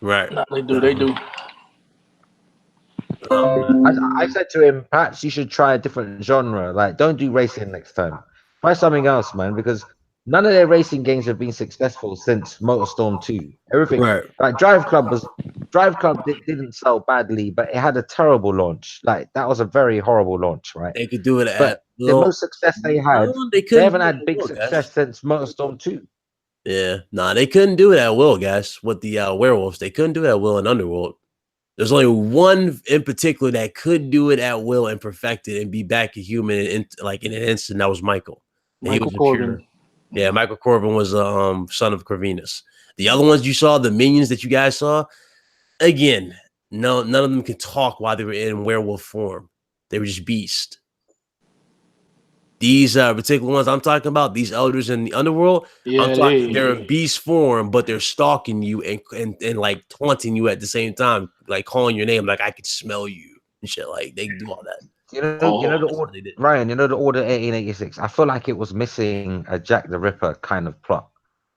Right? No, they do. I said to him, perhaps you should try a different genre. Like, don't do racing next time. Try something else, man, because none of their racing games have been successful since MotorStorm 2. Everything, like Drive Club didn't sell badly, but it had a terrible launch. Like, that was a very horrible launch, right? They could do it but the most success they had, they haven't had big success since MotorStorm 2. Yeah, nah, they couldn't do it at will, guys. With the werewolves, they couldn't do it at will in Underworld. There's only one in particular that could do it at will and perfect it and be back a human in an instant. That was Michael. Michael Corbin. Yeah, Michael Corbin was son of Corvinus. The other ones you saw, the minions that you guys saw, again, none of them could talk while they were in werewolf form. They were just beast. These particular ones I'm talking about, these elders in the underworld, they're in beast form, but they're stalking you and like taunting you at the same time, like calling your name, like I could smell you and shit. Like they do all that. You know the order, Ryan. You know the order 1886. I feel like it was missing a Jack the Ripper kind of plot.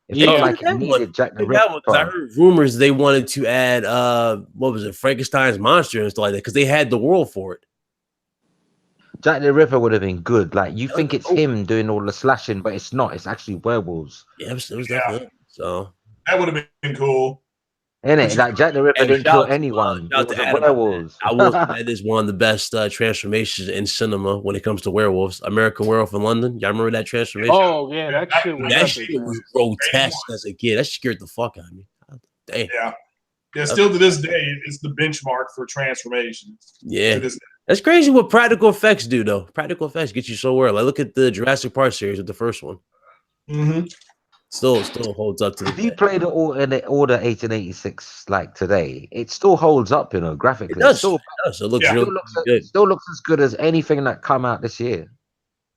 It felt like it needed Jack the Ripper. I heard rumors they wanted to add what was it, Frankenstein's monster and stuff like that because they had the world for it. Jack the Ripper would have been good. Like you think it's him doing all the slashing, but it's not. It's actually werewolves. Yeah, it was definitely so. That would have been cool. Isn't it? Like Jack the Ripper didn't kill anyone. It was werewolves. I will say that is one of the best transformations in cinema when it comes to werewolves. American Werewolf in London. Y'all remember that transformation? Oh yeah, that shit was grotesque as a kid. That scared the fuck out of me. Damn. Yeah. Still to this day, it's the benchmark for transformations. Yeah. That's crazy what practical effects do, though. Practical effects get you so worried. Like, look at the Jurassic Park series with the first one. Mm-hmm. Still holds up to the. If you play the order 1886 like today, it still holds up, you know, graphically. It does. It looks really good. Still looks as good as anything that come out this year.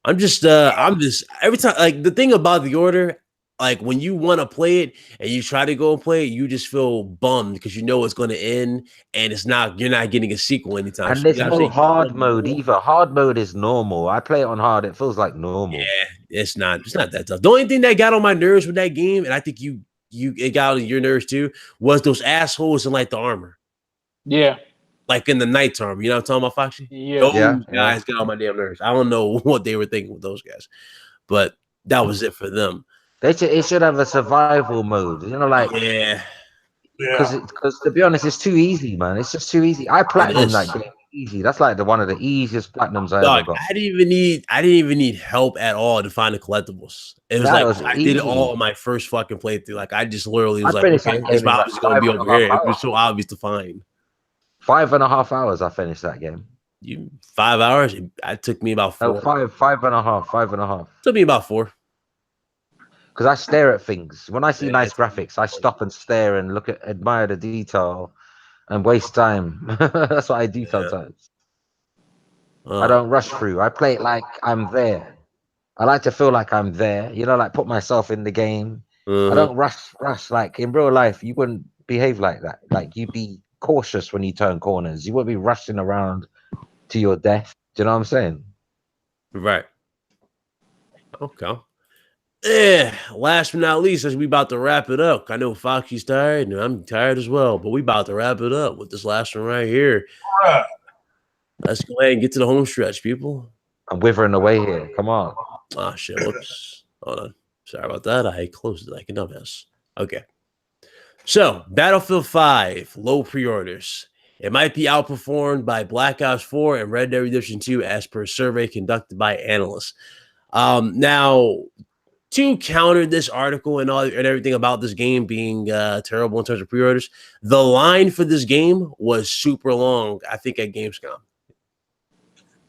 I'm just every time, like the thing about the order, like when you want to play it and you try to go and play it, you just feel bummed because you know it's going to end and you're not getting a sequel anytime. And there's no hard mode either. Hard mode is normal. I play it on hard. It feels like normal. Yeah, it's not that tough. The only thing that got on my nerves with that game, and I think it got on your nerves too, was those assholes in like the armor. Yeah. Like in the night armor. You know what I'm talking about, Foxy? Yeah. Those guys got on my damn nerves. I don't know what they were thinking with those guys, but that was it for them. It should have a survival mode, you know, like because to be honest, it's too easy, man. It's just too easy. I platinum that game easy. That's like one of the easiest platinums I ever got. I didn't even need help at all to find the collectibles. It was I did it all on my first fucking playthrough. Like I just literally was like, okay, this box is gonna be over here. It was so obvious to find. 5.5 hours I finished that game. 5 hours? It took me about 4. No, 5.5. Took me about 4. Because I stare at things. When I see nice graphics, I stop and stare and admire the detail and waste time. That's what I do sometimes. I don't rush through. I play it like I'm there. I like to feel like I'm there. You know, like put myself in the game. I don't rush. Like in real life, you wouldn't behave like that. Like you'd be cautious when you turn corners. You wouldn't be rushing around to your death. Do you know what I'm saying? Right. Okay. Yeah, last but not least, as we about to wrap it up. I know Foxy's tired, and I'm tired as well, but we about to wrap it up with this last one right here. All right. Let's go ahead and get to the home stretch, people. I'm withering away here. Come on. Oh, shit. Whoops. Hold on. Sorry about that. I closed it like a dumbass. Okay. So, Battlefield 5, low pre-orders. It might be outperformed by Black Ops 4 and Red Dead Redemption 2 as per survey conducted by Analyst. Now, to counter this article and everything about this game being terrible in terms of pre-orders, the line for this game was super long, I think, at Gamescom.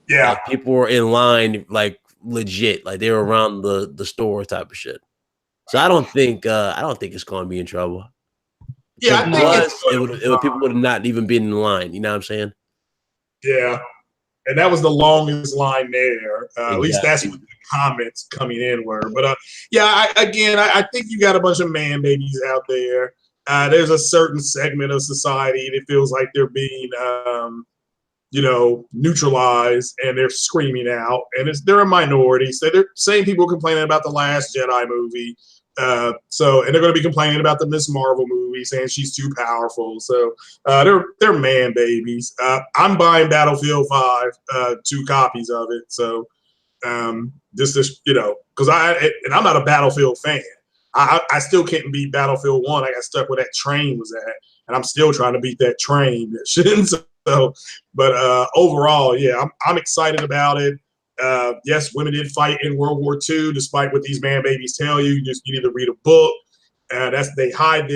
Yeah. Like, people were in line, like, legit. Like, they were around the store type of shit. So I don't think it's going to be in trouble. Yeah, I think people would have not even been in line. You know what I'm saying? Yeah. And that was the longest line there. At least that's what the comments coming in were. But I think you got a bunch of man babies out there. There's a certain segment of society that feels like they're being, neutralized, and they're screaming out. And they're a minority. So they're same people complaining about the Last Jedi movie. And they're going to be complaining about the Miss Marvel movie, saying she's too powerful. So they're man babies. I'm buying Battlefield 5, 2 copies of it. So because I'm not a Battlefield fan. I still can't beat Battlefield 1. I got stuck where that train was at, and I'm still trying to beat that train mission. But overall, yeah, I'm excited about it. Yes, women did fight in World War II, despite what these man babies tell you. You need to read a book. They hide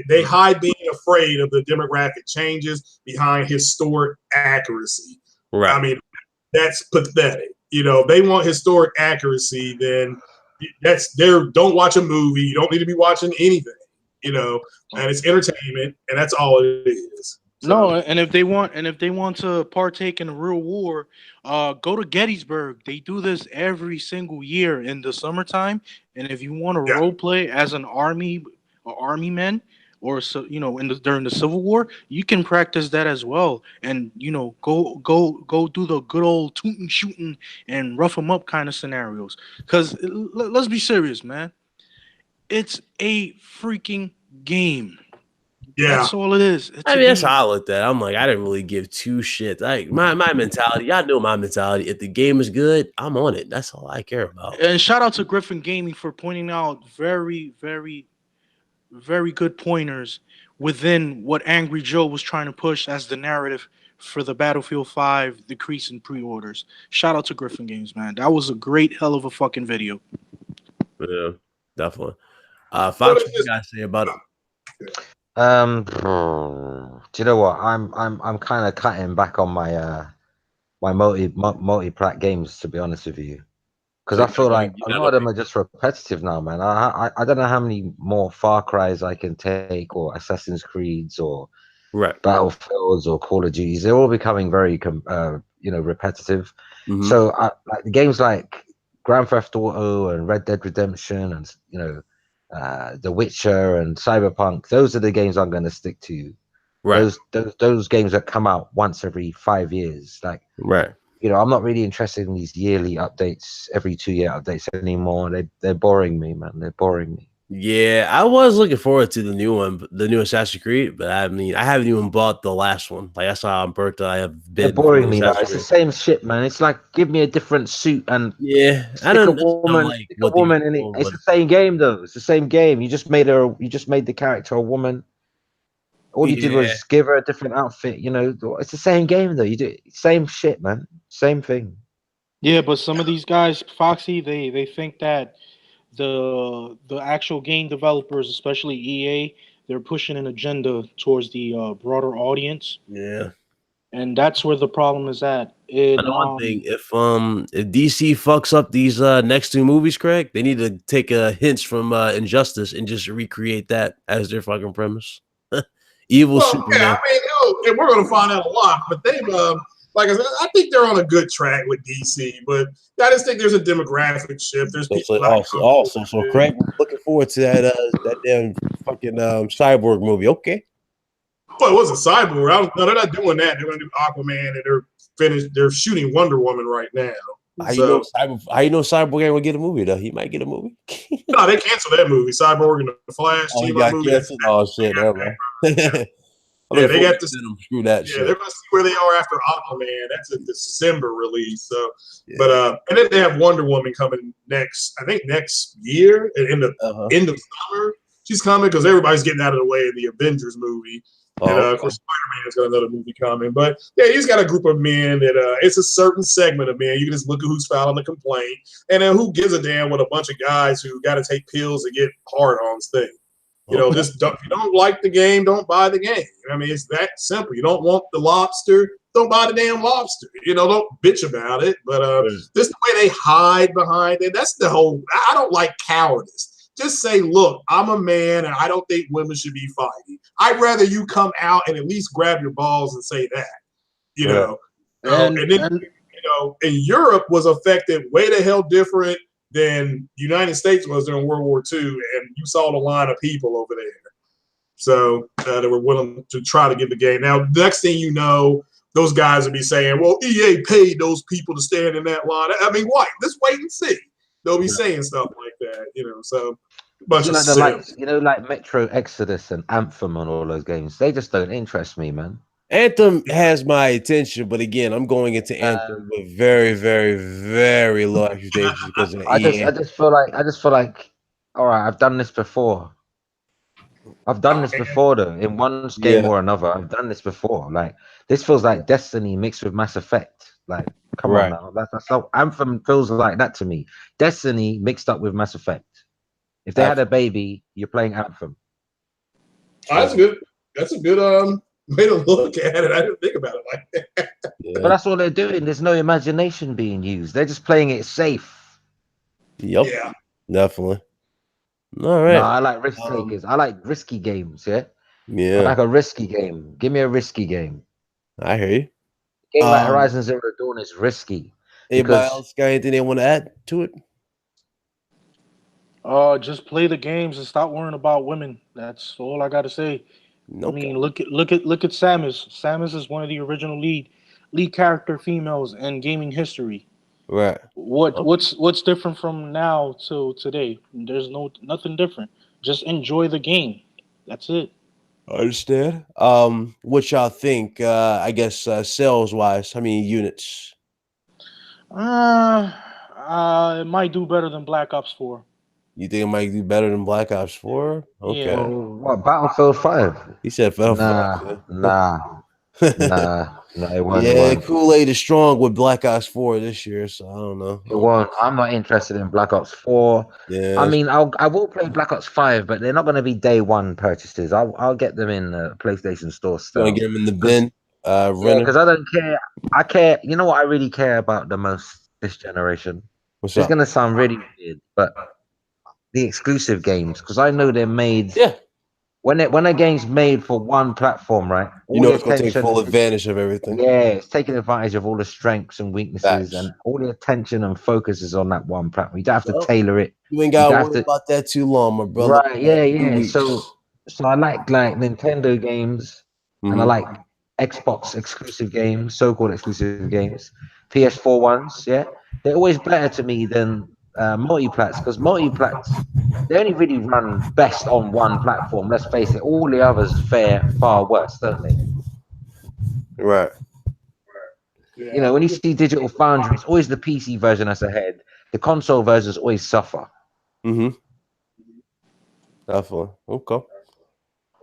they hide being afraid of the demographic changes behind historic accuracy. Right. I mean, that's pathetic. You know, they want historic accuracy, then don't watch a movie. You don't need to be watching anything, you know, and it's entertainment, and that's all it is. So. No, and if they want to partake in a real war, go to Gettysburg. They do this every single year in the summertime. And if you want to role play as an army man, or so during the Civil War, you can practice that as well. And go do the good old tooting, shooting, and rough them up kind of scenarios. Because let's be serious, man. It's a freaking game. Yeah, that's all it is. I mean, that's how I looked at it. I'm like, I didn't really give two shits. Like my mentality, y'all know my mentality. If the game is good, I'm on it. That's all I care about. And shout out to Griffin Gaming for pointing out very, very, very good pointers within what Angry Joe was trying to push as the narrative for the Battlefield 5 decrease in pre-orders. Shout out to Griffin Games, man. That was a great hell of a fucking video. Yeah, definitely. Fox, what you guys say about it? Do you know what? I'm kind of cutting back on my my multi-plat games, to be honest with you, because I feel like a lot of them are just repetitive now, man. I don't know how many more Far Cries I can take, or Assassin's Creeds, or Battlefields, or Call of Duties. They're all becoming very repetitive. Mm-hmm. So like the games like Grand Theft Auto and Red Dead Redemption, and The Witcher and Cyberpunk, those are the games I'm going to stick to. Right. Those games that come out once every 5 years. Like, right. I'm not really interested in these yearly updates, every 2-year updates anymore. They're boring me, man. They're boring me. Yeah, I was looking forward to the new one, the new Assassin's Creed, but I mean, I haven't even bought the last one. Like, that's how on birthday I have been. They're boring me now. It's the same shit, man. It's like, give me a different suit and I don't stick a woman in it. It's the same game though. It's the same game. You just made the character a woman. All you did was give her a different outfit. It's the same game though. You do same shit, man. Same thing. Yeah, but some of these guys, Foxy, they think that the actual game developers, especially EA, they're pushing an agenda towards the broader audience. Yeah, and that's where the problem is at. I know one thing: if DC fucks up these next two movies, Craig, they need to take a hints from Injustice and just recreate that as their fucking premise. Evil Superman. Yeah, I mean, and we're gonna find out a lot, but they've like I said, I think they're on a good track with DC, but I just think there's a demographic shift. There's people also. So Craig, looking forward to that damn fucking Cyborg movie. Okay. Well, it wasn't Cyborg. No, they're not doing that. They're gonna do Aquaman, and they're finished. They're shooting Wonder Woman right now. How you know Cyborg ain't gonna get a movie though? He might get a movie. No, they canceled that movie. Cyborg and the Flash. He got canceled. Oh shit, Yeah, they got to screw that. Yeah, they're gonna see where they are after Aquaman. That's a December release. So, but and then they have Wonder Woman coming next. I think next year, in the end of summer, she's coming because everybody's getting out of the way of the Avengers movie. And of course, Spider-Man's got another movie coming. But yeah, he's got a group of men that it's a certain segment of men. You can just look at who's filing the complaint, and then who gives a damn with a bunch of guys who got to take pills to get hard-ons thing. If you don't like the game, don't buy the game. I mean, it's that simple. You don't want the lobster, don't buy the damn lobster. Don't bitch about it. But this the way they hide behind it. That's the whole. I don't like cowardice. Just say, look, I'm a man, and I don't think women should be fighting. I'd rather you come out and at least grab your balls and say that. And then in Europe was affected way the hell different than the United States was during World War II, and you saw the line of people over there. So they were willing to try to get the game. Now, next thing you know, those guys will be saying, well, EA paid those people to stand in that line. I mean, what? Let's wait and see. They'll be saying stuff like that, so a bunch of like Metro Exodus and Anthem and all those games, they just don't interest me, man. Anthem has my attention, but again, I'm going into Anthem with very, very, very low expectations because of I just feel like, all right, I've done this before. I've done this before, though, in one game or another. I've done this before. Like, this feels like Destiny mixed with Mass Effect. Like, come on now. That's how Anthem feels like that to me. Destiny mixed up with Mass Effect. If they had a baby, you're playing Anthem. Oh, that's good. That's a good way to look at it. I didn't think about it like that. But that's all they're doing. There's no imagination being used. They're just playing it safe. Yep. Yeah. Definitely. All right. No, I like risk takers. I like risky games. Yeah. Yeah. I like a risky game. Give me a risky game. I hear you. A game like Horizon Zero Dawn is risky. Anybody else got anything they want to add to it? Just play the games and stop worrying about women. That's all I gotta say. Okay. I mean, look at Samus. Samus is one of the original lead character females in gaming history. Right. What's different from now till today? There's nothing different. Just enjoy the game. That's it. I understand. What y'all think? I guess sales wise, how many units? It might do better than Black Ops 4. You think it might do better than Black Ops 4? Okay. Yeah. Oh, what, Battlefield 5? He said Battlefield. Nah, it won't. Yeah, Kool-Aid is strong with Black Ops 4 this year, so I don't know. It won't. I'm not interested in Black Ops 4. Yeah. I mean, I will play Black Ops 5, but they're not going to be day one purchases. I'll get them in the PlayStation Store still. Gonna get them in the bin. Because I don't care. I care. You know what I really care about the most this generation? What's It's up? going to sound really weird, but the exclusive games, because I know they're made. Yeah. When a game's made for one platform, right? You know it's gonna take full advantage of everything. Yeah, it's taking advantage of all the strengths and weaknesses, Facts. and all the attention and focus is on that one platform. You don't have to tailor it. You ain't gotta worry about that too long, my brother. Right? Yeah. So I like Nintendo games, and I like Xbox exclusive games, so-called exclusive games, PS4 ones. Yeah, they're always better to me than multiplats, because multiplats, they only really run best on one platform. Let's face it, all the others fare far worse, don't they? Right. Yeah. You know, when you see Digital Foundry, it's always the PC version that's ahead. The console versions always suffer. Definitely. Okay.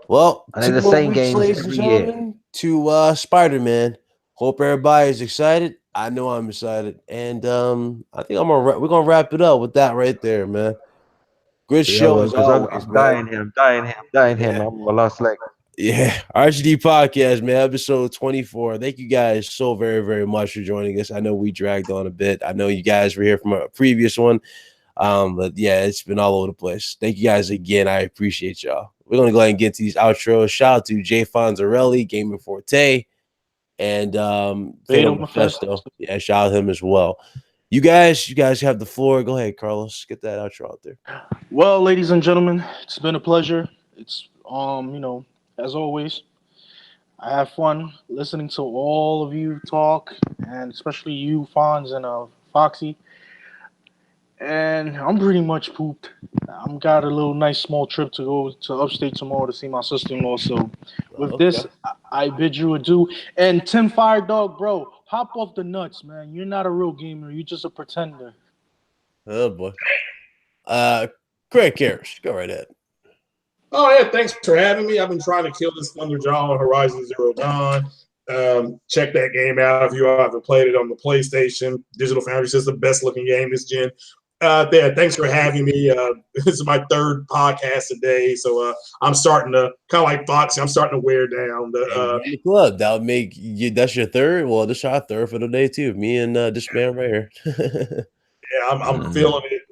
Well, And they're the same games ladies and every year. gentlemen, to Spider-Man. Hope everybody is excited. I know I'm excited, and I think we're gonna wrap it up with that right there, man. Good show as always, I'm man. dying here, man. My last leg. Yeah, RGD podcast, man, episode 24. Thank you guys so very, very much for joining us. I know we dragged on a bit. I know you guys were here from a previous one, but yeah, it's been all over the place. Thank you guys again. I appreciate y'all. We're gonna go ahead and get to these outros. Shout out to Jay Fonzarelli, Gaming Forte, and Fatal Mephisto. Yeah, shout out to him as well. You guys have the floor. Go ahead, Carlos. Get that outro out there. Well, ladies and gentlemen, it's been a pleasure. It's as always, I have fun listening to all of you talk, and especially you, Fonz and Foxy. And I'm pretty much pooped. I'm got a little nice small trip to go to upstate tomorrow to see my sister-in-law. So with this, I bid you adieu. And Tim Fire Dog, bro, hop off the nuts, man. You're not a real gamer. You're just a pretender. Oh boy. Craig Harris, go right ahead. Oh yeah, thanks for having me. I've been trying to kill this Thunderjaw on Horizon Zero Dawn. Check that game out if you haven't played it on the PlayStation. Digital Foundry says the best looking game this gen. Thanks for having me. This is my third podcast today, so I'm starting to kind of like Foxy. I'm starting to wear down the club. That would make you. That's your third. Well, this is our third for the day too. Me and this man right here. Yeah, I'm feeling it.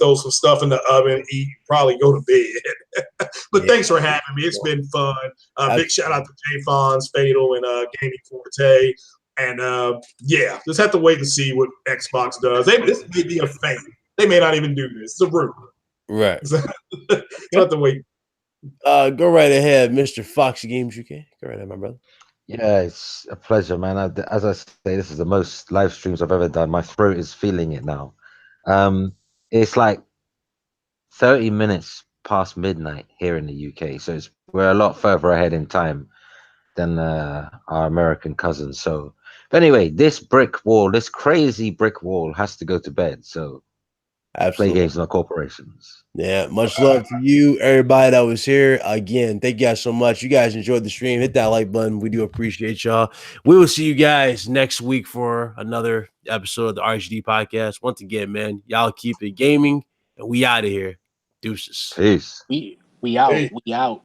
Throw some stuff in the oven, eat, probably go to bed. But thanks for having me. It's been fun. Big shout out to Jay Fonz, Fatal, and Gaming Forte. And just have to wait and see what Xbox does. This may be a feint. They may not even do this. It's a rumor. Right. You have to wait. Go right ahead, Mr. Foxy Games UK. Go right ahead, my brother. Yeah, it's a pleasure, man. As I say, this is the most live streams I've ever done. My throat is feeling it now. It's like 30 minutes past midnight here in the UK, so we're a lot further ahead in time than our American cousins. So, but anyway, this crazy brick wall has to go to bed. So, absolutely. Play games, not corporations. Yeah, much love to you, everybody that was here. Again, thank you guys so much. You guys enjoyed the stream. Hit that like button. We do appreciate y'all. We will see you guys next week for another episode of the RGD podcast. Once again, man, y'all keep it gaming, and we out of here. Deuces. Peace. We out. Hey. We out.